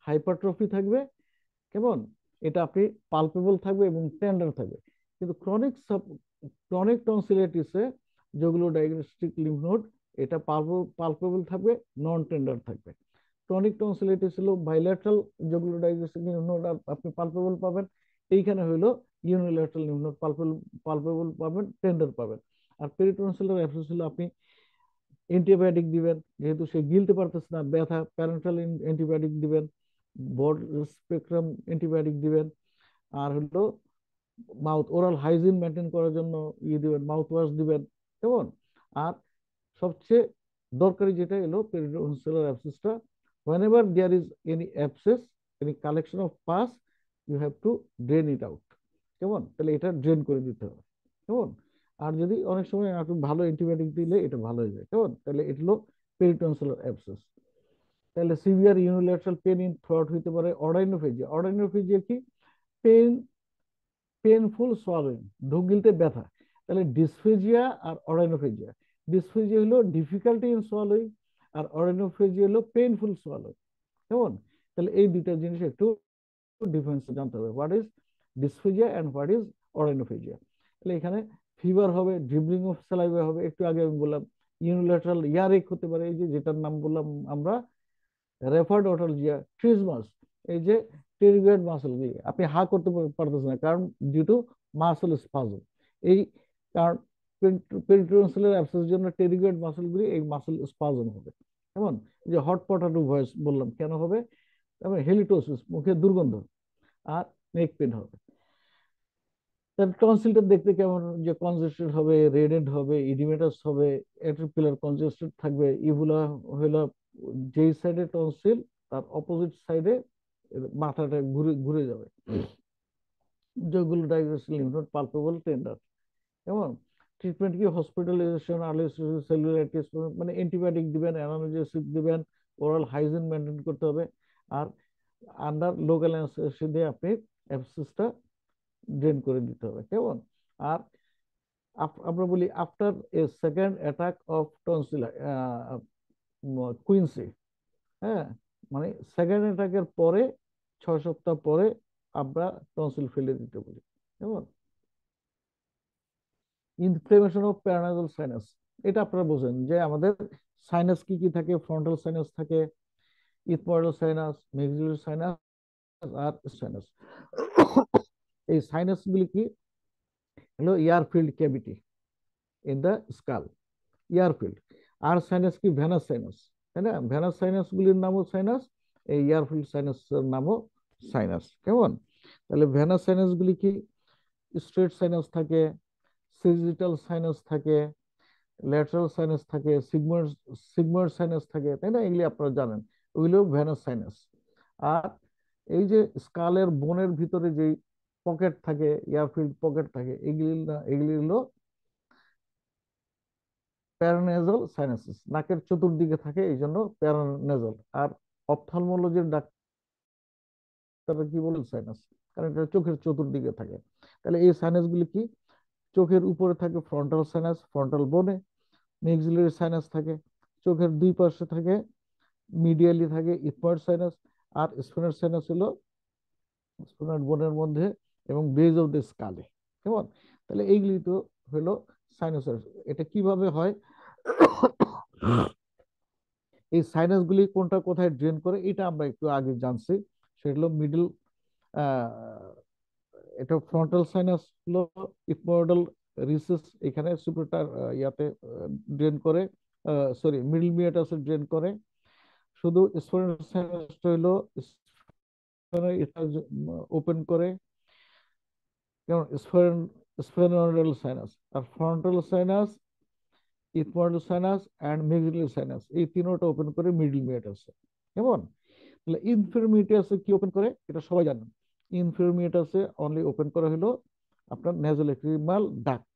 হাইপারট্রফি থাকবে। কেমন? এটা আপনি পালপেবল থাকবে এবং টেন্ডার থাকবে। কিন্তু ক্রনিক টনসিলাইটিসে যেগুলো ডায়াগনস্টিক লিম্ফ নোড এটা পালপেবল থাকবে, নন টেন্ডার থাকবে। ক্রনিক টনসিলাইটিস হলো বাইল্যাটারাল যেগুলো ডায়াগনস্টিক লিম্ফ নোড আপনি পালপেবল পাবেন, এইখানে হলো ইউনিল্যাটারাল লিম্ফ নোড পালপেবল পাবেন, টেন্ডার পাবেন। আর পেরিটনসিলার অ্যাবসেস হলো আপনি অ্যান্টিবায়োটিক দিবেন, যেহেতু সে গিলতে পারতেছে না, ব্যথা, প্যারেন্টাল অ্যান্টিবায়োটিক দিবেন, ব্রড স্পেকট্রাম অ্যান্টিবায়োটিক দিবেন। আর হলো মাউথ ওরাল হাইজিন মেনটেন করার জন্য দিবেন, মাউথ ওয়াশ দিবেন। কেমন? আর সবচেয়ে দরকারি যেটা এলো peritonsillar অ্যাবসেসটা, whenever there is any abscess, any collection of pus, you have to drain it out। কেমন? তাহলে এটা ড্রেন করে দিতে হবে। কেমন? আর যদি অনেক সময় আপনি ভালো অ্যান্টিবায়োটিক দিলে এটা ভালো হয়ে যায়। কেমন? তাহলে এটা হলো পেরিটনসিলার অ্যাবসেস। তাহলে severe unilateral pain in throat হইতে পারে। অর্ডাইনোফেজিয়া, অর্ডাইনোফেজিয়া কি, পেন, পেনফুল সোয়ালোইং, ঢোক গিলতে ব্যথা। তাহলে ডিসফেজিয়া আর অর্ডাইনোফেজিয়া, ডিসফেজিয়া হলো ডিফিকাল্টি ইন সোয়ালোইং, আর অর্ডাইনোফেজিয়া হলো পেইনফুল সোয়ালোইং। কেমন? তাহলে এই দুইটা জিনিস একটু ডিফারেন্স জানতে হবে, what is dysphagia and what is odynophagia. তাহলে এখানে ফিভার হবে, ড্রিবলিং অফ স্যালাইভা হবে, একটু আগে আমি বললাম ইউনিল্যাটারাল ইয়ারেক হতে পারে, এই যে যেটার নাম বললাম আমরা রেফার্ড অটলজিয়া, ট্রিজমাস, এই যে টেরিগয়েড মাসল দিয়ে আপনি হা করতে পারতেছেন না, কারণ ডিউ টু মাসল স্পাজম। এই কারণ পেরিটনসিলার অ্যাবসেসের জন্য টেরিগয়েড মাসলগুলি এই মাসল স্পাজম হবে। কেমন? এই যে হট পটাটো ভয়েস বললাম কেন হবে, তারপরে হেলিটোসিস, মুখে দুর্গন্ধ, আর নেক পেন হবে। তার টনসিলটা দেখতে কেমন, যে কনজেস্টেড হবে, রেডেন্ট হবে, ইডিমেটাস হবে, অ্যাট্রিকুলার কনজেস্টেড থাকবে, ইভুলা হলো যেই সাইডে টনসিল তার অপোজিট সাইডে মাথাটা ঘুরে ঘুরে যাবে। যেগুলো diagnosis lymph node palpable, tender. কেমন? ট্রিটমেন্ট কি, হসপিটালাইজেশন, আর্লি সেলুলাইটিস, মানে অ্যান্টিবায়োটিক দিবেন, অ্যানালজেসিক দিবেন, ওরাল হাইজিন মেনটেন করতে হবে। আর আন্ডার লোকাল অ্যানেস্থেসিয়া দিয়ে আপনি অ্যাবসেসটা ড্রেন করে দিতে হবে। কেমন? আর আমরা বলি after a second attack of tonsil Quincy, হ্যাঁ, মানে সেকেন্ড অ্যাটাকের পরে 6 সপ্তাহ পরে আমরা টনসিল ফেলে দিতে বলি। কেমন? ইনফ্লেমেশন অফ প্যারানাসাল সাইনাস, এটা আপনারা বোঝেন যে আমাদের সাইনাস কি কি থাকে, ফ্রন্টাল সাইনাস থাকে, ইথময়েডাল সাইনাস, মেক্সিলারি সাইনাস আর সাইনাস। এই সাইনাস গুলি কি হলো air filled cavity in the skull, air filled. আর সাইনাস কি ভেনাস সাইনাস, তাই না? ভেনাস সাইনাস গুলির নামও সাইনাস, এই এয়ার ফিল্ড সাইনাস নামও সাইনাস। কেমন? তাহলে ভেনাস সাইনাস গুলি কি, স্ট্রেট সাইনাস থাকে, সিজিটাল সাইনাস থাকে, ল্যাটারাল সাইনাস থাকে, সিগময়েড সাইনাস থাকে, তাই না? এগুলি আপনারা জানেন, ওইগুলো ভেনাস সাইনাস। আর এই যে স্কালের বোনের ভিতরে যে পকেট থাকে, এয়ারফিল্ড পকেট থাকে, এগুলি হলো প্যারানেজাল সাইনাসিস, নাকের চতুর্দিকে থাকে, এই জন্য প্যারানেজাল। আর অপথলমোলজির ডাক্তাররা কি বলে, সাইনাস, কারণ এটা চোখের চতুর্দিকে থাকে। তাহলে এই সাইনাসগুলি কি, চোখের উপরে থাকে ফ্রন্টাল সাইনাস, ফ্রন্টাল বোনে। মেক্সিলারি সাইনাস থাকে চোখের দুই পাশে থাকে, মিডিয়ালি থাকে ইথময়েড সাইনাস। আর স্ফেনার সাইনাস হলো স্ফেনার বোনের মধ্যে এবং বেজ অফ দ্য স্কালে। কেমন? তাহলে এইগুলি তো হলো সাইনোসাইটিস। এটা কিভাবে হয়? এই সাইনাস গুলি কোনটা কোথায় ড্রেন করে এটা আমরা একটু আগে জানছি, সেটা হলো মিডল, এটা ফ্রন্টাল সাইনাস হলো ইথময়েডাল রিসেস, এখানে সুপ্রেটার ইয়াতে ড্রেন করে, সরি মিডল মিয়াটাসে ড্রেন করে। শুধু স্ফেনার সাইনাসটা হলো এটা ওপেন করে, যেমন স্ফেনোইডাল সাইনাস। আর frontal sinus, ethmoidal sinus and maxillary sinus, এই তিনোটা ওপেন করে মিডল মিয়াটাসে। কেমন? তাহলে ইনফেরমিটাসে কি ওপেন করে এটা সবাই জানেন। ইনফেরমিটাসে অনলি ওপেন করা হলো আপনার নেজোলেক্রিমাল ডাক্ট।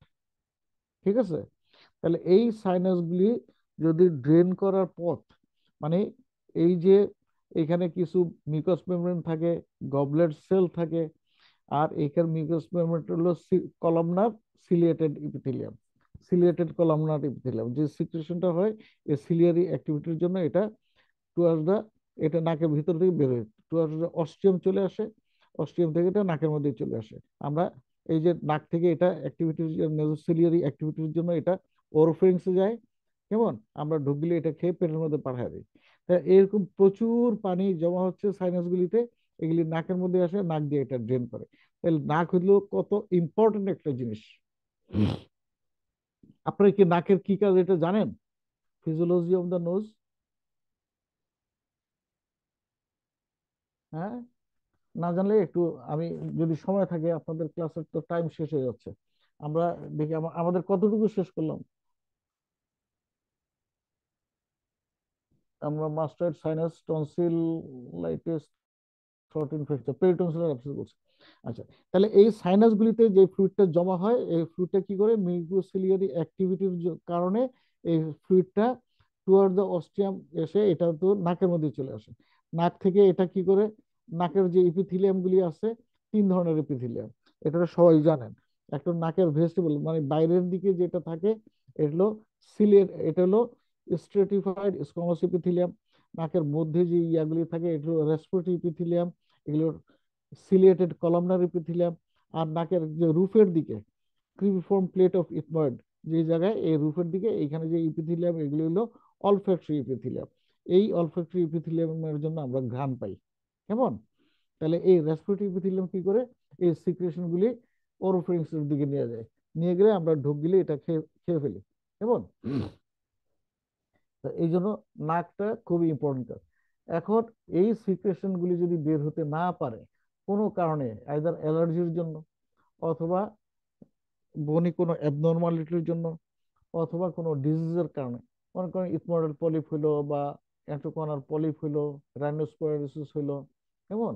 ঠিক আছে? তাহলে এই সাইনাসগুলি যদি ড্রেন করার পথ, মানে এই যে এখানে কিছু মিউকাস মেমব্রেন থাকে, গবলেট সেল থাকে, আর এখানে মিউকাস মেমব্রেন হলো কলামনার সিলিয়েটেড ইপিথেলিয়াম, সিলিয়েটেড কলামনার ইপিথেলিয়াম। যে সিক্রেশনটা হয় এই সিলিয়ারি অ্যাক্টিভিটির জন্য এটা টুয়ার্ডস দা, এটা নাকের ভিতর থেকে বের হয়ে টুয়ার্ডস দা অস্টিয়াম চলে আসে, অস্টিয়াম থেকে এটা নাকের মধ্যে চলে আসে। আমরা এই যে নাক থেকে এটা অ্যাক্টিভিটির নেজোসিলিয়ারি অ্যাক্টিভিটির জন্য এটা ওরোফেরিংসে যায়। কেমন? আমরা ঢুক গেলে এটা খেয়ে পেটের মধ্যে পাঠিয়ে দিই। তা এরকম প্রচুর পানি জমা হচ্ছে সাইনাসগুলিতে, এগুলি নাকের মধ্যে আসে, নাক দিয়ে এটা ড্রেন করে। তাহলে নাক হলো কত ইম্পর্টেন্ট একটা জিনিস। আপনারা কি নাকের কি কাজ এটা জানেন? ফিজিওলজি অফ দ্য নোজ, হ্যাঁ? না জানলে একটু, আমি যদি সময় থাকে, আপনাদের ক্লাসের তো টাইম শেষ হয়ে যাচ্ছে, আমরা দেখি আমাদের কতটুকু শেষ করলাম। আমরা mustard sinus tonsillitis throat infection peritonsillar abscess বলছি। আচ্ছা, তাহলে এই সাইনাস গুলিতে যে ফ্লুইডটা জমা হয়, এই ফ্লুইডটা কি করে মিউকোসিলিয়ারি অ্যাক্টিভিটির কারণে এই ফ্লুইডটা টুয়ার্ড দ্য অস্টিয়াম এসে এটা তো নাকের মধ্যে চলে আসে। নাক থেকে এটা কি করে, নাকের যে ইপিথিলিয়াম গুলি আছে, 3 ধরনের ইপিথিলিয়াম, এটা সবাই জানেন। একটা নাকের ভেস্টিবল, মানে বাইরের দিকে যেটা থাকে, এটা হলো সিলিয়েট, এটা হলো স্ট্রেটিফাইড স্কোমাস ইপিথিলিয়াম। নাকের মধ্যে যে ইয়াগুলি থাকে এগুলো রেসপিরেটরি ইপিথিলিয়াম, এগুলোর সিলিয়েটেড কলামনার ইপিথিলিয়াম। আর নাকের যে রুফের দিকে ক্রিবিফর্ম প্লেট অফ ইথময়েড, যে জায়গায় এই রুফের দিকে এইখানে যে ইপিথিলিয়াম, এগুলো হলো অলফ্যাক্টরি ইপিথিলিয়াম। এই অলফ্যাক্টরি ইপিথিলিয়ামের জন্য আমরা ঘ্রাণ পাই। কেমন? তাহলে এই রেসপিরেটরি ইপিথিলিয়াম কি করে, এই সিক্রেশন গুলি ওরোফেরিংসের দিকে নিয়ে যায়, নিয়ে গেলে আমরা ঢোক গিলে এটা খেয়ে খেয়ে ফেলি। কেমন? এই জন্য নাকটা খুবই ইম্পর্টেন্ট। এখন এই সিক্রেশন গুলি যদি বের হতে না পারে কোনো কারণে, আইদার অ্যালার্জির জন্য, অথবা বনি কোনো অ্যাবনর্মালিটির জন্য, অথবা কোনো ডিজিজের কারণে, মনে করেন ইথময়েডাল পলিপ হইলো, বা অ্যান্ট্রোকোনাল পলিপ হইলো, রাইনোস্পোরাইসিস হইলো, এমন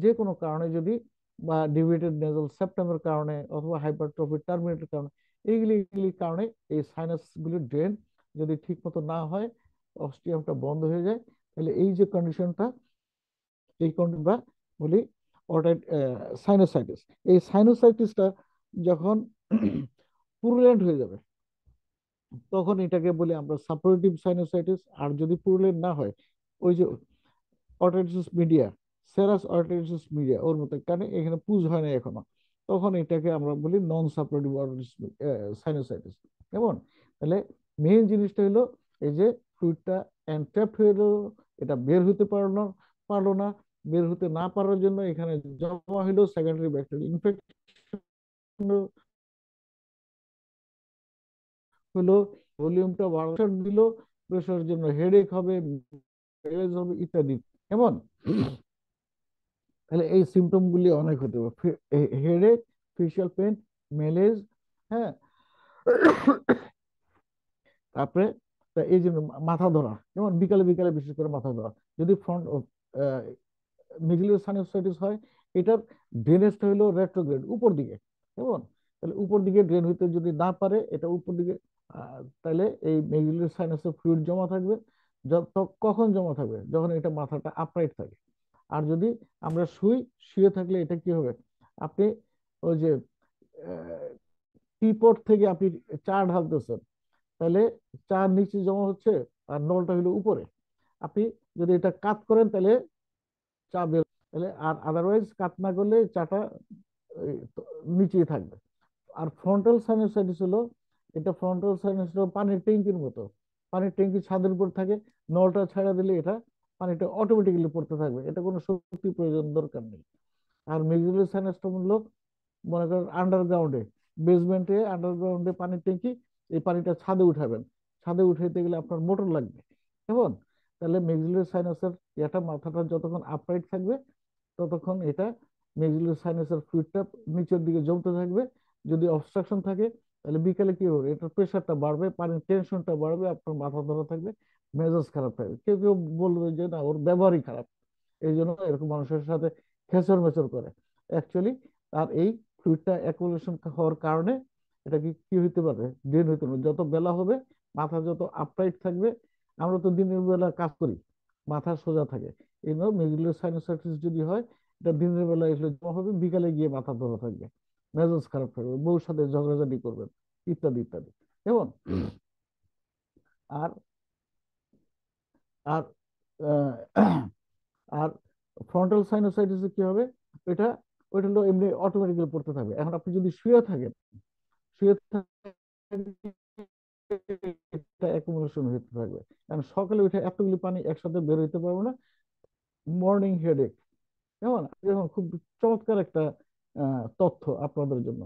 যে কোনো কারণে যদি, বা ডিভিয়েটেড নেজাল সেপ্টামের কারণে, অথবা হাইপারট্রফি টার্মিনেটের কারণে, এইগুলির কারণে এই সাইনাস গুলির ড্রেন যদি ঠিক মতো না হয়, অস্টিয়ামটা বন্ধ হয়ে যায়, তাহলে এই যে কন্ডিশনটা, এই কন্ডিশনটা বলি অর্টাইট সাইনোসাইটিস। এই সাইনোসাইটিসটা যখন পুরুলেন্ট হয়ে যাবে, তখন এটাকে বলি আমরা সাপোরেটিভ সাইনোসাইটিস। আর যদি পুরুলেন্ট না হয়, ওই যে অর্টাইটিস মিডিয়া, সেরাস অর্টাইটিস মিডিয়া ওর মতো, কারণ এখানে পুজ হয় না এখনো, তখন এটাকে আমরা বলি নন সাপোরেটিভ অর্টাইটিস সাইনোসাইটিস। কেমন? তাহলে মেইন জিনিসটা হলো এই যে ফ্লুইডটা এনট্র্যাপড হয়ে গেল, এটা বের হতে পারলো না। বের হতে না পারার জন্য এখানে জমা হলো সেকেন্ডারি ব্যাকটেরিয়াল ইনফেকশন হলো, ভলিউমটা বাড়ানোর দিল, প্রেশারের জন্য হেডেক হবে, হবে ইত্যাদি। কেমন? তাহলে এই সিমটম গুলি অনেক হতে পারে, হেডেক, ফেশিয়াল পেন, মেলেজ, হ্যাঁ, তারপরে এই জন্য মাথা ধরা, যেমন বিকালে বিকালে বিশেষ করে মাথা ধরা যদি ফ্রন্ট মিডিলের সাইনোসাইটিস হয়, এটার ড্রেনেজটা হলো রেট্রোগ্রেড, উপর দিকে। কেমন? তাহলে উপর দিকে ড্রেন হইতে যদি না পারে, এটা উপর দিকে, তাহলে এই মিডিলের সাইনাসে ফ্লুইড জমা থাকবে। কখন জমা থাকবে? যখন এটা মাথাটা আপরাইট থাকে। আর যদি আমরা শুয়ে থাকলে এটা কি হবে? আপনি ওই যে টিপট থেকে আপনি চা ঢালতেছেন, তাহলে চা নিচে জমা হচ্ছে আর নলটা হলো উপরে। আপনি যদি এটা কাত করেন তাহলে চা বের, তাহলে আর আদারওয়াইজ কাত না করলে চাটা নিচেই থাকবে। আর ফ্রন্টাল সাইনোসাইটিস হলো, এটা ফ্রন্টাল সাইনাস হলো পানির ট্যাঙ্কির মতো। পানির ট্যাঙ্কি ছাদের উপর থাকে, নলটা ছেড়ে দিলে এটা পানিটা অটোমেটিক্যালি পড়তে থাকবে, এটা কোনো শক্তি প্রয়োজন দরকার নেই। আর মেক্সিলারি সাইনাসটা হলো, মনে করেন আন্ডারগ্রাউন্ডে, বেসমেন্টে আন্ডারগ্রাউন্ডে পানির ট্যাঙ্কি, এই পানিটা ছাদে উঠাবেন, ছাদে উঠাইতে গেলে আপনার মোটর লাগবে। কেমন? তাহলে মেক্সিলারি সাইনাসের এটা মাথাটা যতক্ষণ আপরাইট থাকবে, ততক্ষণ এটা মেক্সিলারি সাইনাসের ফ্লুইডটা নিচের দিকে জমতে থাকবে। যদি অবস্ট্রাকশন থাকে, তাহলে বিকালে কি হবে, এটার প্রেশারটা বাড়বে, পানির টেনশনটা বাড়বে, আপনার মাথা ধরা থাকবে, মেজাজ খারাপ থাকবে। কেউ কেউ বলবে যে না, ওর ব্যবহারই খারাপ, এই জন্য এরকম মানুষের সাথে খেচর মেচর করে। অ্যাকচুয়ালি তার এই ফ্লুইডটা অ্যাকুমুলেশন হওয়ার কারণে এটা কি কি হইতে পারে, ড্রেন হইতে পারে। যত বেলা হবে, মাথা যত আপরাইট থাকবে, আমরা তো দিনের বেলা কাজ করি, মাথা সোজা থাকে, এই জন্য মেক্সিলারি সাইনোসাইটিস যদি হয়, এটা দিনের বেলা এসে জমা হবে, বিকালে গিয়ে মাথা ধরা থাকবে, মেজাজ খারাপ থাকবে, বউর সাথে ঝগড়াঝাটি করবেন, ইত্যাদি ইত্যাদি। কেমন? আর আর আর ফ্রন্টাল সাইনোসাইটিসে কি হবে? এটা ওইটা হলো এমনি অটোমেটিক্যালি পড়তে থাকবে। এখন আপনি যদি শুয়ে থাকেন, শুয়ে এটা অ্যাকুমুলেশন হতে থাকবে, কারণ সকালে উঠে এতগুলি পানি একসাথে বের হইতে পারবো না, মর্নিং হেডেক। কেমন? এখন খুব চমৎকার একটা তথ্য আপনাদের জন্য।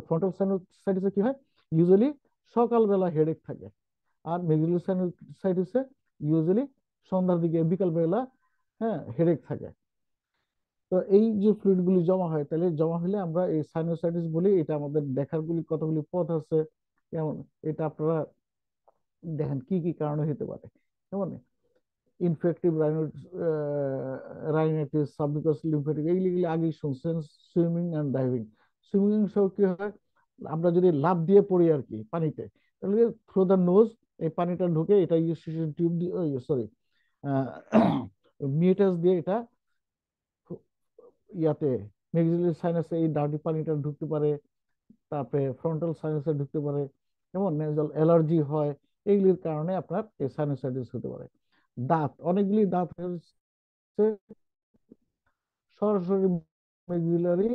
ফ্রন্টাল সাইনোসাইটিসে কি হয়? ইউজুয়ালি সকালবেলা হেডেক থাকে, আর মেক্সিলারি সাইনোসাইটিসে ইউজুয়ালি সন্ধ্যার দিকে, বিকাল বেলা, হ্যাঁ, হেডেক থাকে। তো এই যে ফ্লুইড গুলি জমা হয়, তাহলে জমা হলে আমরা এই সাইনোসাইটিস বলি। এটা আমাদের দেখার কতগুলি পথ আছে। যেমন এটা আপনারা দেখেন কি কি কারণে হতে পারে। যেমন ইনফেক্টিভ রাইনাইটিস, সাবমিউকাস লিম্ফেটিক, এইগুলি আগেই শুনছেন। সুইমিং অ্যান্ড ডাইভিং, সুইমিং সহ কি হয়, আমরা যদি লাফ দিয়ে পড়ি আর কি পানিতে, তাহলে থ্রু দ্য নোজ এই পানিটা ঢুকে, এটা ইউস্টেশন টিউব দিয়ে, সরি, মিউটাস দিয়ে এটা ইয়াতে মেক্সিলারি সাইনাসে এই ডার্টি পানিটা ঢুকতে পারে, তারপরে ফ্রন্টাল সাইনাসে ঢুকতে পারে। যেমন নেজাল অ্যালার্জি হয়, এইগুলির কারণে আপনার এই সাইনোসাইটিস হতে পারে। দাঁত, অনেকগুলি দাঁত হচ্ছে সরাসরি মেক্সিলারি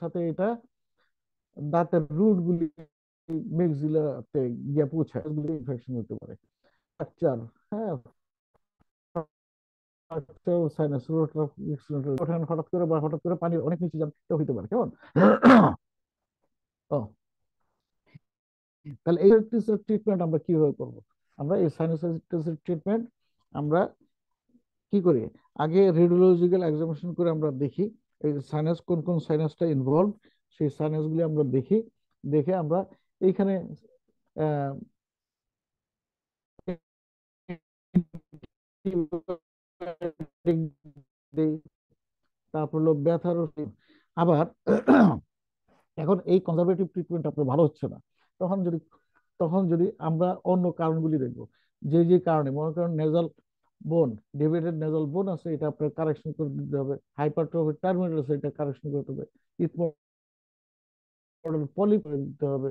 সাথে এটা দাঁতের রুট গুলি মেক্সিলাতে গিয়ে পৌঁছায়, ইনফেকশন হতে পারে। ফ্র্যাকচার, হ্যাঁ, সাইনাস হঠাৎ করে বা হঠাৎ করে পানি অনেক নিচে যান হইতে পারে। কেমন? ও, তাহলে এই ট্রিটমেন্ট আমরা কিভাবে করব? আমরা এই সাইনোসাইটিসের ট্রিটমেন্ট আমরা কি করি? আগে রেডিওলজিক্যাল এক্সামিনেশন করে আমরা দেখি এই সাইনাস, কোন কোন সাইনাসটা ইনভলভ, সেই সাইনাস গুলি আমরা দেখি। দেখে আমরা এইখানে তারপর হলো ব্যথার ওষুধ। আবার এখন এই কনজারভেটিভ ট্রিটমেন্ট আপনার ভালো হচ্ছে না, তখন যদি আমরা অন্য কারণগুলি দেখবো। যে যে কারণে, মনে করেন নেজাল বোন, ডেভিয়েটেড নেজাল বোন আছে, এটা আপনার কারেকশন করে দিতে হবে। হাইপারট্রফিক টার্মিনাল আছে, এটা কারেকশন করতে হবে। ইথমোডাল পলিপ করে দিতে হবে।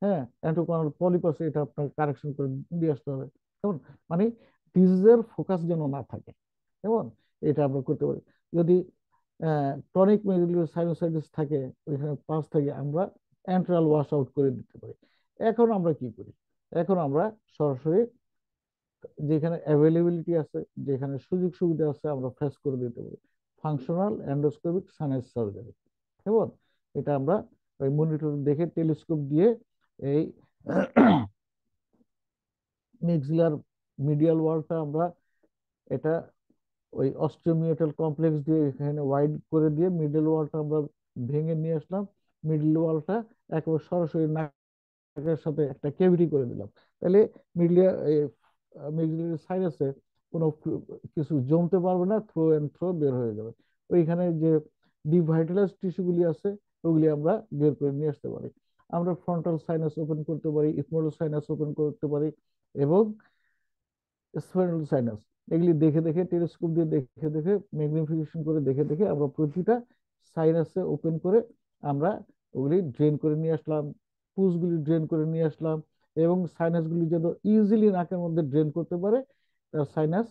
হ্যাঁ, অ্যান্টোকোনাল পলিপ আছে, এটা আপনার কারেকশন করে দিয়ে আসতে হবে। কেমন? মানে ডিজিজের ফোকাস যেন না থাকে। কেমন? এটা আমরা করতে পারি। যদি ক্রনিক মেডিকেল সাইনোসাইটিস থাকে, ওইখানে পাস থাকে, আমরা এন্ট্রাল ওয়াশ আউট করে দিতে পারি। এখন আমরা কি করি? এখন আমরা সরাসরি যেখানে অ্যাভেলেবিলিটি আছে, যেখানে সুযোগ সুবিধা আছে, আমরা ফেস করে দিতে পারি ফাংশনাল এন্ডোস্কোপিক সাইনাস সার্জারি। কেমন? এটা আমরা ওই মনিটর দেখে টেলিস্কোপ দিয়ে এই মিক্সিলার মিডিয়াল ওয়ালটা আমরা এটা ওই অস্টিওমিয়েটাল কমপ্লেক্স দিয়ে এখানে ওয়াইড করে দিয়ে মিডল ওয়ালটা আমরা ভেঙে নিয়ে আসলাম। মিডল ওয়ালটা একেবারে সরাসরি নাকের সাথে একটা ক্যাভিটি করে দিলাম। তাহলে মিডলিয়া মিডলিয়ার সাইনাসে কোনো কিছু জমতে পারবে না, থ্রো এন্ড থ্রো বের হয়ে যাবে। ওইখানে যে ডিভাইটালাইজ টিস্যুগুলি আছে, ওগুলি আমরা বের করে নিয়ে আসতে পারি। আমরা ফ্রন্টাল সাইনাস ওপেন করতে পারি, ইথমোডাল সাইনাস ওপেন করতে পারি, এবং স্পাইনাল সাইনাস। এগুলি দেখে দেখে টেলিস্কোপ দিয়ে দেখে দেখে ম্যাগনিফিকেশন করে দেখে দেখে আমরা প্রতিটা সাইনাসে ওপেন করে আমরা ওগুলি ড্রেন করে নিয়ে আসলাম, পুসগুলি ড্রেন করে নিয়ে আসলাম, এবং সাইনাসগুলি যেন ইজিলি নাকের মধ্যে ড্রেন করতে পারে, সাইনাস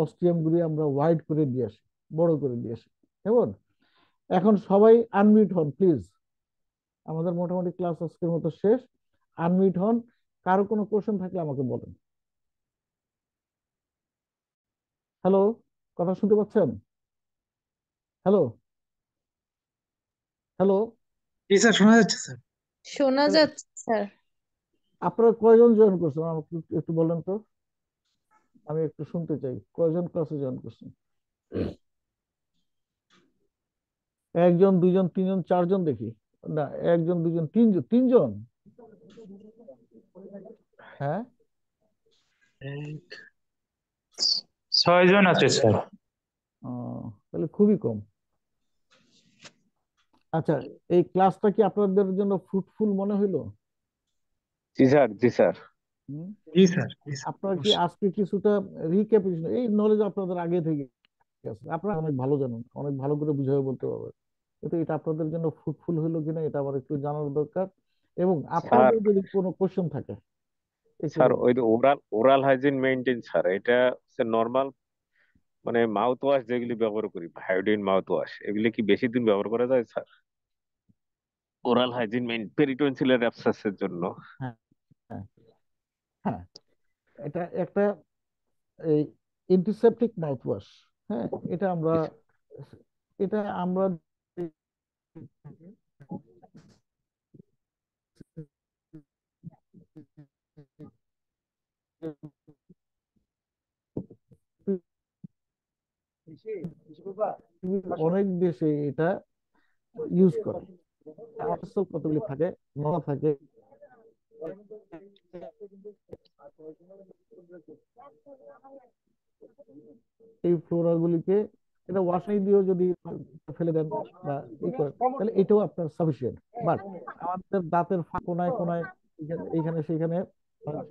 অস্টিয়ামগুলি আমরা ওয়াইড করে দিয়ে আসি, বড় করে দিয়ে আসি। কেমন? এখন সবাই আনমিউট হন প্লিজ। আমাদের মোটামুটি ক্লাস আজকের মতো শেষ। আনমিউট হন। কারো কোনো কোশ্চেন থাকলে আমাকে বলেন। হ্যালো, কথা শুনতে পাচ্ছেন? Hello, hello. জি স্যার, শোনা যাচ্ছে স্যার। শোনা যাচ্ছে স্যার। আপনারা কয়জন জয়েন করছেন আমাকে একটু একটু বলেন তো, আমি একটু শুনতে চাই কয়জন ক্লাসে জয়েন করছেন। একজন, দুইজন, তিনজন, চারজন দেখি। না, একজন, দুইজন, তিনজন, তিনজন। হ্যাঁ, এক- 6 জন আছে স্যার। তাহলে খুবই কম। আচ্ছা, এই ক্লাসটা কি আপনাদের জন্য ফ্রুটফুল মনে হইলো? জি স্যার, জি স্যার। হুম? জি স্যার, জি স্যার, আপনারা কি অবশ্যই। আজকে কিছুটা রিক্যাপিটেশন, এই নলেজ আপনাদের আগে থেকে আছে, আপনারা অনেক ভালো জানেন, অনেক ভালো করে বুঝাই বলতে পারবেন, কিন্তু এটা আপনাদের জন্য ফ্রুটফুল হলো কিনা এটা আমার একটু জানার দরকার। এবং স্যার, আপনাদের যদি কোনো কোশ্চেন থাকে একটু স্যার বলুন। ওই যে oral oral hygiene maintain sir, এটা হচ্ছে নর্মাল, মানে মাউথ ওয়াশ যেগুলি ব্যবহার করি, হায়োডিন মাউথ ওয়াশ, এগুলি কি বেশি দিন ব্যবহার করা যায় স্যার? ওরাল হাইজিন মেইন পেরিটনসিলের অ্যাবসেসের জন্য। হ্যাঁ, হ্যাঁ, হ্যাঁ, এটা একটা এই অ্যান্টিসেপটিক মাউথ ওয়াশ। হ্যাঁ, এটা আমরা এটা আমরা অনেক দেশে এটা ইউজ করে। আরএসএল কতগুলি থাকে, নলা থাকে, এই ফ্লোরা গুলিকে এটা ওয়াশাই দিয়েও যদি ফেলে দেন বা ই করেন, তাহলে এটাও আপনার সাফিসিয়েন্ট। বাট আমাদের দাঁতের কোনায় কোনায় এইখানে সেইখানে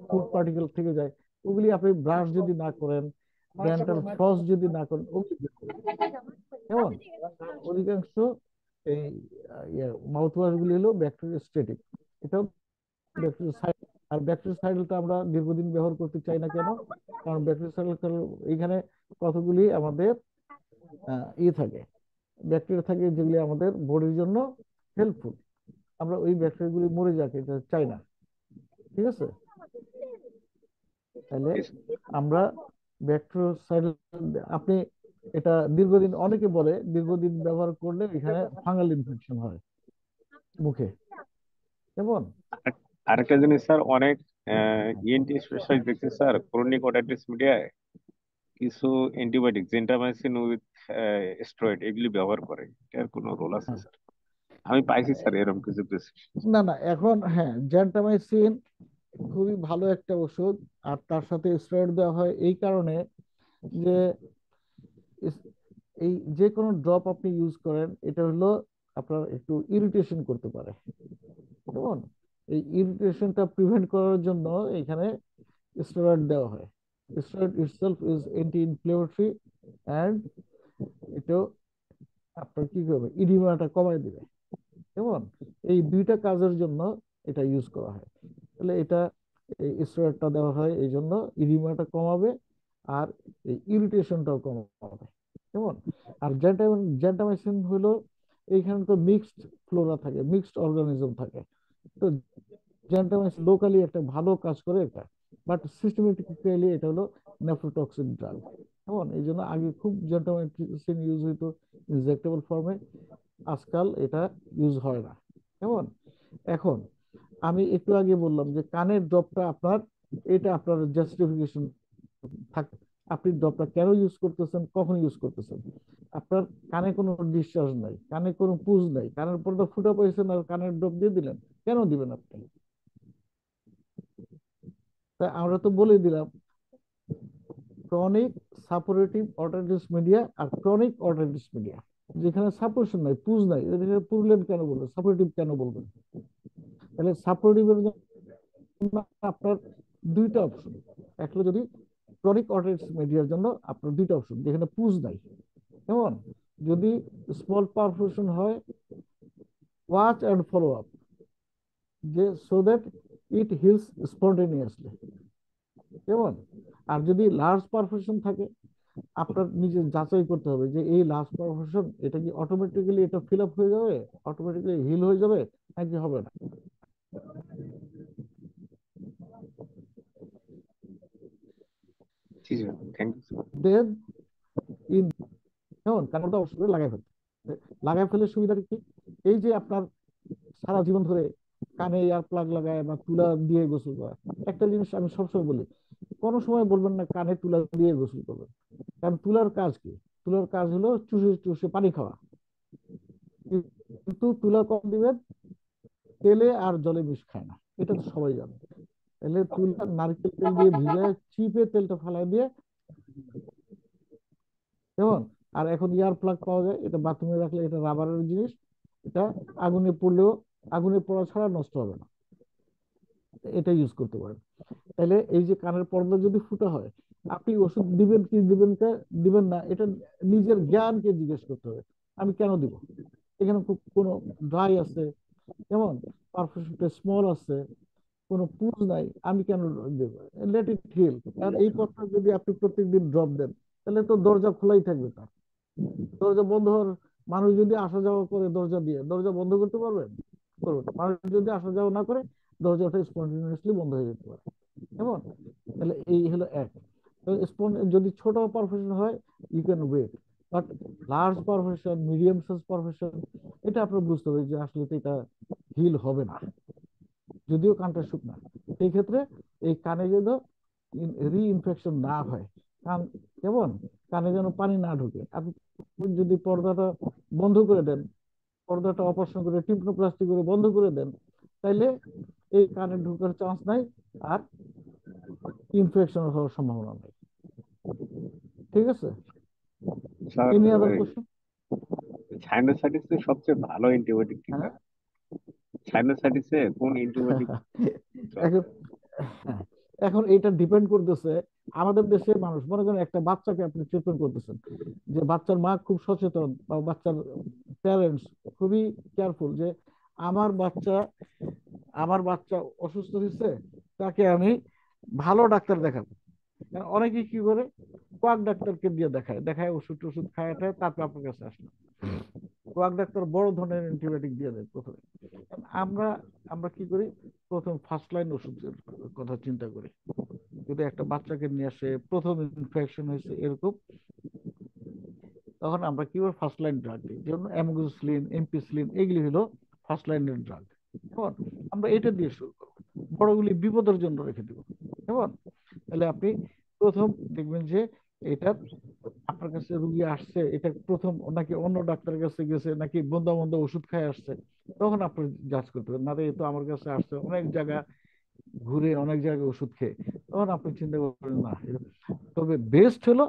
ফুড পার্টিকেল থেকে যায়, ওগুলি আপনি ব্রাশ যদি না করেন, ডেন্টাল ফ্লস যদি না করেন, ওগুলি বের করে দিন। কেমন? অধিকাংশ এই মাউথ ওয়াশ গুলি হলো ব্যাকটেরিয়াস্টেটিক, এটাও ব্যাকটেরিয়াসাইড। আর ব্যাকটেরিয়াসাইডটা আমরা দীর্ঘদিন ব্যবহার করতে চাই না কেন? কারণ ব্যাকটেরিয়াসাইড এইখানে কতগুলি আমাদের ইয়ে থাকে, ব্যাকটেরিয়া থাকে যেগুলি আমাদের বডির জন্য হেল্পফুল। আমরা ওই ব্যাকটেরিয়াগুলি মরে যাকে এটা চাই না। ঠিক আছে? তাহলে আমরা ব্যাকটেরিয়াসাইড, আপনি এটা দীর্ঘদিন, অনেকে বলে দীর্ঘদিন ব্যবহার করলে এখানে ফাঙ্গাল ইনফেকশন হয় মুখে। কেমন? আরেকটা জিনিস স্যার, অনেক ইএনটি স্পেশালিস্ট দেখছে স্যার, ক্রনিক ওটাইটিস মিডিয়ায় কিছু অ্যান্টিবায়োটিক জেন্টামাইসিন উইথ স্টেরয়েড এগুলি ব্যবহার করে, এর কোনো রোল আছে হ্যাঁ, স্যার? আমি পাইছি স্যার এরকম কিছু প্রেসক্রিপশন। না না, এখন হ্যাঁ, জেন্টামাইসিন খুবই ভালো একটা ওষুধ। আর তার সাথে স্টেরয়েড দেওয়া হয় এই কারণে যে এই যে কোনো ড্রপ আপনি ইউজ করেন, এটা হলো আপনার একটু ইরিটেশন করতে পারে। কেমন? এই ইরিটেশনটা প্রিভেন্ট করার জন্য এখানে স্টেরয়েড দেওয়া হয়। Steroid itself is anti inflammatory and এটা আপনার কি করবে, ইডিমাটা কমায় দিবে। কেমন? এই দুইটা কাজের জন্য এটা ইউজ করা হয়। তাহলে এটা এই স্টেরয়েডটা দেওয়া হয় এই জন্য ইডিমাটা কমাবে আর এই ইরিটেশনটাও কমাবে। কেমন? আর জেন্টামাইসিন হলো এইখানে তো মিক্সড ফ্লোরা থাকে, মিক্সড অর্গানিজম থাকে। তো জেন্টামাইসিন লোকালি একটা ভালো কাজ করে এটা, বাট সিস্টেমেটিক্যালি এটা হলো নেফ্রোটক্সিন ড্রাগ। কেমন? এই জন্য আগে খুব জেন্টামাইসিন ইউজ হইতো ইনজেক্টেবল ফর্মে, আজকাল এটা ইউজ হয় না। কেমন? এখন আমি একটু আগে বললাম যে কানের ড্রপটা আপনার, এটা আপনার জাস্টিফিকেশন থাক, আপনি ড্রপটা কেন ইউজ করতেছেন, কখন ইউজ করতেছেন। আপনার কানে কোনো ডিসচার্জ নাই, কানে কোনো পুজ নাই, কানের পর্দা ফুটা পাইছেন আর কানের ড্রপ দিয়ে দিলেন, কেন দিবেন আপনি? তাই আমরা তো বলে দিলাম ক্রনিক সাপোরেটিভ অটাইটিস মিডিয়া আর ক্রনিক অটাইটিস মিডিয়া। যেখানে সাপোরেশন নাই, পুজ নাই, এটাকে পুরুলেন কেন বলবেন, সাপোরেটিভ কেন বলবেন? তাহলে সাপোরেটিভের জন্য আপনার দুইটা অপশন। একটা হলো যদি ক্রনিক অটাইটিস মিডিয়ার জন্য আপনার দুইটা অপশন, যেখানে পুজ নাই। কেমন? যদি স্মল পারফোরেশন হয়, ওয়াচ অ্যান্ড ফলো আপ, যে so that it hills spontaneously. কেমন? আর যদি লার্জ পারফোরেশন থাকে, আপনার নিজে যাচাই করতে হবে যে এই লার্জ পারফোরেশন এটা কি অটোমেটিক্যালি এটা ফিল আপ হয়ে যাবে, অটোমেটিক্যালি হিল হয়ে যাবে নাকি হবে না। জি sir, thank you sir. Then in, কেমন, কারণটা অবশ্যই লাগাই ফেলতে, লাগাই ফেলে সুবিধাটা কি, এই যে আপনার সারা জীবন ধরে কানে এয়ার প্লাগ লাগায় বা তুলা দিয়ে গোসল করা। একটা জিনিস আমি সবসময় বলি, কোনো সময় বলবেন না কানে তুলা দিয়ে গোসল করবেন, কারণ তুলার কাজ কি, তুলার কাজ হলো চুষে চুষে পানি খাওয়া। কিন্তু তুলা কম দিবেন, তেলে আর জলে মিশ খায় না, এটা তো সবাই জানে। তাহলে তুলা নারকেল তেল দিয়ে ভিজে চিপে তেলটা ফালাই দিয়ে, যেমন। আর এখন ইয়ার প্লাগ পাওয়া যায়, এটা বাথরুমে রাখলে, এটা রাবারের জিনিস, এটা আগুনে পড়লেও আগুনে পড়া ছাড়া নষ্ট হবে না, এটা ইউজ করতে পারেন। তাহলে এই যে কানের পর্দা যদি ফুটা হয়, আপনি ওষুধ দিবেন কি দিবেন না, এটা নিজের জ্ঞানকে জিজ্ঞেস করতে হবে, আমি কেন দিব, এখানে খুব কোনো ড্রাই আছে, যেমন পারফেকশনটা স্মল আছে, কোনো পুজ নাই, আমি কেন দেবো, লেট ইট হিল। আর এই কথা যদি আপনি প্রত্যেকদিন ড্রপ দেন, তাহলে তো দরজা খোলাই থাকবে তার, দরজা বন্ধ হওয়ার, মানুষ যদি আসা যাওয়া করে দরজা দিয়ে, দরজা বন্ধ করতে পারবেন? করুন। মানুষ যদি আসা যাওয়া না করে, দরজাটা স্পন্টেনিয়াসলি বন্ধ হয়ে যেতে পারে। কেমন? তাহলে এই হলো এক। তো যদি ছোট পারফেকশন হয়, you can wait, but large perforation, medium size perforation, এটা আপনার বুঝতে হবে যে আসলে তো এটা হিল হবে না, যদিও কানটা শুকনা। সেই ক্ষেত্রে এই কানে যেন রি-ইনফেকশন না হয়, কান, কেমন, কানে যেন পানি না ঢুকে, আপনি যদি পর্দাটা বন্ধ করে দেন, পর্দাটা অপারেশন করে টিম্পনোপ্লাস্টি করে বন্ধ করে দেন, তাইলে এই কানে ঢোকার চান্স নাই, আর ইনফেকশন হওয়ার সম্ভাবনা নাই। ঠিক আছে? Sir, any other question? সাইনোসাইটিসে সবচেয়ে ভালো অ্যান্টিবায়োটিক কি হ্যাঁ। স্যার? সাইনোসাইটিসে কোন অ্যান্টিবায়োটিক? এখন হ্যাঁ, এখন এটা ডিপেন্ড করতেছে, আমাদের দেশে মানুষ, মনে করেন একটা বাচ্চাকে আপনি ট্রিটমেন্ট করতেছেন, যে বাচ্চার মা খুব সচেতন বা বাচ্চার প্যারেন্টস খুবই কেয়ারফুল, যে আমার বাচ্চা আমার বাচ্চা অসুস্থ হয়েছে, তাকে আমি ভালো ডাক্তার দেখাবো। কারণ অনেকে কি করে, কোয়াক ডাক্তারকে দিয়ে দেখায় দেখায়, ওষুধ টষুধ খায় টায়, তারপর আপনার কাছে আসলো। কোয়াক ডাক্তার বড় ধরনের অ্যান্টিবায়োটিক দিয়ে দেয় প্রথমে। কারণ আমরা আমরা কি করি, প্রথম ফার্স্ট লাইন ওষুধের কথা চিন্তা করি। যদি একটা বাচ্চাকে নিয়ে আসে, প্রথম ইনফেকশন হয়েছে এরকম, তখন আমরা কি করি, ফার্স্ট লাইন ড্রাগ দিই, যেমন অ্যামোক্সিসিলিন, এমপিসিলিন, এগুলি হলো ফার্স্ট লাইনের ড্রাগ। কেমন? আমরা এটা দিয়ে শুরু করবো, বড়গুলি বিপদের জন্য রেখে দিব। কেমন? তাহলে আপনি প্রথম দেখবেন যে এটা আপনার কাছে রুগী আসছে, এটা প্রথম নাকি অন্য ডাক্তারের কাছে গেছে, নাকি বন্ধা বন্ধা ওষুধ খায় আসছে, তখন আপনি জাজ করতে পারেন, না রে এ তো আমার কাছে আসছে অনেক জায়গা ঘুরে, অনেক জায়গায় ওষুধ খেয়ে, তখন আপনি চিন্তা করবেন না। তবে বেস্ট হলো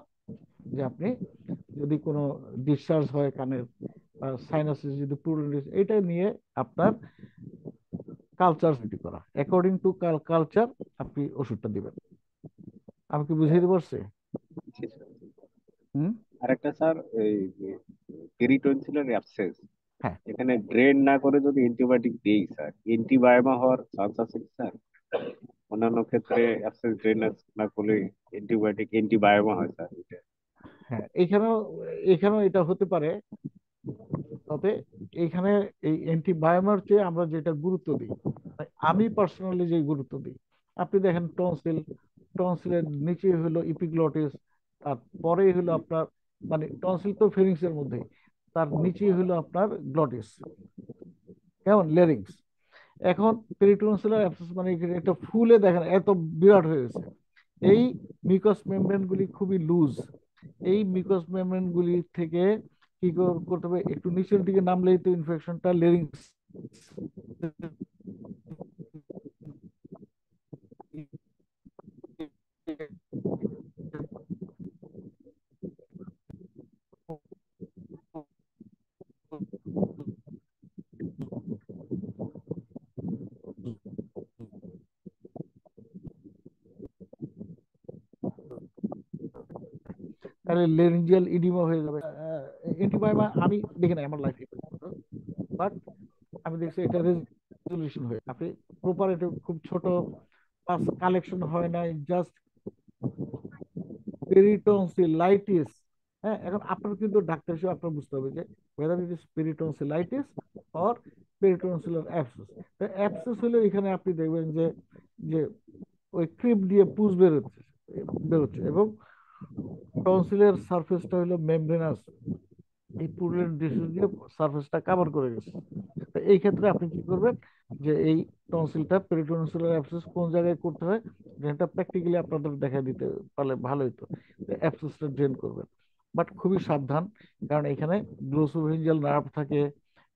যে আপনি যদি কোনো ডিসচার্জ হয় কানের, বা সাইনাসিস যদি পুরো, এটা নিয়ে আপনার কালচার করা, অ্যাকর্ডিং টু কালচার আপনি ওষুধটা দিবেন। আমি কি বুঝাইতে পারছি? জি স্যার। হুম। আরেকটা স্যার, এই পেরিটনসিলের অ্যাবসেস, হ্যাঁ, এখানে ড্রেন না করে যদি অ্যান্টিবায়োটিক দেই স্যার, অ্যান্টিবায়োমা হওয়ার চান্স আছে কি স্যার? অন্যান্য ক্ষেত্রে অ্যাবসেস ড্রেনেজ না করলে অ্যান্টিবায়োমা হয় স্যার এটা। হ্যাঁ, এখানেও এখানেও এটা হতে পারে। তবে এখানে এই অ্যান্টিবায়োমার চেয়ে আমরা যেটা গুরুত্ব দিই, মানে আমি পার্সোনালি যে গুরুত্ব দিই, আপনি দেখেন টনসিলের নিচে হলো ইপিগ্লটিস, তারপরে হলো আপনার, মানে টনসিল তো ফেরিংস এর মধ্যে, তার নিচে হলো আপনার গ্লটিস, কেমন, লেরিংস। এখন পেরিটোনসিলার অ্যাবসেস মানে একটা ফুলে দেখেন এত বিরাট হয়ে গেছে। এই মিউকাস মেমব্রেন গুলি খুবই লুজ। এই মিউকাস মেমব্রেন গুলি থেকে কি করতে হবে, একটু নিচের দিকে নামলেই তো ইনফেকশনটা লেরিংস। তাহলে লেরিঞ্জিয়াল ইডিমা হয়ে যাবে। অ্যান্টিবায়োমা আমি দেখি না আমার লাইফে, বাট আমি দেখছি এটা রেজলিউশন হয়ে, আপনি প্রপার, এটা খুব ছোট পাস কালেকশন হয় নাই, জাস্ট পেরিটনসিলাইটিস। হ্যাঁ, এখন আপনার কিন্তু ডাক্তার হিসেবে আপনার বুঝতে হবে যে whether it is peritonsilitis or peritonsillary abscess। তো অ্যাবসেস হলে এখানে আপনি দেখবেন যে যে ওই ক্রিপ দিয়ে পুজ বেরোচ্ছে এবং টনসিলের সারফেসটা হলো মেমব্রেনাস, এই পুরুলেন্ট টিস্যু দিয়ে সারফেসটা কভার করে গেছে। তো এই ক্ষেত্রে আপনি কি করবেন, যে এই টনসিলটা পেরিটনসিলার অ্যাবসেস কোন জায়গায় করতে হয়, ড্রেনটা প্র্যাকটিক্যালি আপনাদের দেখা দিতে পারলে ভালো হতো। অ্যাবসেসটা ড্রেন করবেন, বাট খুবই সাবধান, কারণ এখানে গ্লোসোভেঞ্জিয়াল নার্ভ থাকে,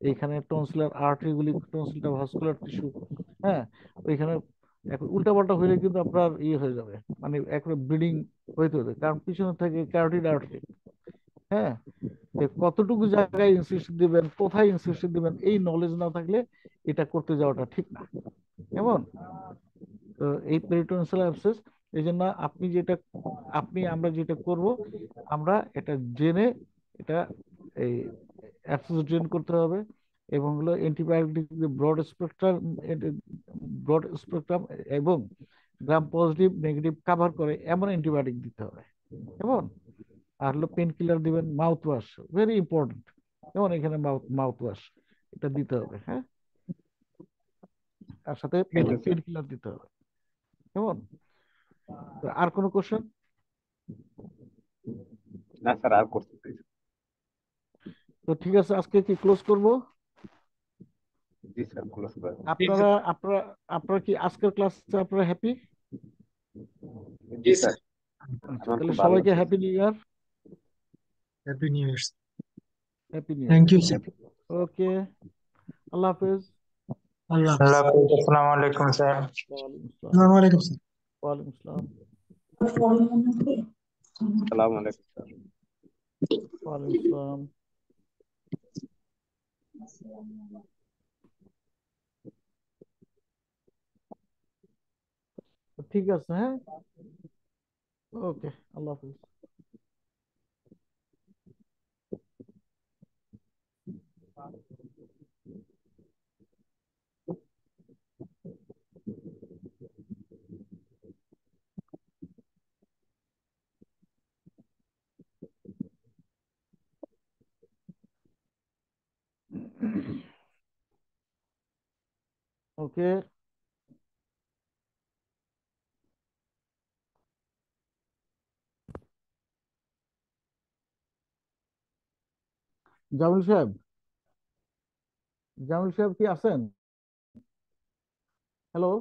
এইখানে টনসিলার আর্টারিগুলি, টনসিলটা ভাস্কুলার টিস্যু। হ্যাঁ, ওইখানে এখন উল্টাপাল্টা হইলে কিন্তু আপনার ইয়ে হয়ে যাবে, মানে একবারে ব্লিডিং হইতে হতে, কারণ পিছনে থাকে ক্যারোটিড আর্টারি। হ্যাঁ, কতটুকু জায়গায় ইনসিস্ট দিবেন, কোথায় ইনসিস্ট দিবেন, এই নলেজ না থাকলে এটা করতে যাওয়াটা ঠিক না। কেমন? তো এই পেরিটোনসিয়াল অ্যাবসেস, এই জন্য আমরা যেটা করব, আমরা এটা জেনে, এটা এই অ্যাবসেস ড্রেন করতে হবে, এবং হলো অ্যান্টিবায়োটিক ব্রড স্পেকট্রাম এবং গ্রাম পজিটিভ নেগেটিভ কাভার করে এমন অ্যান্টিবায়োটিক দিতে হবে। কেমন? আর হলো পেন কিলার দিবেন, মাউথ ওয়াশ ভেরি ইম্পর্টেন্ট। যেমন এখানে মাউথ ওয়াশ এটা দিতে হবে। হ্যাঁ, তার সাথে thank you sir. Painkiller দিতে হবে। কেমন? তো আর কোনো কোশ্চেন? না স্যার, আর করতে চাই। তো ঠিক আছে, আজকে কি ক্লোজ করব? জি স্যার, ক্লোজ করে। আপনারা আপনারা আপনারা কি আজকের ক্লাসে আপনারা হ্যাপি? জি স্যার, আচ্ছা, আমার তাহলে খুব ভালো সবাইকে লাগছে। Happy new year. Happy new year. Happy new year. Thank you sir. Okay, আল্লাহ হাফেজ। আল্লাহ হাফেজ। আল্লাহ হাফেজ, আসসালামু আলাইকুম স্যার। ওয়ালাইকুম আসসালাম। আসসালামু আলাইকুম স্যার। ওয়ালাইকুম আসসালাম। আসসালামু আলাইকুম স্যার। ওয়ালাইকুম আসসালাম। ঠিক আছে, হ্যাঁ, ওকে, আল্লাহ হাফেজ। ওকে, জামিল সাহেব, জামিল সাহেব কি আছেন? হ্যালো।